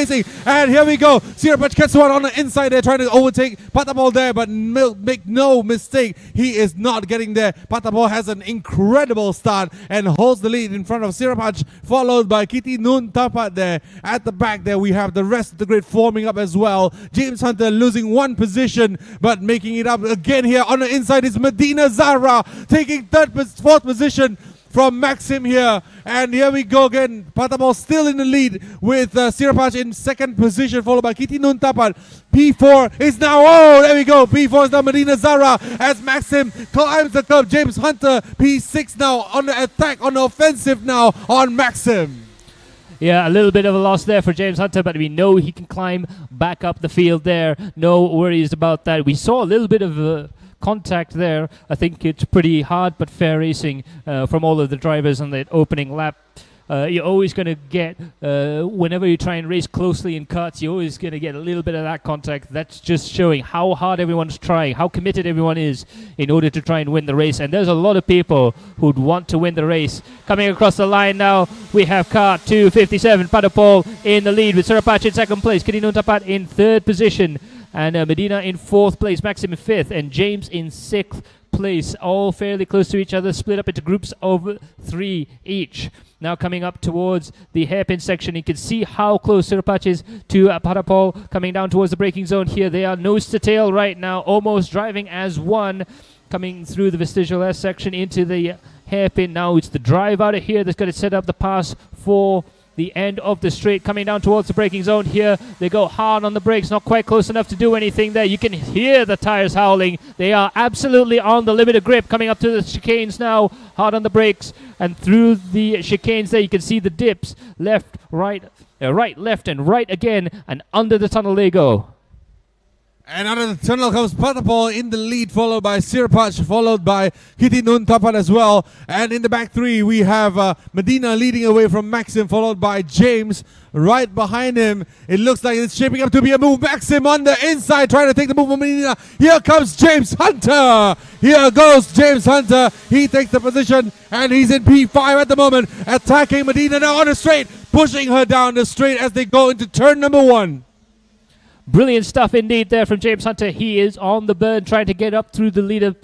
And here we go. Sirapach Ketsuan on the inside there trying to overtake Patapol there, but make no mistake, he is not getting there. Patapol has an incredible start and holds the lead in front of Sirapach, followed by Kitinun Tapat there. At the back there, we have the rest of the grid forming up as well. James Hunter losing 1 position, but making it up again here on the inside is Medina Zahra, taking 4th position, from Maxim here. And here we go again. Patapol still in the lead with Sirapach in second position, followed by Kitty Nuntapat. P4 is now, oh, there we go. P4 is now Medina Zara as Maxim climbs the curve. James Hunter, P6 now on the attack, on the offensive now on Maxim. Yeah, a little bit of a loss there for James Hunter, but we know he can climb back up the field there. No worries about that. We saw a little bit of contact there. I think it's pretty hard but fair racing from all of the drivers on that opening lap. You're always going to get, whenever you try and race closely in karts, you're always going to get a little bit of that contact. That's just showing how hard everyone's trying, how committed everyone is in order to try and win the race. And there's a lot of people who'd want to win the race. Coming across the line now, we have kart 257, Padapol in the lead with Surapach in second place, Kirino Tapat in third position, and Medina in fourth place, Maxim in fifth, and James in sixth place. All fairly close to each other, split up into groups of 3 each. Now coming up towards the hairpin section, you can see how close Surapach is to Padapol. Coming down towards the braking zone here, they are nose to tail right now, almost driving as one. Coming through the vestigial S section into the hairpin. Now it's the drive out of here that's going to set up the pass for the end of the straight. Coming down towards the braking zone here, they go hard on the brakes, not quite close enough to do anything there. You can hear the tires howling. They are absolutely on the limit of grip. Coming up to the chicanes now, hard on the brakes, and through the chicanes there you can see the dips, left, right, right, left, and right again, and under the tunnel they go. And out of the tunnel comes Patapol in the lead, followed by Sirapach, followed by Kitty Nun Tapat as well. And in the back three, we have Medina leading away from Maxim, followed by James right behind him. It looks like it's shaping up to be a move. Maxim on the inside, trying to take the move from Medina. Here comes James Hunter. Here goes James Hunter. He takes the position, and he's in P5 at the moment, attacking Medina now on the straight, pushing her down the straight as they go into turn number 1. Brilliant stuff indeed there from James Hunter. He is on the burn, trying to get up through the leader,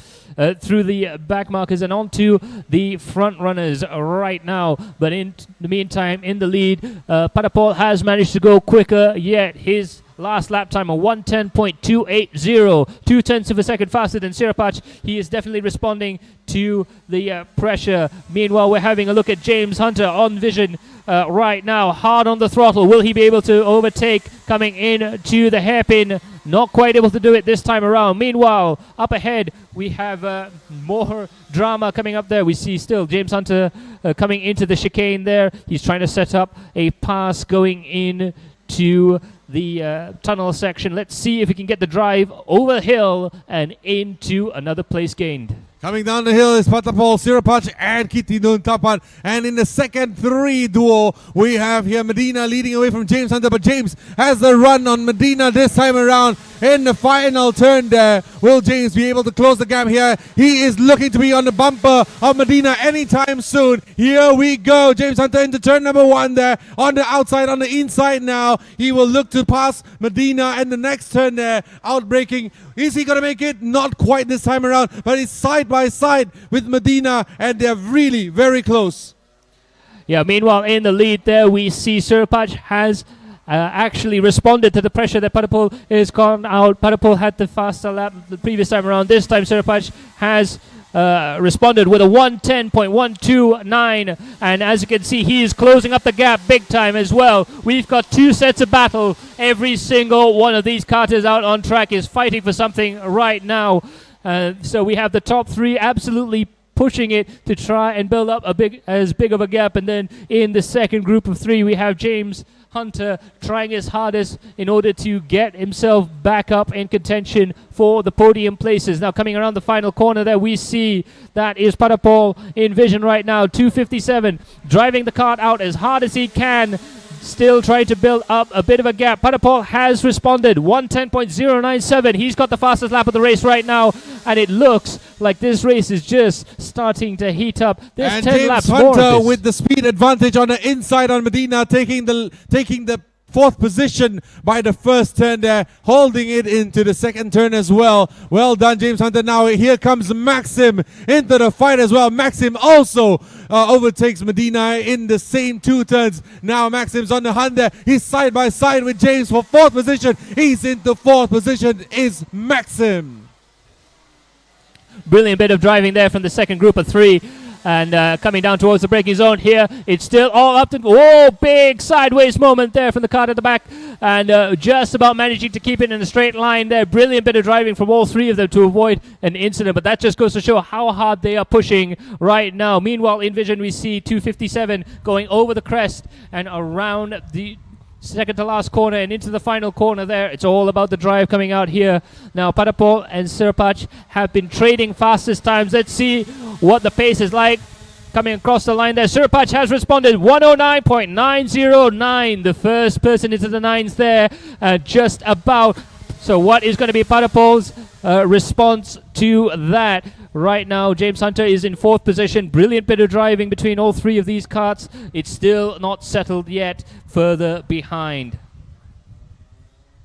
through the back markers and onto the front runners right now. But in the meantime, in the lead, Padapol has managed to go quicker yet. His last lap time of 1:10.280, 0.2 of a second faster than Sirapach. He is definitely responding to the pressure. Meanwhile, we're having a look at James Hunter on vision right now, hard on the throttle. Will he be able to overtake coming in to the hairpin? Not quite able to do it this time around. Meanwhile, up ahead, we have more drama coming up there. We see still James Hunter coming into the chicane there. He's trying to set up a pass going in to the tunnel section. Let's see if we can get the drive over the hill and into another place gained. Coming down the hill is Patapol, Sirapach, and Kitty Nun Tapat. And in the second 3 duo, we have here Medina leading away from James Hunter. But James has the run on Medina this time around in the final turn there. Will James be able to close the gap here? He is looking to be on the bumper of Medina anytime soon. Here we go. James Hunter into turn number 1 there. On the outside, on the inside now. He will look to pass Medina and the next turn there. Outbraking. Is he going to make it? Not quite this time around. But it's side by side with Medina, and they're really very close. Yeah, meanwhile in the lead there we see Sirapach has actually responded to the pressure that Padapol is gone out. Padapol had the faster lap the previous time around. This time Sirapach has responded with a 1:10.129, and as you can see, he is closing up the gap big time as well. We've got 2 sets of battle. Every single one of these karters out on track is fighting for something right now. So we have the top 3 absolutely pushing it to try and build up as big of a gap, and then in the second group of 3 we have James Hunter trying his hardest in order to get himself back up in contention for the podium places. Now coming around the final corner there, we see that is Padapol in vision right now. 257 driving the kart out as hard as he can, still trying to build up a bit of a gap. Padapol has responded, 1:10.097. He's got the fastest lap of the race right now, and it looks like this race is just starting to heat up. There's and 10 James laps Hunter more of this. with the speed advantage on the inside on Medina, taking the 4th position by the first turn there, holding it into the second turn as well. Well done, James Hunter. Now here comes Maxim into the fight as well. Maxim also overtakes Medina in the same 2 turns. Now Maxim's on the hunt there. He's side by side with James for 4th position. He's into 4th position is Maxim. Brilliant bit of driving there from the second group of 3. And coming down towards the braking zone here, it's still all up to... Whoa, big sideways moment there from the kart at the back. And just about managing to keep it in a straight line there. Brilliant bit of driving from all three of them to avoid an incident. But that just goes to show how hard they are pushing right now. Meanwhile, in vision, we see 257 going over the crest and around the second to last corner and into the final corner there. It's all about the drive coming out here. Now, Padapol and Sirpach have been trading fastest times. Let's see what the pace is like. Coming across the line there, Sirpach has responded 109.909. The first person into the nines there, just about. So what is going to be Padapol's response to that? Right now, James Hunter is in fourth position. Brilliant bit of driving between all three of these karts. It's still not settled yet, further behind.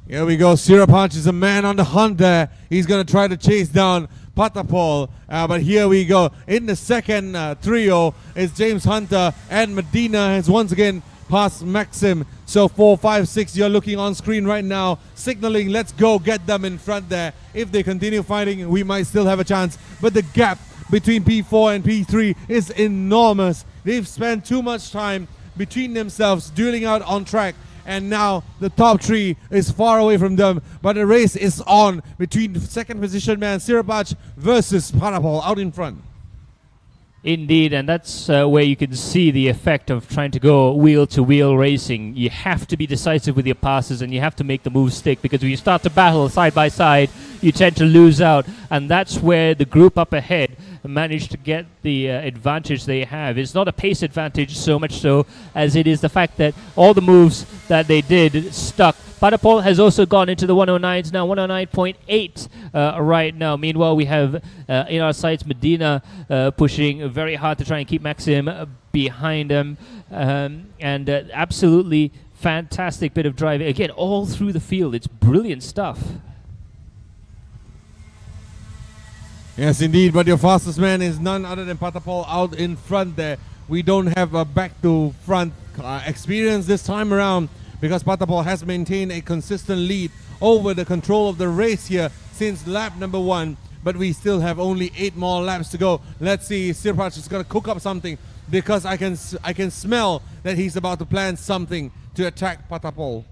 Here we go. Sirapach is a man on the hunt there. He's going to try to chase down Patapol. But here we go. In the second trio is James Hunter, and Medina has once again passed Maxim. So 4, 5, 6, you're looking on screen right now, signaling, let's go get them in front there. If they continue fighting, we might still have a chance. But the gap between P4 and P3 is enormous. They've spent too much time between themselves, dueling out on track. And now the top three is far away from them. But the race is on between second position man Sirapach versus Panapol out in front. Indeed, and that's where you can see the effect of trying to go wheel-to-wheel racing. You have to be decisive with your passes and you have to make the moves stick, because when you start to battle side by side, you tend to lose out. And that's where the group up ahead managed to get the advantage they have. It's not a pace advantage so much so as it is the fact that all the moves that they did stuck. Padapol has also gone into the 109s now, 109.8 right now. Meanwhile, we have in our sights Medina pushing very hard to try and keep Maxim behind him. And absolutely fantastic bit of driving. Again, all through the field. It's brilliant stuff. Yes, indeed. But your fastest man is none other than Patapol out in front there. We don't have a back-to-front experience this time around, because Patapol has maintained a consistent lead over the control of the race here since lap number 1. But we still have only 8 more laps to go. Let's see, Sirpach is going to cook up something, because I can smell that he's about to plan something to attack Patapol.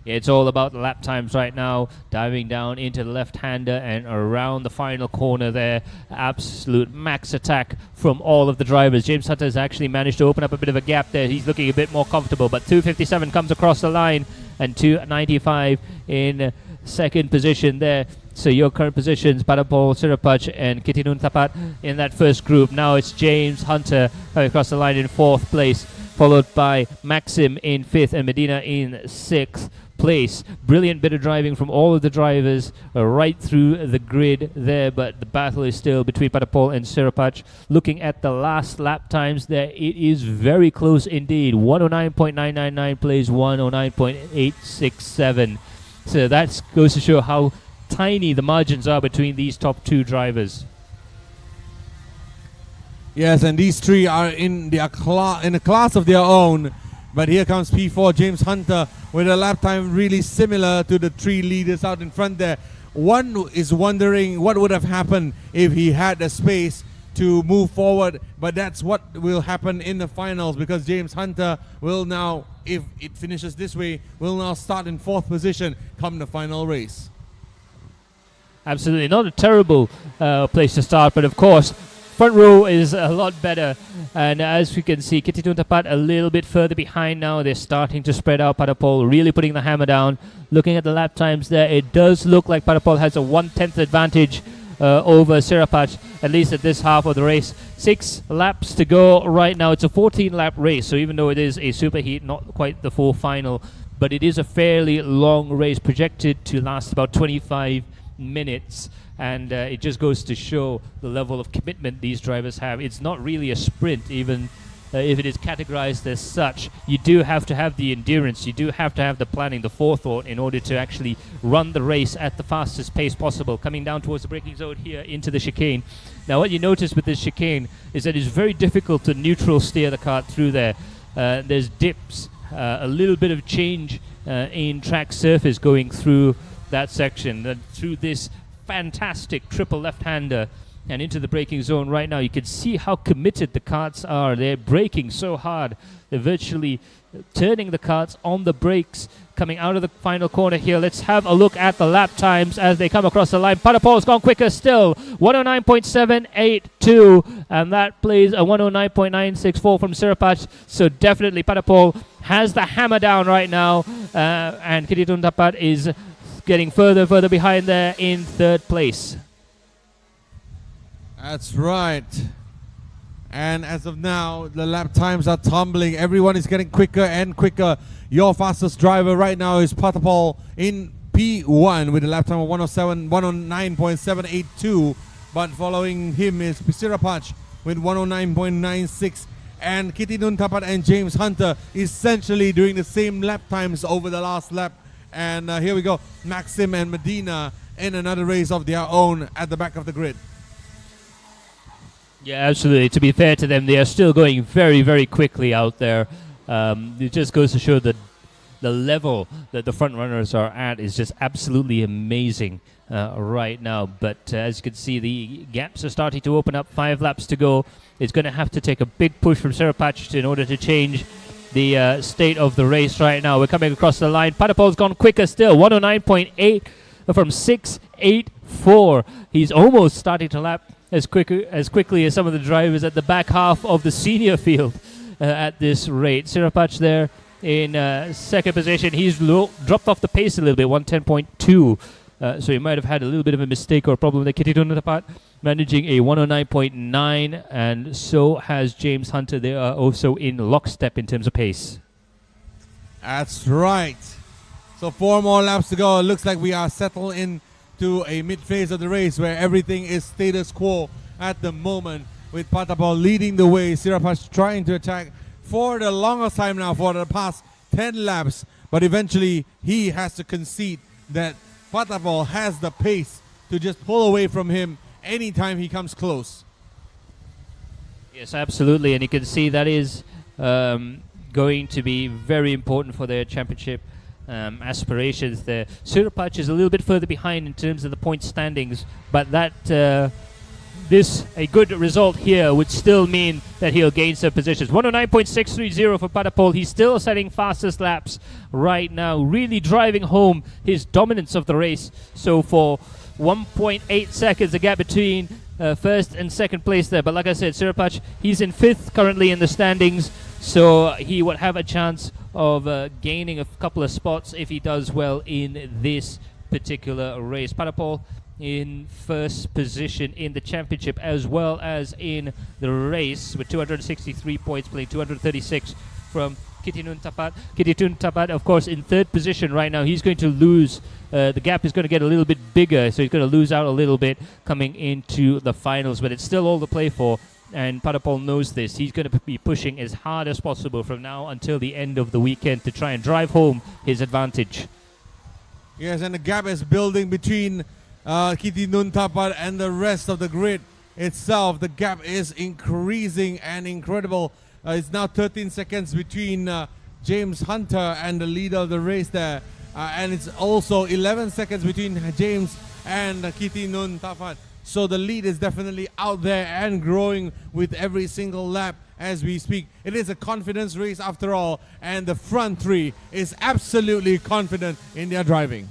Yeah, it's all about the lap times right now, diving down into the left-hander and around the final corner there. Absolute max attack from all of the drivers. James Hunter has actually managed to open up a bit of a gap there. He's looking a bit more comfortable, but 257 comes across the line and 295 in second position there. So your current positions, Padapol, Sirapach and Kitinun Tapat in that first group. Now it's James Hunter coming across the line in fourth place, followed by Maxim in fifth and Medina in sixth place. Brilliant bit of driving from all of the drivers right through the grid there, but the battle is still between Padapol and Sirapach. Looking at the last lap times there, it is very close indeed. 109.999 plays 109.867. So that goes to show how tiny the margins are between these top two drivers. Yes, and these three are in a class of their own. But here comes P4, James Hunter, with a lap time really similar to the three leaders out in front there. One is wondering what would have happened if he had the space to move forward, but that's what will happen in the finals, because James Hunter will now, if it finishes this way, will now start in fourth position come the final race. Absolutely, not a terrible place to start, but of course, front row is a lot better. And as we can see, Kitinun Tapat a little bit further behind now. They're starting to spread out. Padapol really putting the hammer down. Looking at the lap times there, it does look like Padapol has a 1/10 advantage over Sirapach, at least at this half of the race. 6 laps to go right now. It's a 14-lap race, so even though it is a superheat, not quite the full final, but it is a fairly long race, projected to last about 25 minutes. And it just goes to show the level of commitment these drivers have. It's not really a sprint, even if it is categorized as such. You do have to have the endurance, you do have to have the planning, the forethought, in order to actually run the race at the fastest pace possible. Coming down towards the braking zone here into the chicane. Now what you notice with this chicane is that it's very difficult to neutral steer the kart through there. There's dips, a little bit of change in track surface going through that section. Through this fantastic triple left-hander and into the braking zone right now. You can see how committed the karts are. They're braking so hard. They're virtually turning the karts on the brakes coming out of the final corner here. Let's have a look at the lap times as they come across the line. Padapol's gone quicker still. 109.782, and that plays a 109.964 from Sirapach. So definitely Padapol has the hammer down right now, and Kititun Tapat is getting further behind there in third place. That's right. And as of now, the lap times are tumbling. Everyone is getting quicker and quicker. Your fastest driver right now is Patapol in P1 with a lap time of 109.782. But following him is Pisirapach with 109.96. And Kititun Tapat and James Hunter essentially doing the same lap times over the last lap. And here we go. Maxim and Medina in another race of their own at the back of the grid. Yeah, absolutely. To be fair to them, they are still going very quickly out there. It just goes to show that the level that the front runners are at is just absolutely amazing right now. But as you can see, the gaps are starting to open up. 5 laps to go. It's going to have to take a big push from Sirapach in order to change the state of the race right now. We're coming across the line. Padapol's gone quicker still. 109.8 from 6.84. He's almost starting to lap as quickly as some of the drivers at the back half of the senior field at this rate. Sirapach there in second position. He's dropped off the pace a little bit, 110.2. So he might have had a little bit of a mistake or a problem there. Kititun Tapat managing a 109.9, and so has James Hunter. They are also in lockstep in terms of pace. That's right. So 4 more laps to go. It looks like we are settled in to a mid-phase of the race where everything is status quo at the moment, with Patapol leading the way. Sirapach trying to attack for the longest time now for the past 10 laps, but eventually he has to concede that Patapol has the pace to just pull away from him anytime he comes close. Yes, absolutely, and you can see that is going to be very important for their championship aspirations there. Sirapach is a little bit further behind in terms of the point standings, but that a good result here would still mean that he'll gain some positions. 109.630 for Padapol. He's still setting fastest laps right now, really driving home his dominance of the race. So for 1.8 seconds, the gap between first and second place there. But like I said, Sirapach, he's in 5th currently in the standings, so he would have a chance of gaining a couple of spots if he does well in this particular race. Padapol in first position in the championship as well as in the race with 263 points, playing 236 from Kititun Tapat. Kititun Tapat, of course, in 3rd position right now. He's going to lose. The gap is going to get a little bit bigger, so he's going to lose out a little bit coming into the finals, but it's still all to play for. And Padapol knows this. He's going to be pushing as hard as possible from now until the end of the weekend to try and drive home his advantage. Yes, and the gap is building between Kititun Tapat and the rest of the grid itself. The gap is increasing and incredible. It's now 13 seconds between James Hunter and the leader of the race there. And it's also 11 seconds between James and Kititun Tapat. So the lead is definitely out there and growing with every single lap as we speak. It is a confidence race after all, and the front 3 is absolutely confident in their driving.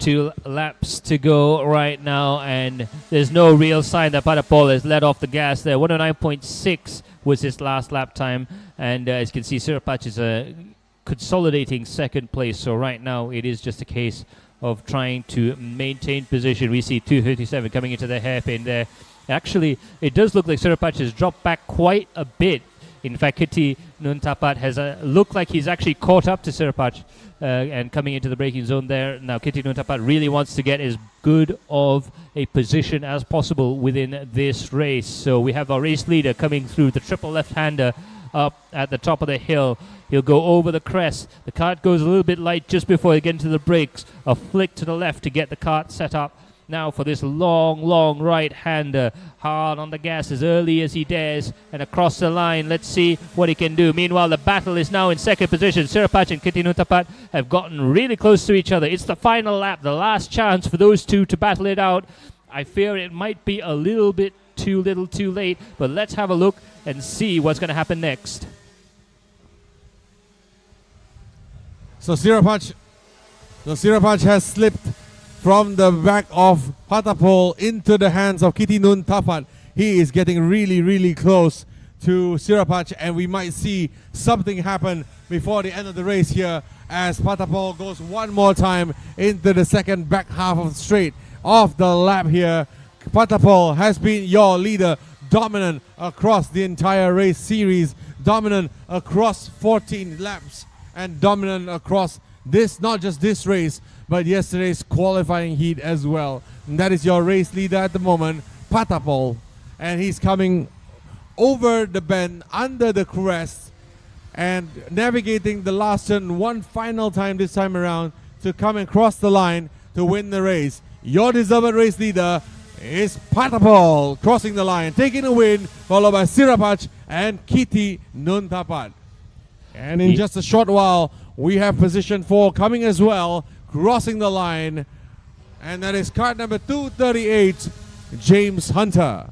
2 laps to go right now, and there's no real sign that Padapol has let off the gas there. 109.6 was his last lap time, and as you can see, Sirapach is consolidating second place. So right now it is just a case of trying to maintain position. We see 237 coming into the hairpin there. Actually, it does look like Sirapach has dropped back quite a bit. In fact, Kititun Tapat has looked like he's actually caught up to Sirapach and coming into the braking zone there. Now, Kititun Tapat really wants to get as good of a position as possible within this race. So we have our race leader coming through, the triple left-hander up at the top of the hill. He'll go over the crest. The kart goes a little bit light just before they get into the brakes. A flick to the left to get the kart set up. Now for this long right-hander. Hard on the gas as early as he dares. And across the line, let's see what he can do. Meanwhile, the battle is now in second position. Sirapach and Kititun Tapat have gotten really close to each other. It's the final lap, the last chance for those two to battle it out. I fear it might be a little bit too little too late, but let's have a look and see what's going to happen next. So Sirapach has slipped from the back of Patapol into the hands of Kitinun Tapat. He is getting really, really close to Sirapach, and we might see something happen before the end of the race here as Patapol goes one more time into the second back half of the straight of the lap here. Patapol has been your leader, dominant across the entire race series, dominant across 14 laps, and dominant across this, not just this race, but yesterday's qualifying heat as well. And that is your race leader at the moment, Patapol. And he's coming over the bend, under the crest, and navigating the last turn one final time this time around to come and cross the line to win the race. Your deserved race leader is Patapol, crossing the line, taking a win, followed by Sirapach and Kiti Nuntapat. And in just a short while, we have position 4 coming as well, crossing the line, and that is card number 238, James Hunter.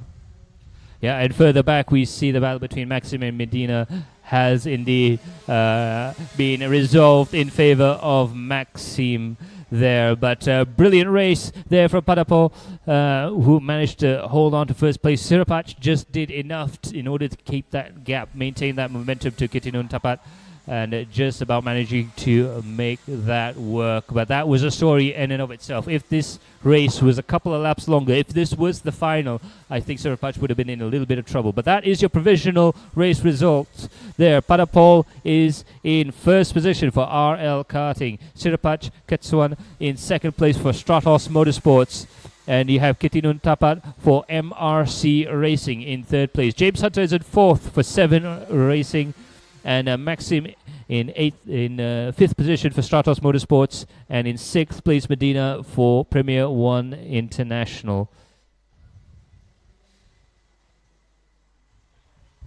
Yeah, and further back we see the battle between Maxim and Medina has indeed been resolved in favor of Maxim there. But brilliant race there from Patapol, who managed to hold on to first place. Sirapach just did enough in order to keep that gap, maintain that momentum to Kitinun Tapat, and just about managing to make that work. But that was a story in and of itself. If this race was a couple of laps longer, if this was the final, I think Sirapach would have been in a little bit of trouble. But that is your provisional race results there. Patapol is in first position for RL Karting. Sirapach Ketsuan in second place for Stratos Motorsports. And you have Kitinun Tapat for MRC Racing in third place. James Hunter is in fourth for 7 Racing. And Maxim in fifth position for Stratos Motorsports, and in sixth place Medina for Premier One International.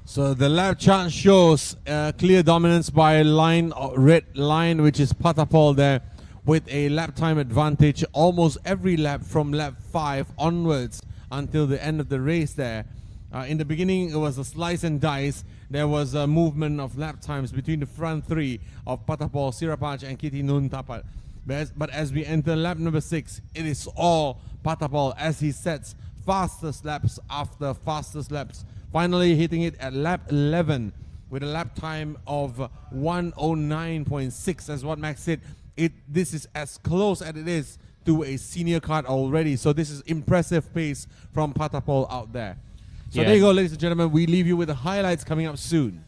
So the lap chart shows clear dominance by red line, which is Patapol there, with a lap time advantage almost every lap from lap 5 onwards until the end of the race there. In the beginning, it was a slice and dice. There was a movement of lap times between the front 3 of Patapol, Sirapach, and Kitinun Tapat. But as we enter lap number 6, it is all Patapol as he sets fastest laps after fastest laps. Finally hitting it at lap 11 with a lap time of 109.6, as what Max said. This is as close as it is to a senior kart already. So this is impressive pace from Patapol out there. So there you go, ladies and gentlemen. We leave you with the highlights coming up soon.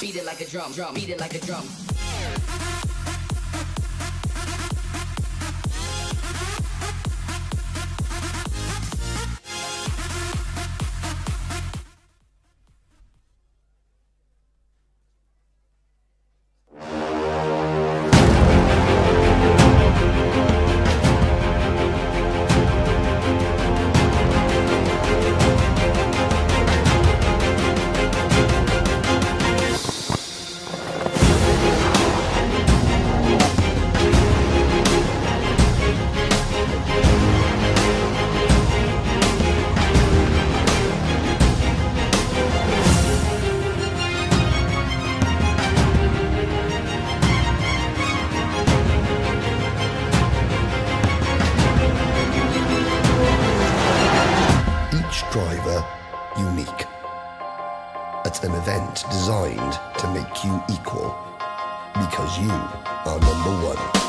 Beat it like a drum, beat it like a drum. designed to make you equal. Because you are number one.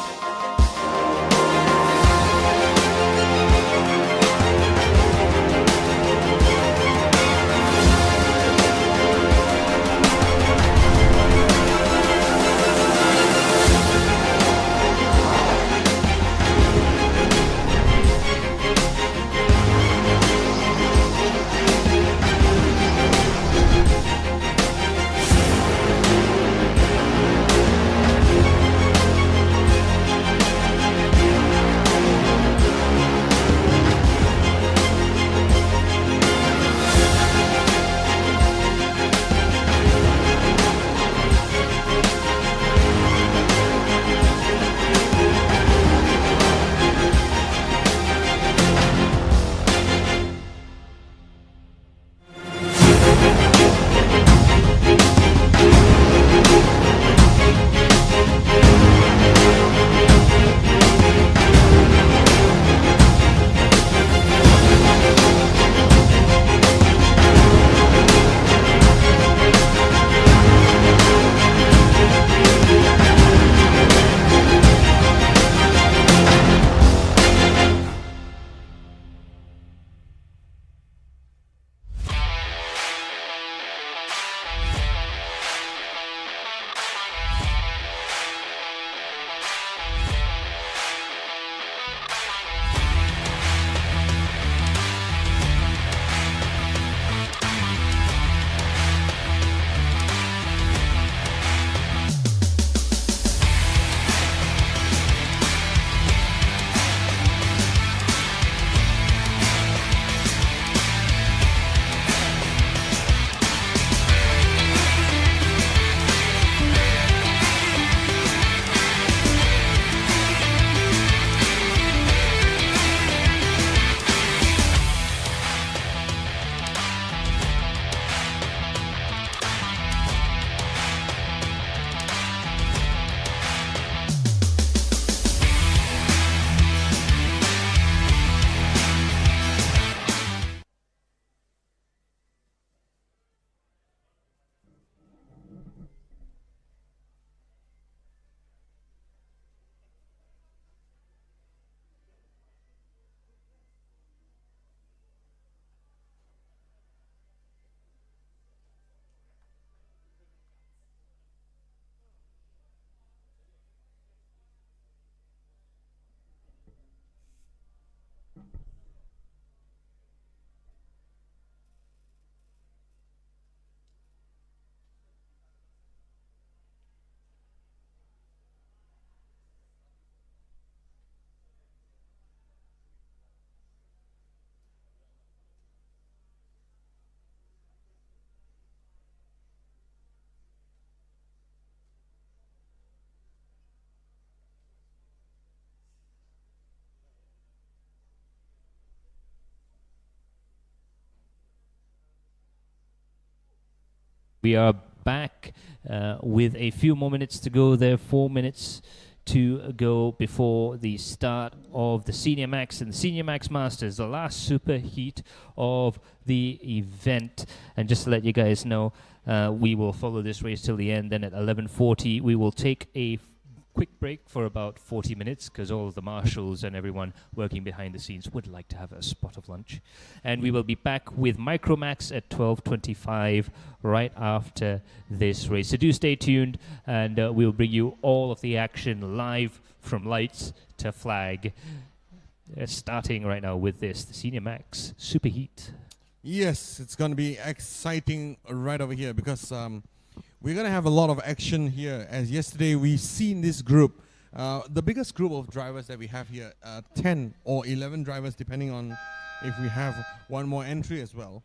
We are back with a few more minutes to go there, 4 minutes to go before the start of the Senior Max and the Senior Max Masters, the last super heat of the event. And just to let you guys know, we will follow this race till the end. Then at 11:40, we will take a quick break for about 40 minutes because all of the marshals and everyone working behind the scenes would like to have a spot of lunch. And we will be back with Micromax at 12:25 right after this race. So do stay tuned, and we'll bring you all of the action live from lights to flag. Starting right now with this, the Senior Max Super Heat. Yes, it's going to be exciting right over here because we're going to have a lot of action here. As yesterday we've seen this group, the biggest group of drivers that we have here, 10 or 11 drivers depending on if we have one more entry as well.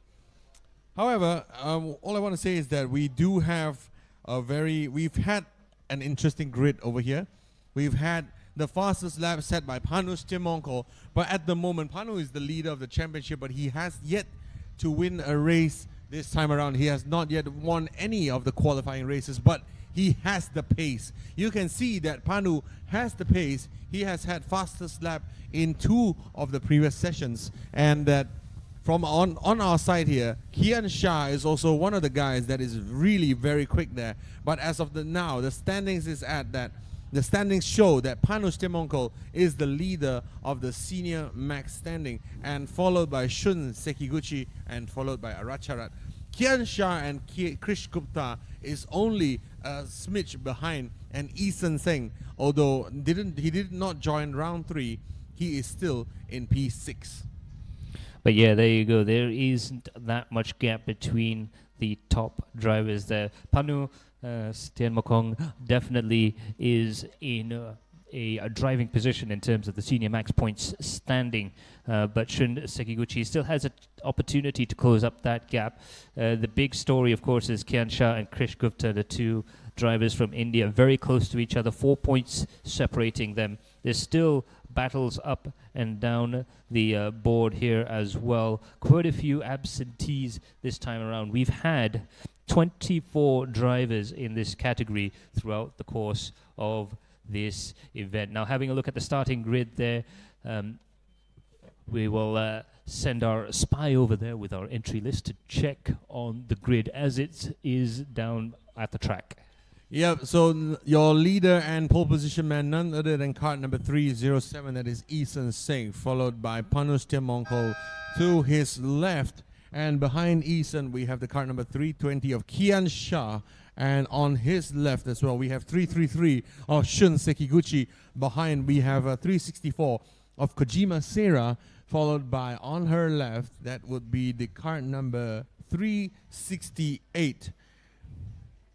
However, all I want to say is that we do have we've had an interesting grid over here. We've had the fastest lap set by Panu Stimonko, but at the moment Panu is the leader of the championship, but he has yet to win a race this time around. He has not yet won any of the qualifying races, but he has the pace. You can see that Panu has the pace. He has had fastest lap in 2 of the previous sessions, and that from on our side here, Kian Shah is also one of the guys that is really very quick there. But as of now, the standings is at that. The standings show that Panush Temonkol is the leader of the senior max standing, and followed by Shun Sekiguchi and followed by Aracharat. Kian Shah and Krish Gupta is only a smidge behind, and Eason Singh, although he did not join round 3, he is still in P6. But yeah, there you go. There isn't that much gap between the top drivers there. Panu Stianmokong definitely is in a driving position in terms of the senior max points standing, but Shun Sekiguchi still has an opportunity to close up that gap. The big story, of course, is Kian Shah and Krish Gupta, the two drivers from India, very close to each other, 4 points separating them. There's still battles up and down the board here as well. Quite a few absentees this time around. We've had 24 drivers in this category throughout the course of this event. Now, having a look at the starting grid there, we will send our spy over there with our entry list to check on the grid as it is down at the track. Yeah, so your leader and pole position man, none other than card number 307, that is Eason Singh, followed by Panush Temonkol to his left. And behind Eason, we have the card number 320 of Kian Shah. And on his left as well, we have 333 of Shun Sekiguchi. Behind, we have 364 of Kojima Sera, followed by, on her left, that would be the card number 368.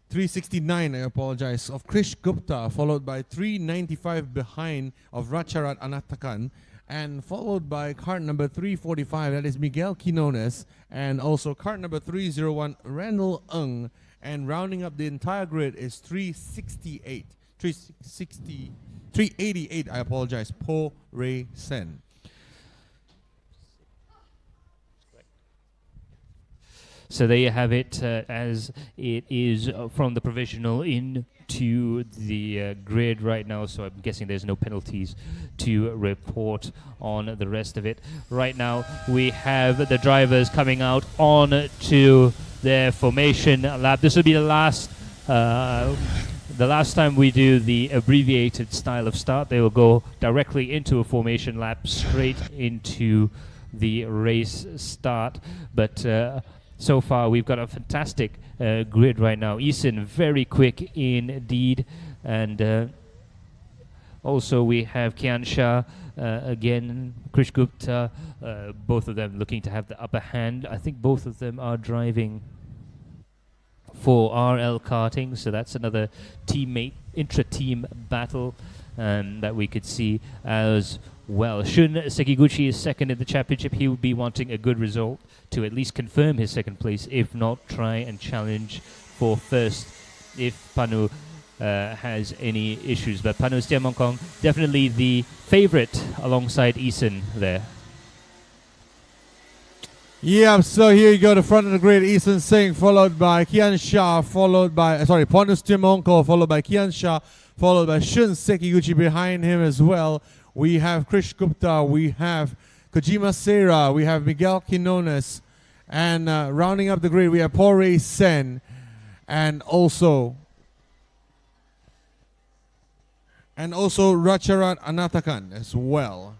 369, I apologize, of Krish Gupta, followed by 395 behind of Racharat Anatakan, and followed by card number 345, that is Miguel Quinones, and also card number 301, Randall Ng, and rounding up the entire grid is 388, I apologize, Po Ray Sen. So there you have it, as it is from the provisional into the grid right now. So I'm guessing there's no penalties to report on the rest of it. Right now we have the drivers coming out on to their formation lap. This will be the last time we do the abbreviated style of start. They will go directly into a formation lap, straight into the race start. But so far, we've got a fantastic grid right now. Eason, very quick indeed. And also we have Kian Shah, again, Krish Gupta, both of them looking to have the upper hand. I think both of them are driving for RL Karting, so that's another teammate, intra-team battle that we could see as well. Shun Sekiguchi is second in the championship. He will be wanting a good result to at least confirm his second place, if not try and challenge for first if Panu has any issues. But Panu Stiamongkong, definitely the favorite alongside Eason there. Yeah, so here you go, the front of the grid, Eason Singh, followed by Kian Shah, followed by, Panush Temonkol, followed by Kian Shah, followed by Shun Sekiguchi behind him as well. We have Krish Gupta, we have Kojima Sera, we have Miguel Quinones, and rounding up the grid, we have Po Ray Sen, and also Racharat Anatakan as well.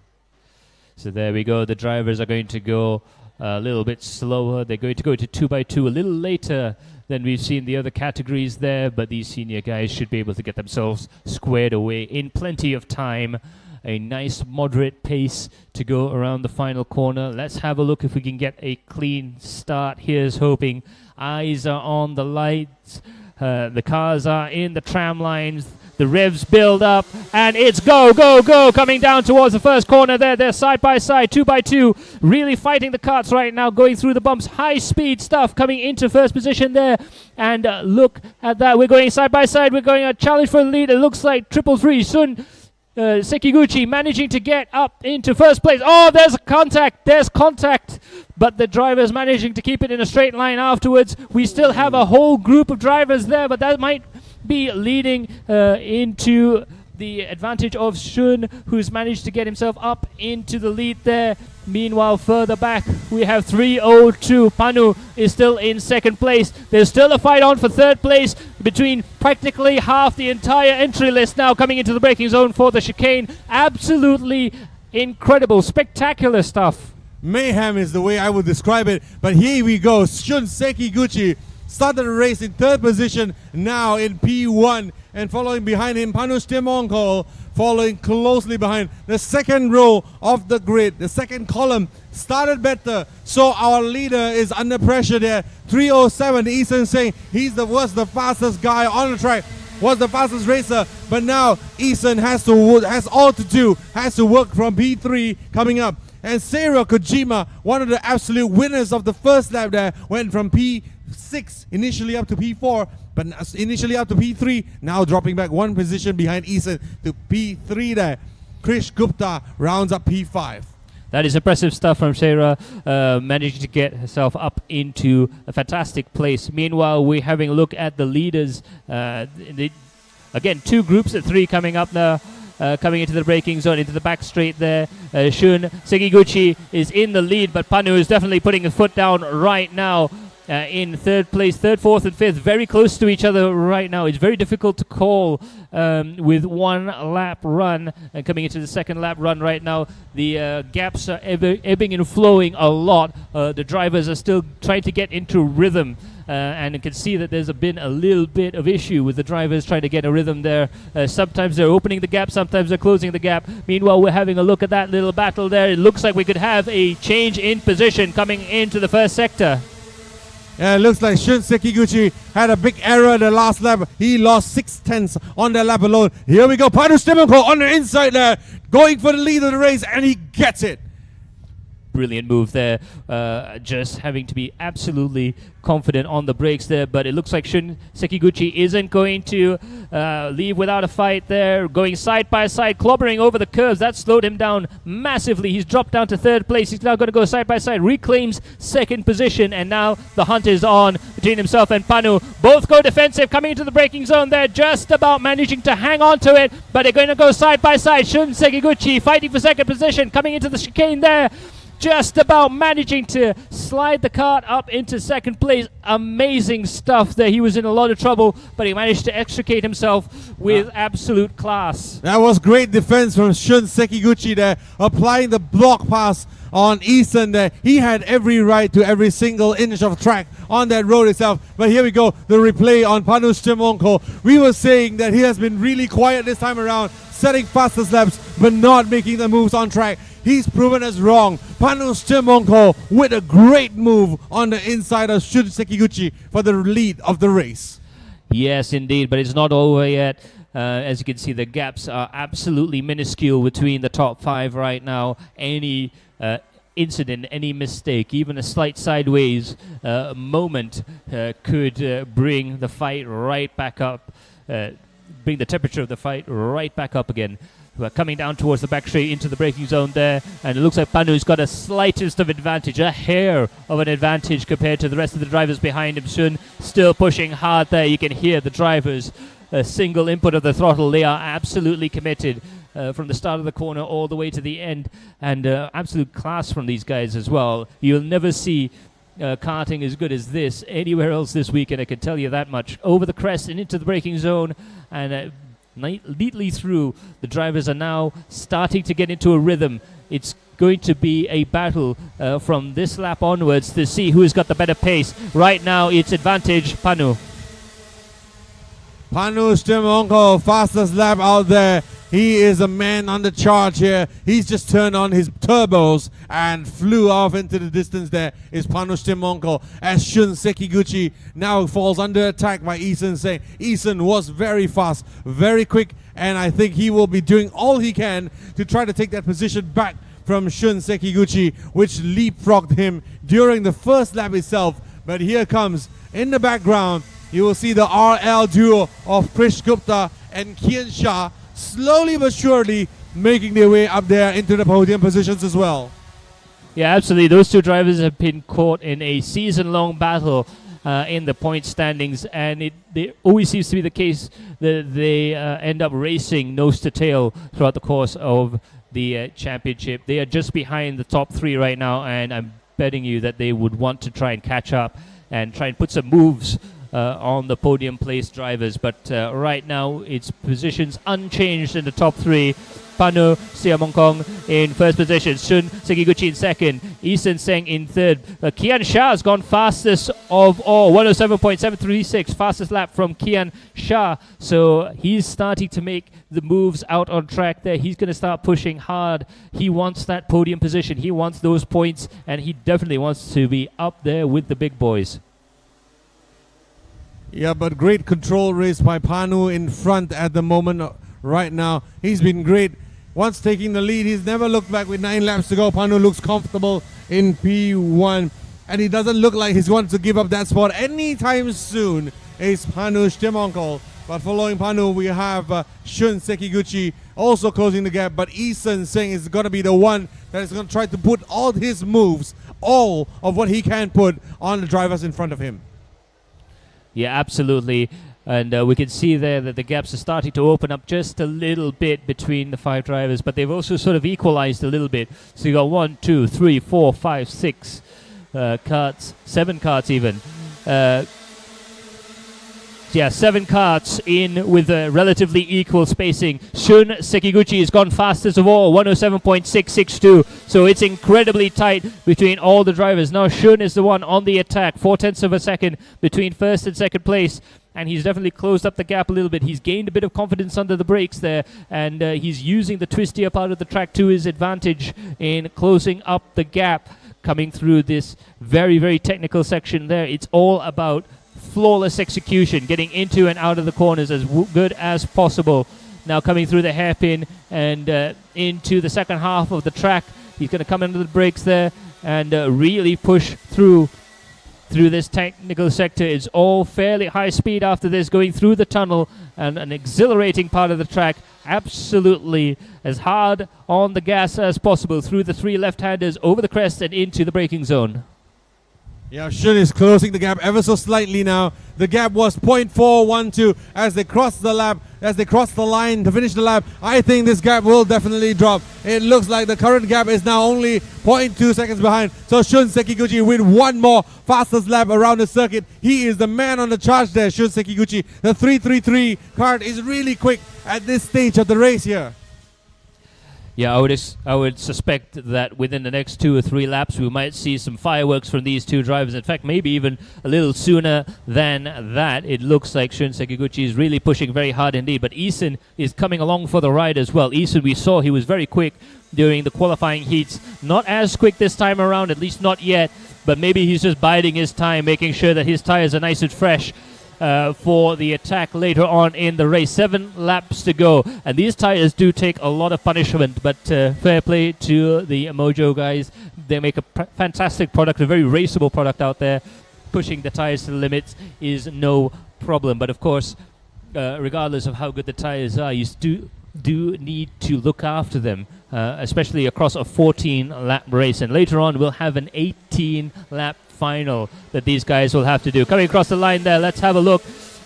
So there we go. The drivers are going to go a little bit slower. They're going to go to 2x2 a little later than we've seen the other categories there, but these senior guys should be able to get themselves squared away in plenty of time. A nice moderate pace to go around the final corner. Let's have a look if we can get a clean start. Here's hoping. Eyes are on the lights. The cars are in the tram lines. The revs build up, and it's go, go, go, coming down towards the first corner there. They're side by side, 2x2, really fighting the karts right now, going through the bumps. High-speed stuff coming into first position there. And look at that. We're going side by side. We're going a challenge for the lead. It looks like 333. Shun Sekiguchi managing to get up into first place. Oh, there's a contact. There's contact. But the driver's managing to keep it in a straight line afterwards. We still have a whole group of drivers there, but that might be leading into the advantage of Shun, who's managed to get himself up into the lead there. Meanwhile, further back, we have 302. Panu is still in second place. There's still a fight on for third place between practically half the entire entry list now coming into the braking zone for the chicane. Absolutely incredible, spectacular stuff. Mayhem is the way I would describe it. But here we go. Shun Sekiguchi started the race in third position, now in P1. And following behind him, Panush Timonko, following closely behind. The second row of the grid, the second column, started better. So our leader is under pressure there. 307, Eason saying was the fastest guy on the track, was the fastest racer. But now Eason has to work from P3 coming up. And Seira Kojima, one of the absolute winners of the first lap there, went from P6 initially up to P4, but initially up to P3, now dropping back one position behind Eason to P3 there. Krish Gupta rounds up P5. That is impressive stuff from Seira, managing to get herself up into a fantastic place. Meanwhile, we're having a look at the leaders. Again, two groups of three coming up now. Coming into the braking zone, into the back straight there. Shun Sekiguchi is in the lead, but Panu is definitely putting a foot down right now in third place. Third, fourth, and fifth, very close to each other right now. It's very difficult to call with one lap run. And coming into the second lap run right now, the gaps are ebbing and flowing a lot. The drivers are still trying to get into rhythm. And you can see that there's been a little bit of issue with the drivers trying to get a rhythm there. Sometimes they're opening the gap, sometimes they're closing the gap. Meanwhile, we're having a look at that little battle there. It looks like we could have a change in position coming into the first sector. Yeah, it looks like Shun Sekiguchi had a big error the last lap. He lost 6/10 on that lap alone. Here we go, Panush Timonko on the inside there, going for the lead of the race, and he gets it. Brilliant move there, just having to be absolutely confident on the brakes there, but it looks like Shun Sekiguchi isn't going to leave without a fight there, going side by side, clobbering over the curves. That slowed him down massively. He's dropped down to third place. He's now going to go side by side, reclaims second position, and now the hunt is on between himself and Panu. Both go defensive, coming into the braking zone there, just about managing to hang on to it, but they're going to go side by side. Shun Sekiguchi fighting for second position, coming into the chicane there, just about managing to slide the kart up into second place. Amazing stuff there. He was in a lot of trouble, but he managed to extricate himself with absolute class. That was great defense from Shun Sekiguchi there, applying the block pass on Eason there. He had every right to every single inch of track on that road itself. But here we go, the replay on Panush Timonko. We were saying that he has been really quiet this time around, setting fastest laps, but not making the moves on track. He's proven us wrong. Panush Timonko with a great move on the inside of Shun Sekiguchi for the lead of the race. Yes, indeed, but it's not over yet. As you can see, the gaps are absolutely minuscule between the top five right now. Any incident, any mistake, even a slight sideways moment could bring the fight right back up, bring the temperature of the fight right back up again. We're coming down towards the back straight into the braking zone there, and it looks like Panu's got a slightest of advantage, a hair of an advantage compared to the rest of the drivers behind him. Shun still pushing hard there. You can hear the drivers, a single input of the throttle. They are absolutely committed from the start of the corner all the way to the end, and absolute class from these guys as well. You'll never see karting as good as this anywhere else this weekend, I can tell you that much. Over the crest and into the braking zone, and neatly through. The drivers are now starting to get into a rhythm. It's going to be a battle from this lap onwards to see who's got the better pace. Right now, it's advantage Panu. Panush Timonko, fastest lap out there. He is a man on the charge here. He's just turned on his turbos and flew off into the distance. There is Panush Timonko as Shun Sekiguchi now falls under attack by Eason Singh. Eason was very fast, very quick, and I think he will be doing all he can to try to take that position back from Shun Sekiguchi, which leapfrogged him during the first lap itself. But here comes, in the background, you will see the RL duo of Krish Gupta and Kian Shah slowly but surely making their way up there into the podium positions as well. Yeah, absolutely. Those two drivers have been caught in a season-long battle, in the point standings, and it always seems to be the case that they end up racing nose to tail throughout the course of the championship. They are just behind the top three right now, and I'm betting you that they would want to try and catch up and try and put some moves on the podium place drivers. But right now, it's positions unchanged in the top three. Panu Siamongkong in first position, Shun Sekiguchi in second, Eason Seng in third. Kian Shah has gone fastest of all, 107.736, fastest lap from Kian Shah. So he's starting to make the moves out on track there. He's going to start pushing hard. He wants that podium position. He wants those points, and he definitely wants to be up there with the big boys. Yeah, but great control race by Panu in front at the moment right now. He's been great. Once taking the lead, he's never looked back with 9 laps to go. Panu looks comfortable in P1, and he doesn't look like he's going to give up that spot anytime soon. It's Panu Stimonko. But following Panu, we have Shun Sekiguchi also closing the gap, but Eason Singh is going to be the one that is going to try to put all his moves, all of what he can put on the drivers in front of him. Yeah, absolutely. And we can see there that the gaps are starting to open up just a little bit between the 5 drivers, but they've also sort of equalized a little bit. So you got 1, 2, 3, 4, 5, 6 karts, 7 karts even. 7 karts in with a relatively equal spacing. Shun Sekiguchi has gone fastest of all, 107.662. So it's incredibly tight between all the drivers. Now Shun is the one on the attack, 0.4 of a second between first and second place. And he's definitely closed up the gap a little bit. He's gained a bit of confidence under the brakes there, and he's using the twistier part of the track to his advantage in closing up the gap coming through this very, very technical section there. It's all about flawless execution, getting into and out of the corners as good as possible. Now coming through the hairpin and into the second half of the track. He's going to come under the brakes there and really push through this technical sector. It's all fairly high speed after this, going through the tunnel and an exhilarating part of the track. Absolutely as hard on the gas as possible through the 3 left-handers over the crest and into the braking zone. Yeah, Shun is closing the gap ever so slightly now. The gap was 0.412 as they crossed the lap, as they crossed the line to finish the lap. I think this gap will definitely drop. It looks like the current gap is now only 0.2 seconds behind. So Shun Sekiguchi with one more fastest lap around the circuit. He is the man on the charge there, Shun Sekiguchi. The 333 kart is really quick at this stage of the race here. Yeah, I would suspect that within the next 2 or 3 laps we might see some fireworks from these 2 drivers. In fact, maybe even a little sooner than that. It looks like Shun Sekiguchi is really pushing very hard indeed. But Eason is coming along for the ride as well. Eason, we saw he was very quick during the qualifying heats. Not as quick this time around, at least not yet. But maybe he's just biding his time, making sure that his tires are nice and fresh for the attack later on in the race. 7 laps to go, and these tires do take a lot of punishment, but fair play to the Mojo guys. They make a fantastic product, a very raceable product out there. Pushing the tires to the limits is no problem, but of course, regardless of how good the tires are, you do need to look after them, especially across a 14-lap race, and later on we'll have an 18-lap final that these guys will have to do. Coming across the line there, let's have a look.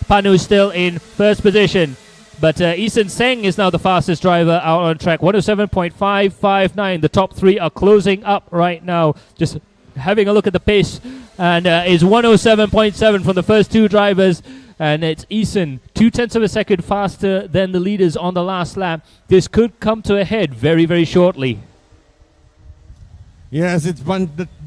Panu still in first position, but Eason Seng is now the fastest driver out on track, 107.559. The top 3 are closing up right now. Just having a look at the pace, and is 107.7 from the first 2 drivers, and it's Eason 0.2 of a second faster than the leaders on the last lap. This could come to a head very, very shortly. Yes, it's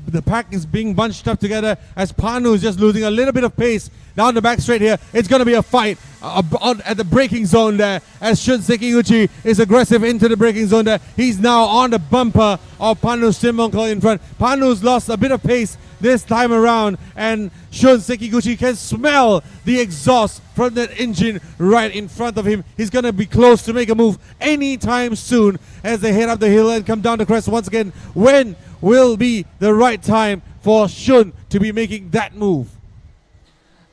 the pack is being bunched up together as Panu is just losing a little bit of pace down the back straight here. It's going to be a fight at the braking zone there as Shun Sekiguchi is aggressive into the braking zone there. He's now on the bumper of Panu Stimonko in front. Panu's lost a bit of pace this time around, and Shun Sekiguchi can smell the exhaust from that engine right in front of him. He's going to be close to make a move anytime soon as they head up the hill and come down the crest once again. When will be the right time for Shun to be making that move?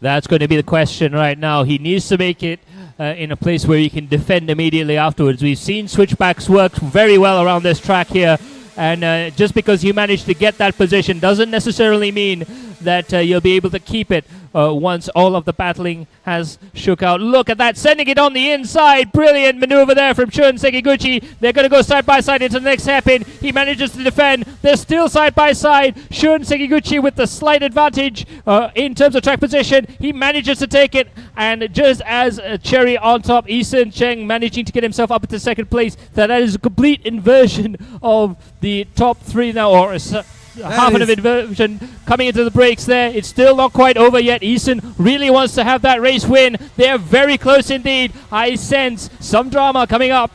That's going to be the question right now. He needs to make it in a place where he can defend immediately afterwards. We've seen switchbacks work very well around this track here, and just because he managed to get that position doesn't necessarily mean that you'll be able to keep it once all of the battling has shook out. Look at that, sending it on the inside. Brilliant maneuver there from Shun Sekiguchi. They're going to go side by side into the next hairpin. He manages to defend. They're still side by side. Shun Sekiguchi with the slight advantage in terms of track position. He manages to take it, and just as cherry on top, Eason Cheng managing to get himself up into second place. That is a complete inversion of the top three now, or half an inversion coming into the brakes there. It's still not quite over yet. Eason really wants to have that race win. They're very close indeed. I sense some drama coming up.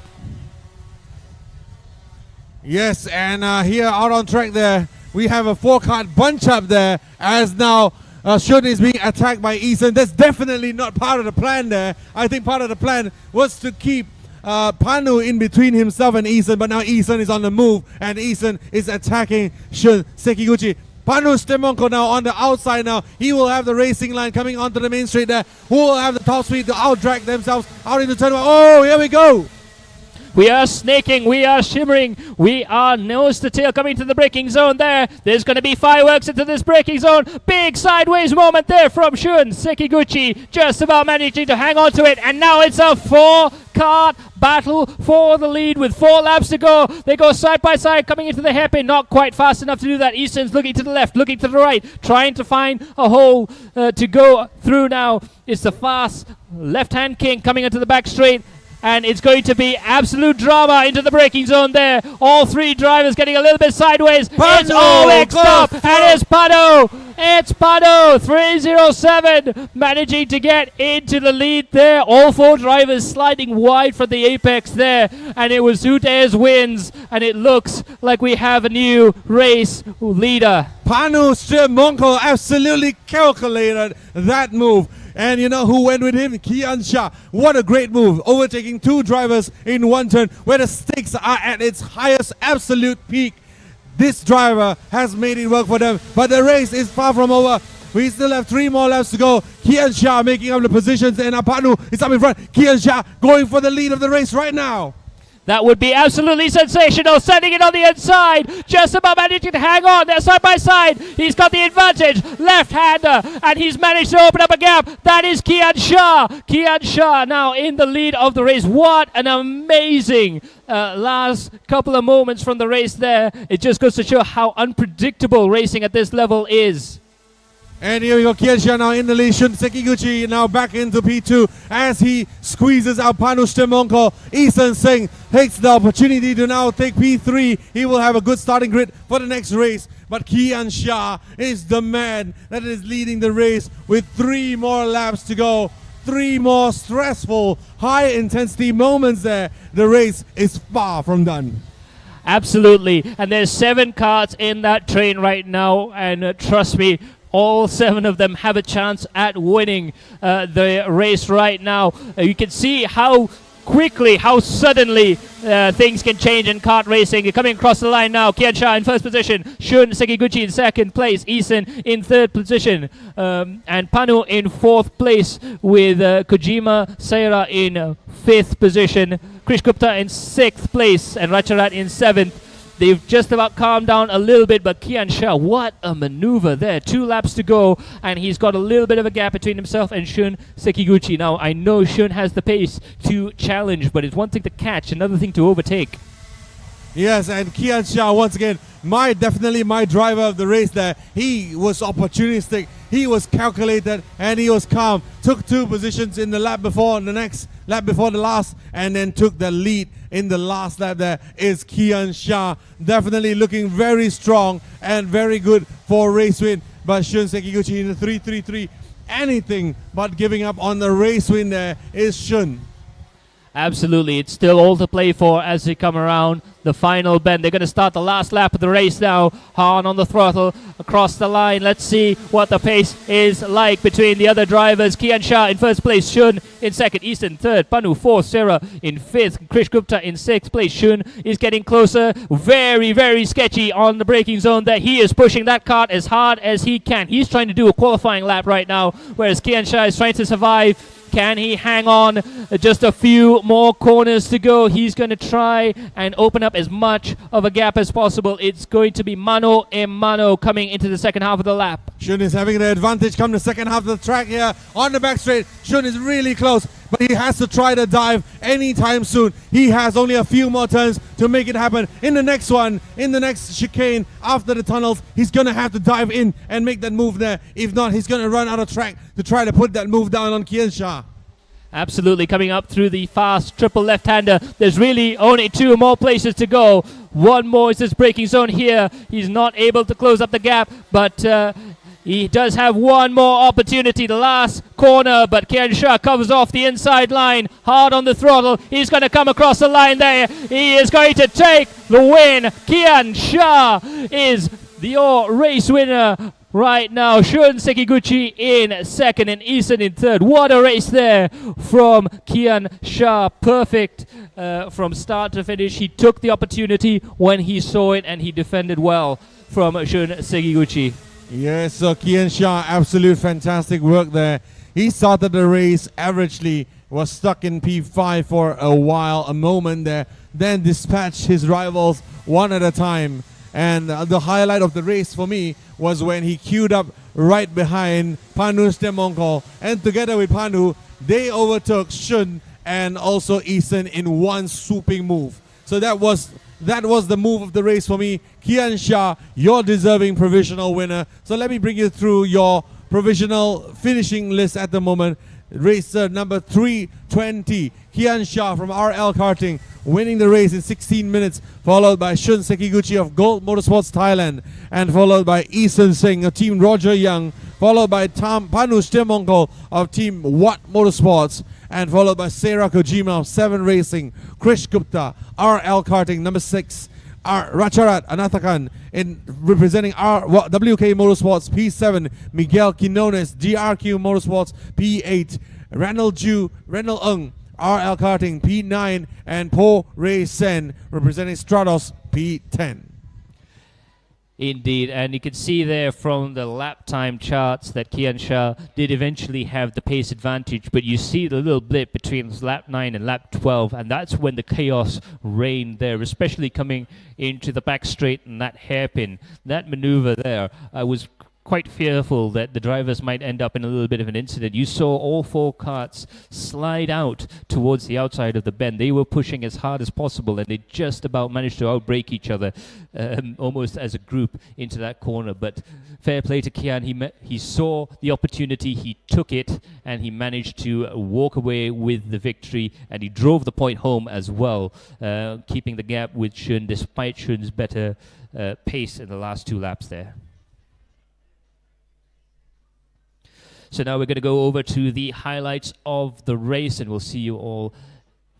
Yes, and here out on track there, we have a 4-cart bunch up there as now Shun is being attacked by Eason. That's definitely not part of the plan there. I think part of the plan was to keep Panu in between himself and Eason, but now Eason is on the move and Eason is attacking Shun Sekiguchi. Panu Stemonko now on the outside now. He will have the racing line coming onto the main straight there. Who will have the top speed to out-drag themselves out into turn one. Oh, here we go. We are snaking, we are shimmering, we are nose to tail coming to the braking zone there. There's going to be fireworks into this braking zone. Big sideways moment there from Shun Sekiguchi, just about managing to hang on to it. And now it's a 4-cart battle for the lead with 4 laps to go. They go side by side coming into the hairpin. Not quite fast enough to do that. Easton's looking to the left, looking to the right, trying to find a hole to go through now. It's the fast left-hand king coming into the back straight. And it's going to be absolute drama into the braking zone there. All 3 drivers getting a little bit sideways. It's all mixed up. And it's Pado. It's Pado. 307 managing to get into the lead there. All 4 drivers sliding wide from the apex there. And it was Hutes wins. And it looks like we have a new race leader. Panu Stemonko absolutely calculated that move. And you know who went with him? Kian Shah. What a great move. Overtaking 2 drivers in one turn where the stakes are at its highest absolute peak. This driver has made it work for them. But the race is far from over. We still have 3 more laps to go. Kian Shah making up the positions and Apanu is up in front. Kian Shah going for the lead of the race right now. That would be absolutely sensational. Sending it on the inside. Just about managing to hang on. They're side by side. He's got the advantage. Left-hander. And he's managed to open up a gap. That is Kian Shah. Kian Shah now in the lead of the race. What an amazing last couple of moments from the race there. It just goes to show how unpredictable racing at this level is. And here we go, Kian now in the lead. Shun Sekiguchi now back into P2 as he squeezes out Panu Stemonko. Eason Singh takes the opportunity to now take P3. He will have a good starting grid for the next race. But Kian Shah is the man that is leading the race with 3 more laps to go. 3 more stressful, high-intensity moments there. The race is far from done. Absolutely. And there's 7 carts in that train right now. And trust me, all 7 of them have a chance at winning the race right now. You can see how quickly, how suddenly things can change in kart racing. You're coming across the line now. Kian Shah in first position. Shun Sekiguchi in second place. Eason in third position. And Panu in 4th place with Kojima Saira in 5th position. Krish Gupta in 6th place and Racharat in 7th. They've just about calmed down a little bit, but Kian Shah, what a maneuver there. 2 laps to go, and he's got a little bit of a gap between himself and Shun Sekiguchi. Now, I know Shun has the pace to challenge, but it's one thing to catch, another thing to overtake. Yes, and Kian Shah, once again, definitely my driver of the race there. He was opportunistic, he was calculated, and he was calm. Took 2 positions in the lap before, and the next lap before the last, and then took the lead in the last lap. There is Kian Shah, definitely looking very strong and very good for race win. But Shun Sekiguchi in the 3-3-3, anything but giving up on the race win there is Shun. Absolutely, it's still all to play for as they come around the final bend. They're going to start the last lap of the race now. Hahn on the throttle across the line. Let's see what the pace is like between the other drivers. Kian Shah in first place, Shun in second, Easton third, Panu fourth, Sarah in 5th, Krish Gupta in 6th place. Shun is getting closer. Very, very sketchy on the braking zone there. He is pushing that kart as hard as he can. He's trying to do a qualifying lap right now, whereas Kian Shah is trying to survive Can he hang on? Just a few more corners to go. He's going to try and open up as much of a gap as possible. It's going to be mano a mano coming into the second half of the lap. Shun is having the advantage come the second half of the track here on the back straight. Shun is really close, but he has to try to dive anytime soon. He has only a few more turns to make it happen. In the next one, in the next chicane after the tunnels, he's going to have to dive in and make that move there. If not, he's going to run out of track to try to put that move down on Kian Shah. Absolutely, coming up through the fast triple left-hander. There's really only 2 more places to go. One more is this braking zone here. He's not able to close up the gap, but he does have one more opportunity, the last corner, but Kian Shah covers off the inside line, hard on the throttle. He's going to come across the line there. He is going to take the win. Kian Shah is your race winner right now. Shun Sekiguchi in second and Isan in third. What a race there from Kian Shah. Perfect from start to finish. He took the opportunity when he saw it and he defended well from Shun Sekiguchi. Yes, so Kian Shah, absolute fantastic work there. He started the race averagely, was stuck in P5 for a while, a moment there, then dispatched his rivals one at a time. And the highlight of the race for me was when he queued up right behind Panu Stemongkol, and together with Panu, they overtook Shun and also Isan in one swooping move. So that was the move of the race for me. Kian Shah, your deserving provisional winner. So let me bring you through your provisional finishing list at the moment. Racer number 320, Kian Shah from RL Karting, winning the race in 16 minutes, followed by Shun Sekiguchi of Gold Motorsports Thailand, and followed by Isan Singh of Team Roger Young, followed by Panu Stemongkol of Team Watt Motorsports, and followed by Sarah Kojima of 7 Racing, Krish Gupta, RL Karting number 6, Racharat Anathakan in representing WK Motorsports P7, Miguel Quinones DRQ Motorsports P8, Randall Ng RL Karting P9, and Po Ray Sen representing Stratos P10. Indeed, and you can see there from the lap time charts that Kian Shah did eventually have the pace advantage, but you see the little blip between lap 9 and lap 12, and that's when the chaos reigned there, especially coming into the back straight and that hairpin. That maneuver there, I was quite fearful that the drivers might end up in a little bit of an incident. You saw all 4 karts slide out towards the outside of the bend. They were pushing as hard as possible, and they just about managed to outbrake each other almost as a group into that corner. But fair play to Kian. He saw the opportunity, he took it, and he managed to walk away with the victory, and he drove the point home as well, keeping the gap with Shun despite Shun's better pace in the last 2 laps there. So now we're going to go over to the highlights of the race, and we'll see you all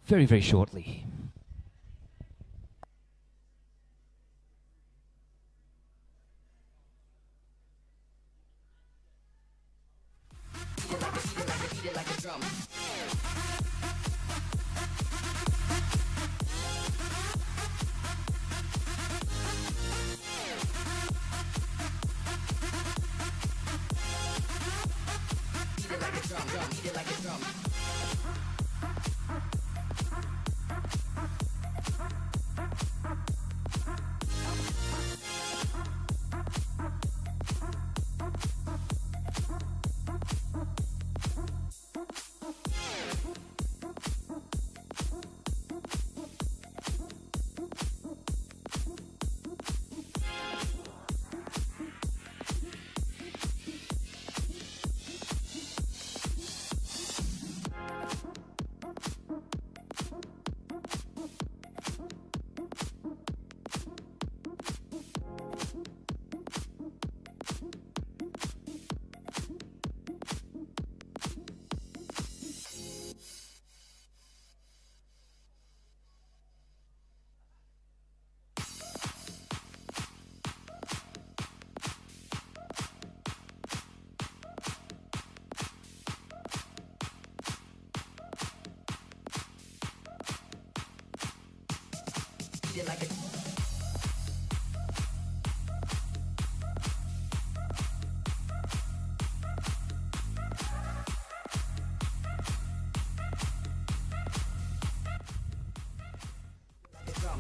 very, very shortly.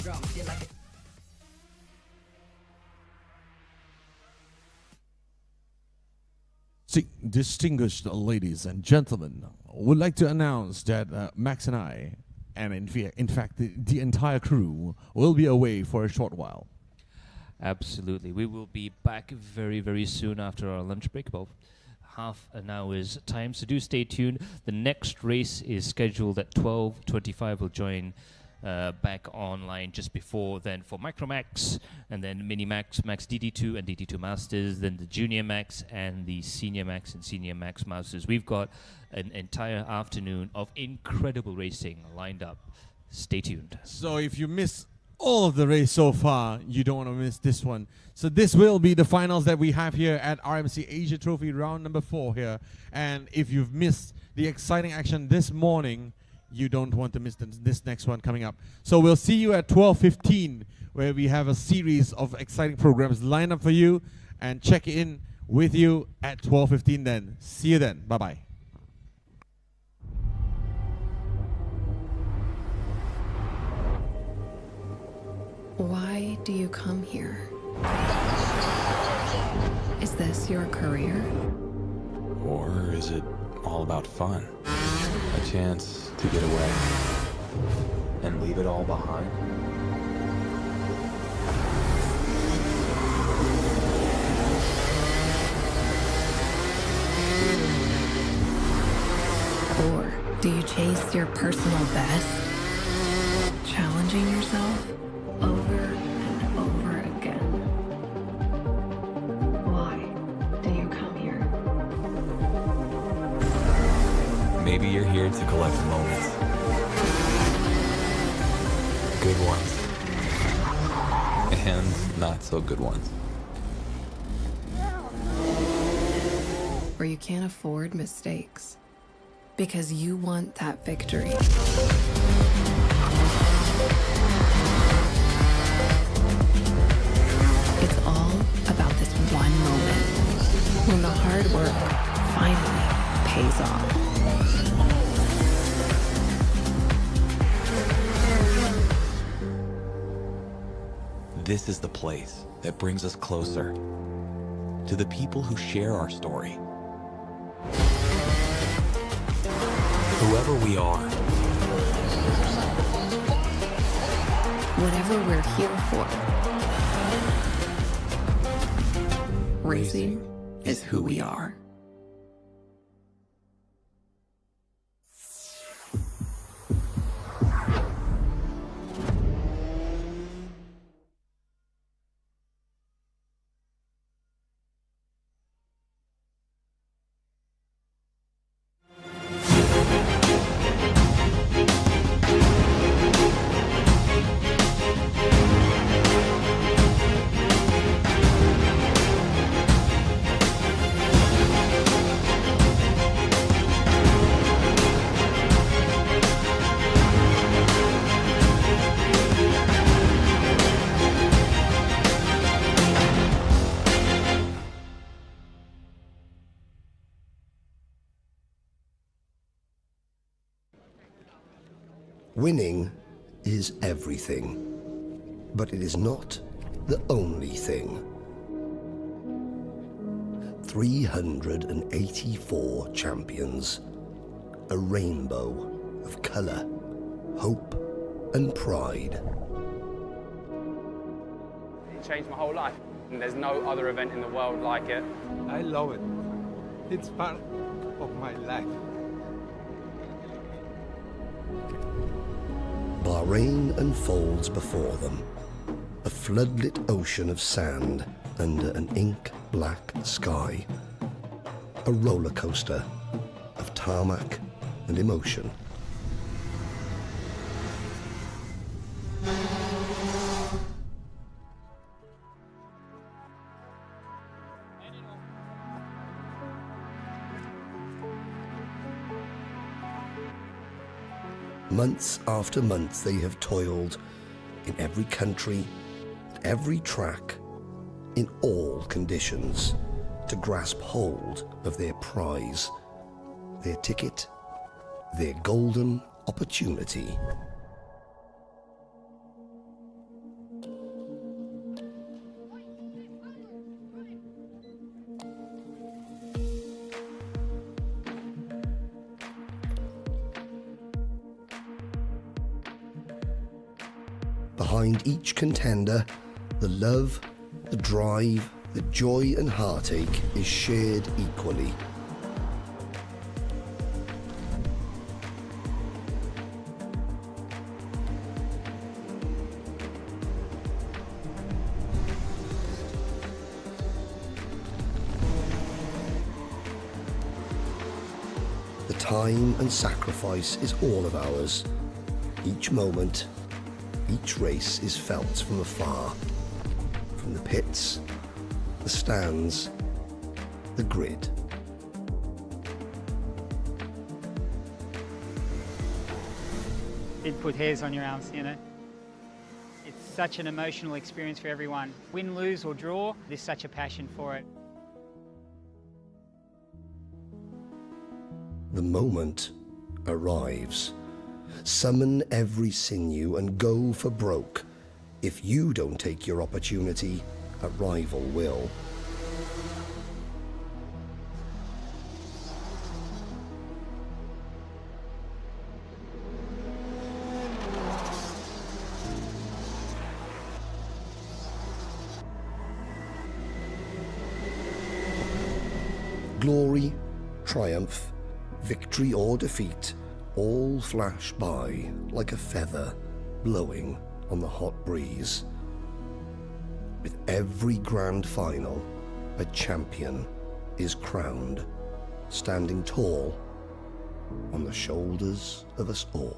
drum. Beat it like a Distinguished ladies and gentlemen, would like to announce that Max and I, and in fact the entire crew, will be away for a short while. Absolutely. We will be back very, very soon after our lunch break, about half an hour's time. So do stay tuned. The next race is scheduled at 12:25. We'll join back online just before then for Micromax, and then Mini Max, Max DD2 and DD2 Masters, then the Junior Max and the Senior Max and Senior Max Masters. We've got an entire afternoon of incredible racing lined up. Stay tuned. So if you miss all of the race so far, you don't want to miss this one. So this will be the finals that we have here at RMC Asia Trophy round number 4 here. And if you've missed the exciting action this morning, you don't want to miss this next one coming up. So we'll see you at 12:15, where we have a series of exciting programs lined up for you, and check in with you at 12:15 then. See you then. Bye-bye. Why do you come here? Is this your career? Or is it all about fun? A chance to get away and leave it all behind? Or do you chase your personal best? Challenging yourself over and over again. Why do you come here? Maybe you're here to collect moments. Good ones. And not so good ones. Or you can't afford mistakes because you want that victory. It's all about this one moment when the hard work finally pays off. This is the place that brings us closer to the people who share our story. Whoever we are, Whatever we're here for, racing is who we are. Winning is everything, but it is not the only thing. 384 champions, a rainbow of colour, hope and pride. It changed my whole life, and there's no other event in the world like it. I love it. It's part of my life. Bahrain unfolds before them, a floodlit ocean of sand under an ink-black sky, a roller coaster of tarmac and emotion. Months after month they have toiled in every country, every track, in all conditions, to grasp hold of their prize, their ticket, their golden opportunity. Behind each contender, the love, the drive, the joy and heartache is shared equally. The time and sacrifice is all of ours. Each moment, each race is felt from afar, from the pits, the stands, the grid. It put hairs on your arms, you know. It's such an emotional experience for everyone. Win, lose or draw, there's such a passion for it. The moment arrives. Summon every sinew and go for broke. If you don't take your opportunity, a rival will. Glory, triumph, victory or defeat, all flash by like a feather blowing on the hot breeze. With every grand final, a champion is crowned, standing tall on the shoulders of us all.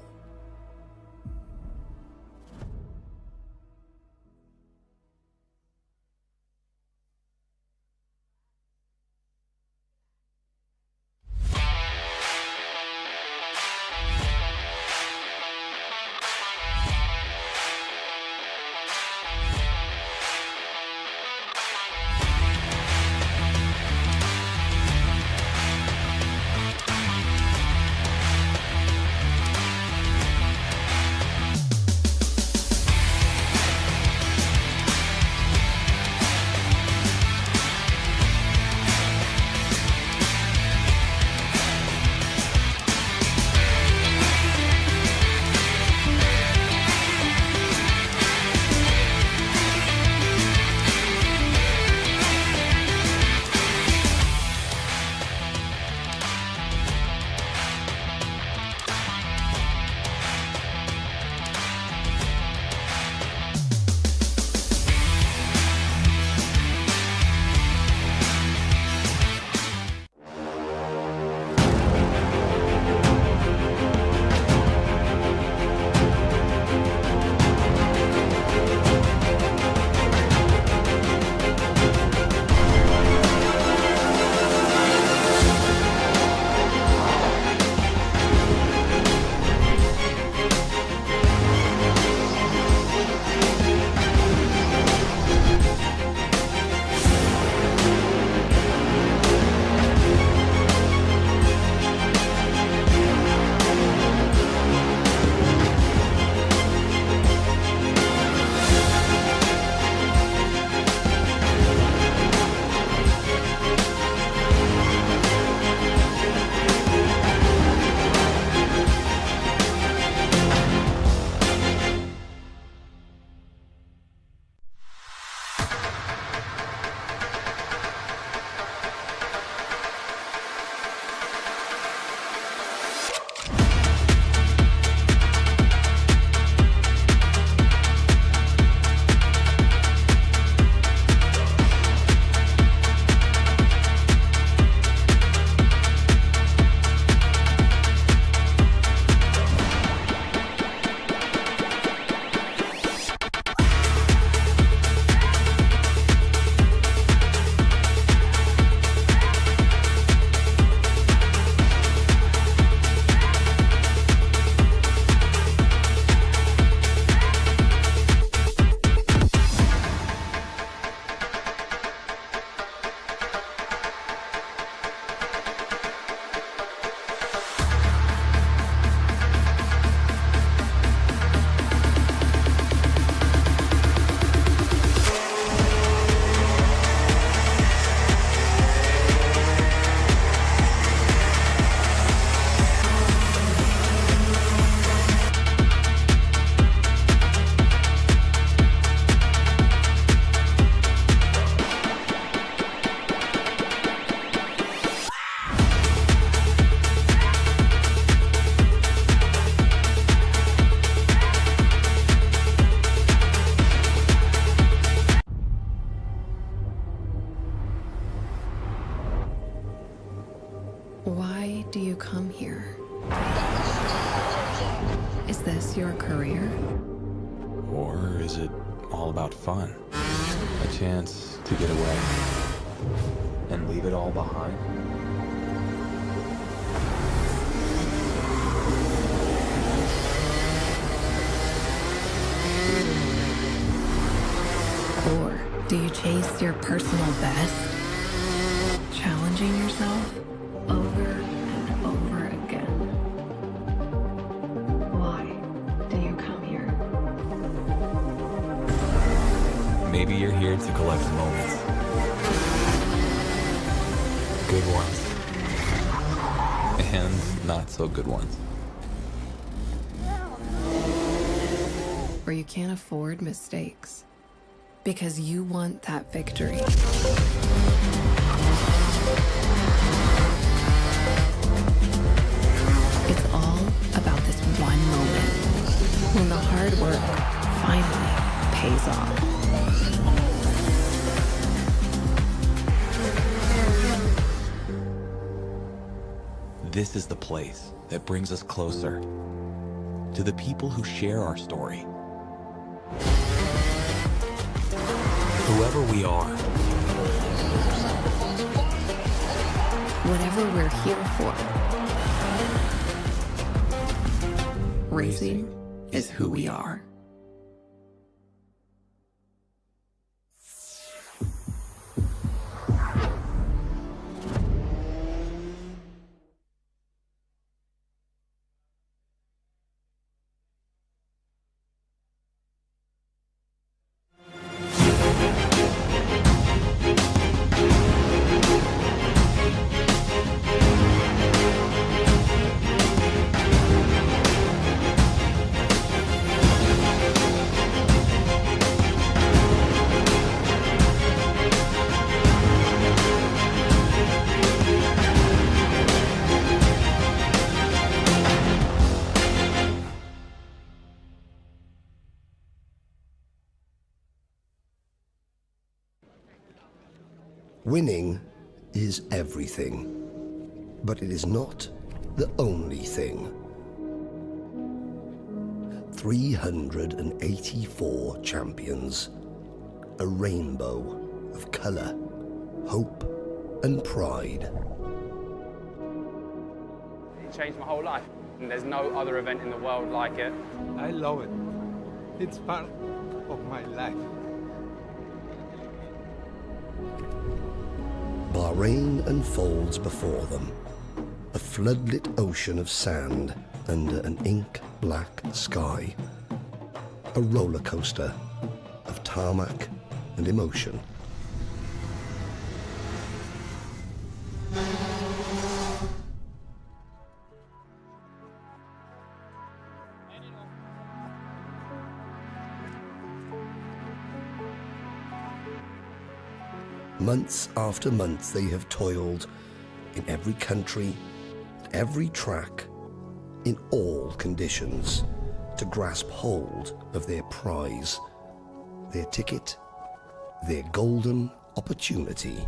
this your career? Or is it all about fun? A chance to get away and leave it all behind? Or do you chase your personal best, challenging yourself over and over again? Why do you come here? Maybe you're here to collect moments. Good ones. And not so good ones. Or you can't afford mistakes because you want that victory. It's all about this one moment when the hard work finally pays off. This is the place that brings us closer to the people who share our story. Whoever we are, Whatever we're here for, racing is who we are. Winning is everything, but it is not the only thing. 384 champions, a rainbow of colour, hope and pride. It changed my whole life. And there's no other event in the world like it. I love it. It's part of my life. Bahrain unfolds before them, a floodlit ocean of sand under an ink-black sky, a roller coaster of tarmac and emotion. Months after month they have toiled in every country, every track, in all conditions, to grasp hold of their prize, their ticket, their golden opportunity.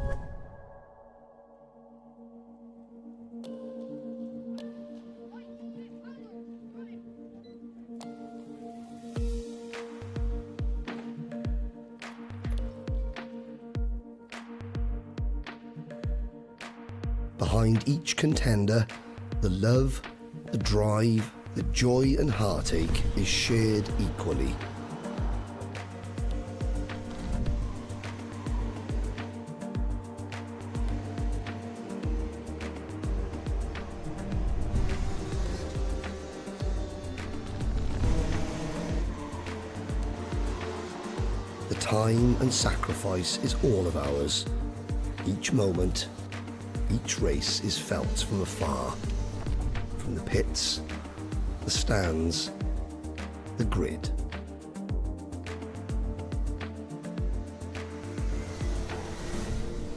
Behind each contender, the love, the drive, the joy and heartache is shared equally. The time and sacrifice is all of ours. Each moment, each race is felt from afar, from the pits, the stands, the grid.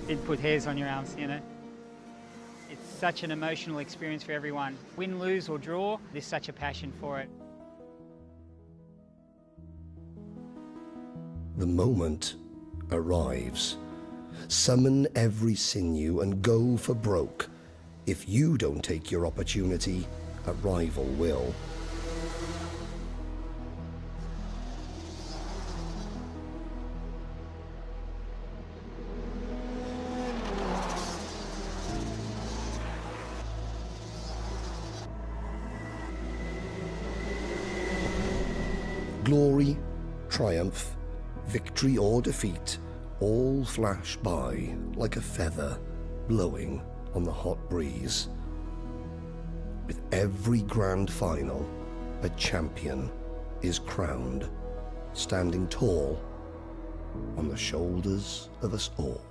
It put hairs on your arms, you know. It's such an emotional experience for everyone. Win, lose or draw, there's such a passion for it. The moment arrives. Summon every sinew and go for broke. If you don't take your opportunity, a rival will. Glory, triumph, victory or defeat all flash by like a feather blowing on the hot breeze. With every grand final, a champion is crowned, standing tall on the shoulders of us all.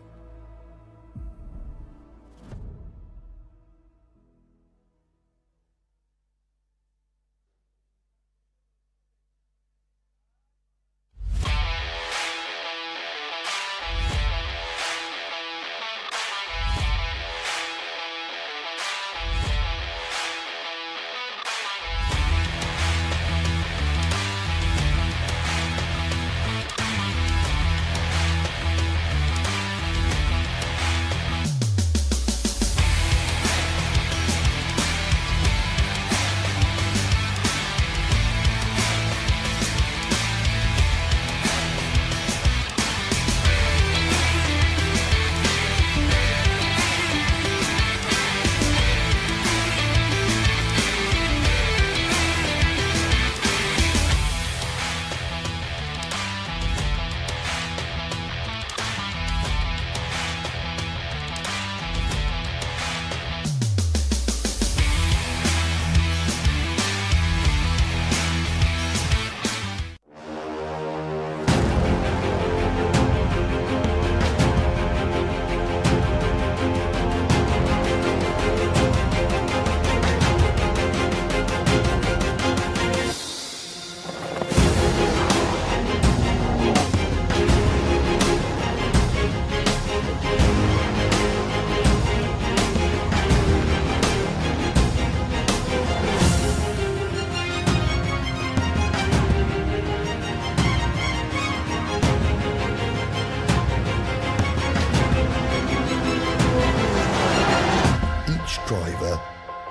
Driver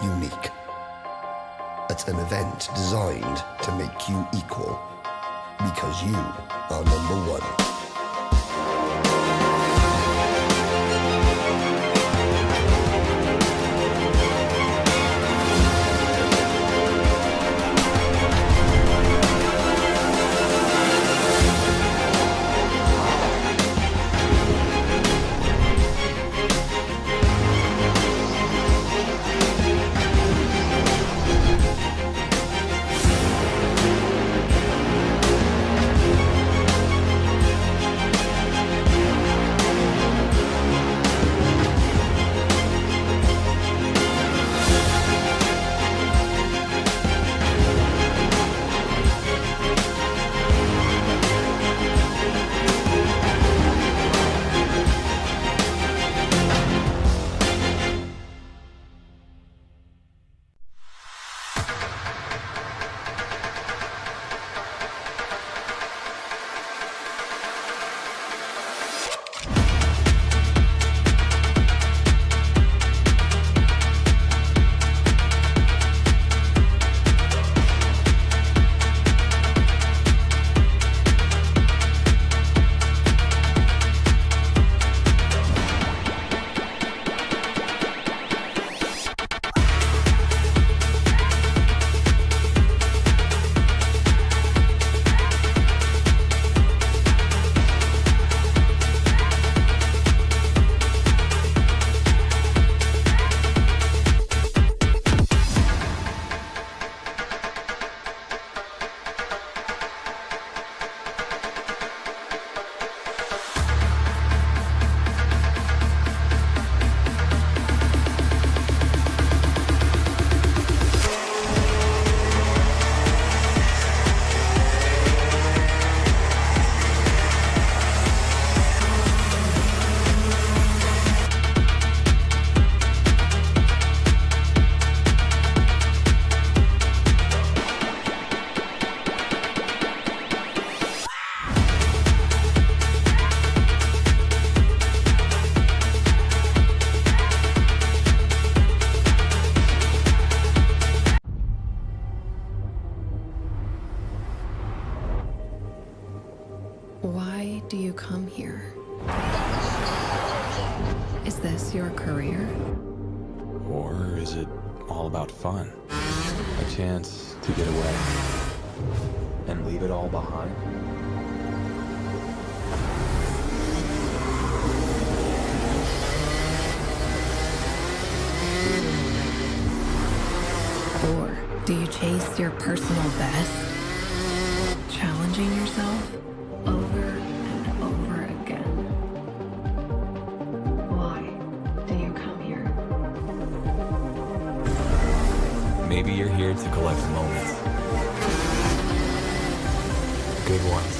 unique. It's an event designed to make you equal, because you are number one. Why do you come here? Is this your career? Or is it all about fun? A chance to get away and leave it all behind? Or do you chase your personal best, challenging yourself over and over again? Why do you come here? Maybe you're here to collect moments. Good ones.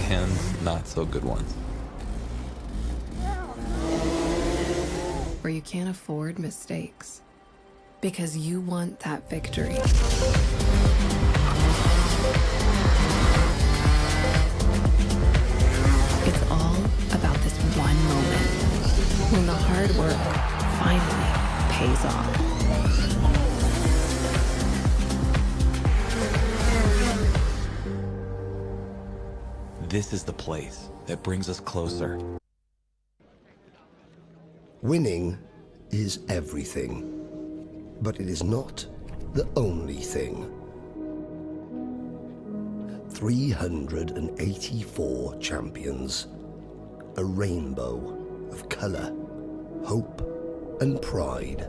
And not so good ones. Or you can't afford mistakes because you want that victory. It's all about this one moment when the hard work finally pays off. This is the place that brings us closer. Winning is everything, but it is not the only thing. 384 champions, a rainbow of colour, hope and pride.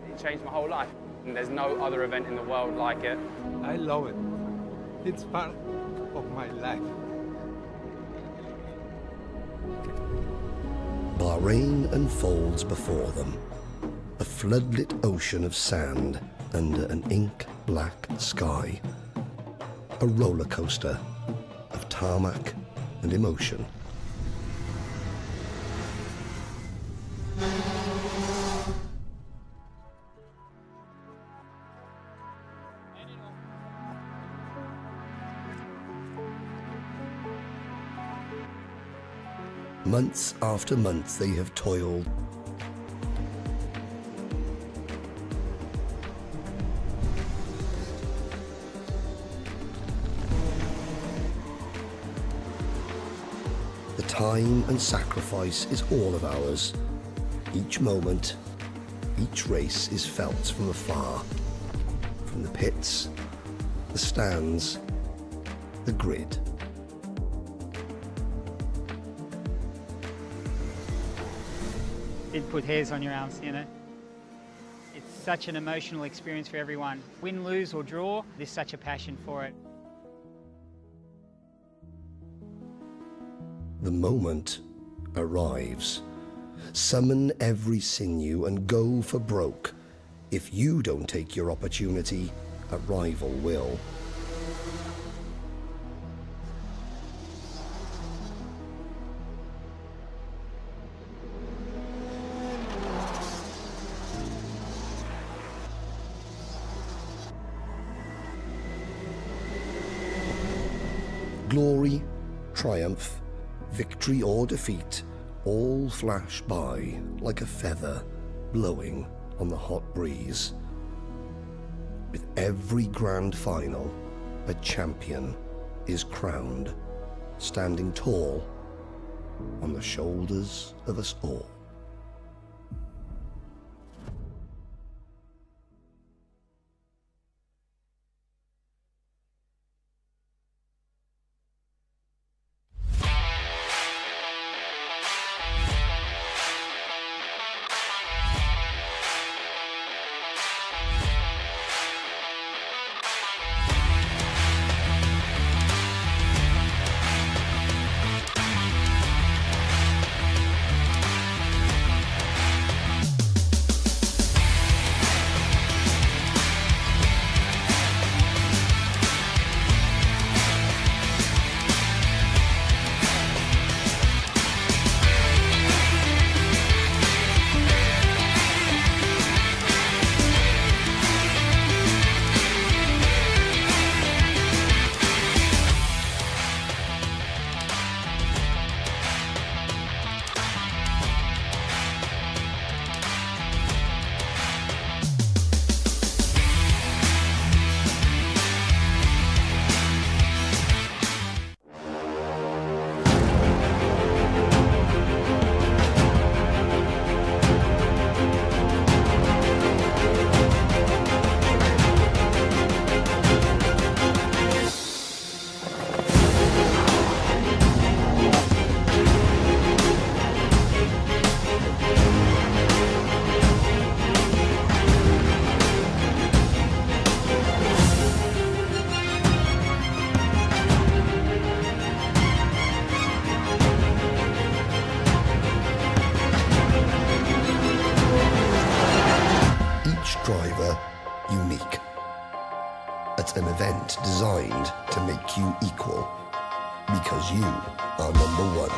It changed my whole life. And there's no other event in the world like it. I love it. It's part of my life. Bahrain unfolds before them, a floodlit ocean of sand under an ink-black sky, a roller coaster of tarmac and emotion. Months after month they have toiled. The time and sacrifice is all of ours. Each moment, each race is felt from afar. From the pits, the stands, the grid. It put hairs on your arms, you know. It's such an emotional experience for everyone. Win, lose or draw, there's such a passion for it. The moment arrives. Summon every sinew and go for broke. If you don't take your opportunity, a rival will. Glory, triumph, victory or defeat, all flash by like a feather blowing on the hot breeze. With every grand final, a champion is crowned, standing tall on the shoulders of us all. unique. It's an event designed to make you equal, because you are number one.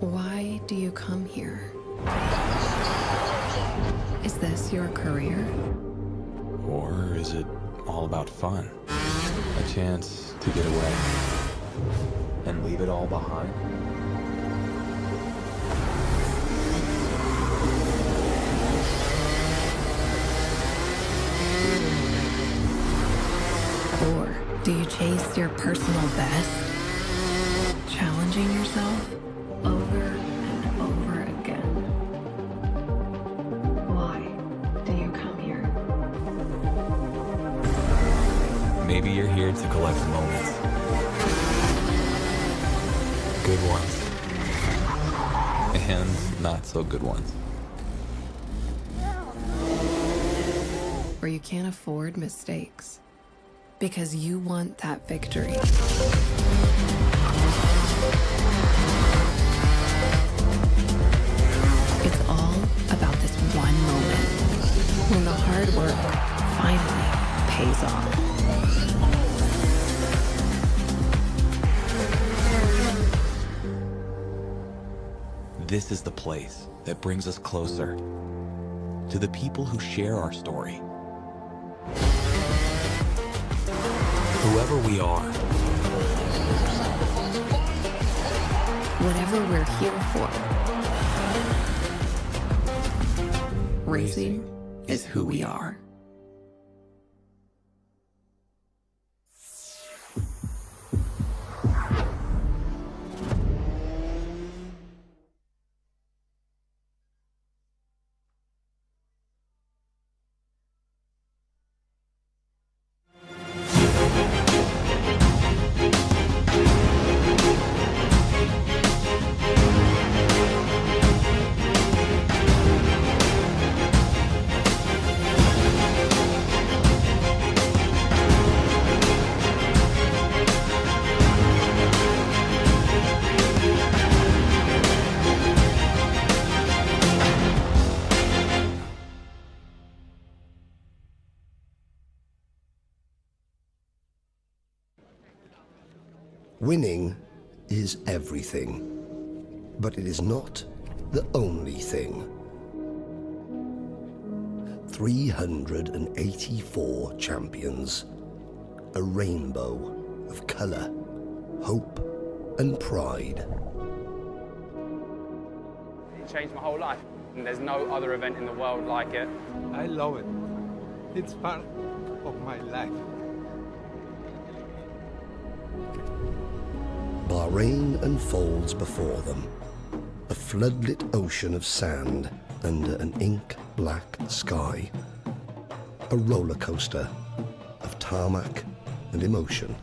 Why do you come here? Is this your career? Or is it all about fun? A chance to get away and leave it all behind? Or do you chase your personal best? Challenging yourself over and over again. Why do you come here? Maybe you're here to collect moments. Good ones. And not so good ones. Or you can't afford mistakes because you want that victory. It's all about this one moment when the hard work finally pays off. This is the place that brings us closer to the people who share our story. Whoever we are, Whatever we're here for, racing is who we are. Winning is everything, but it is not the only thing. 384 champions, a rainbow of colour, hope and pride. It changed my whole life. And there's no other event in the world like it. I love it. It's part of my life. Bahrain unfolds before them, a floodlit ocean of sand under an ink-black sky, a roller coaster of tarmac and emotion.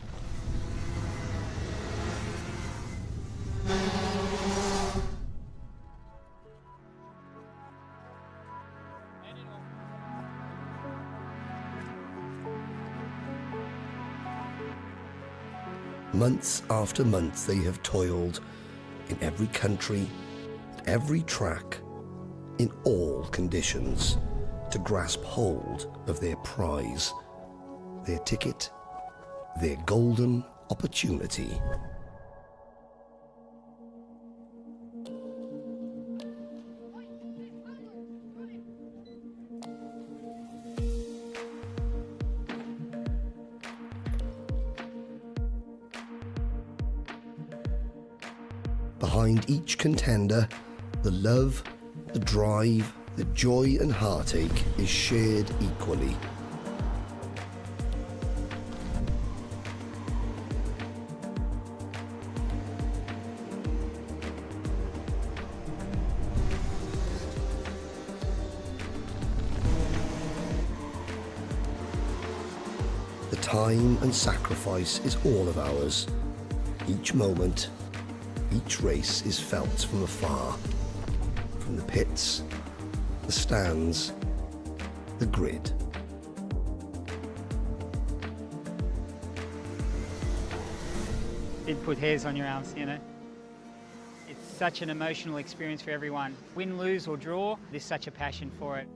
Months after month they have toiled in every country, at every track, in all conditions, to grasp hold of their prize, their ticket, their golden opportunity. Behind each contender, the love, the drive, the joy and heartache is shared equally. The time and sacrifice is all of ours. Each moment, each race is felt from afar, from the pits, the stands, the grid. Did put hairs on your arms, you know. It's such an emotional experience for everyone. Win, lose or draw, there's such a passion for it.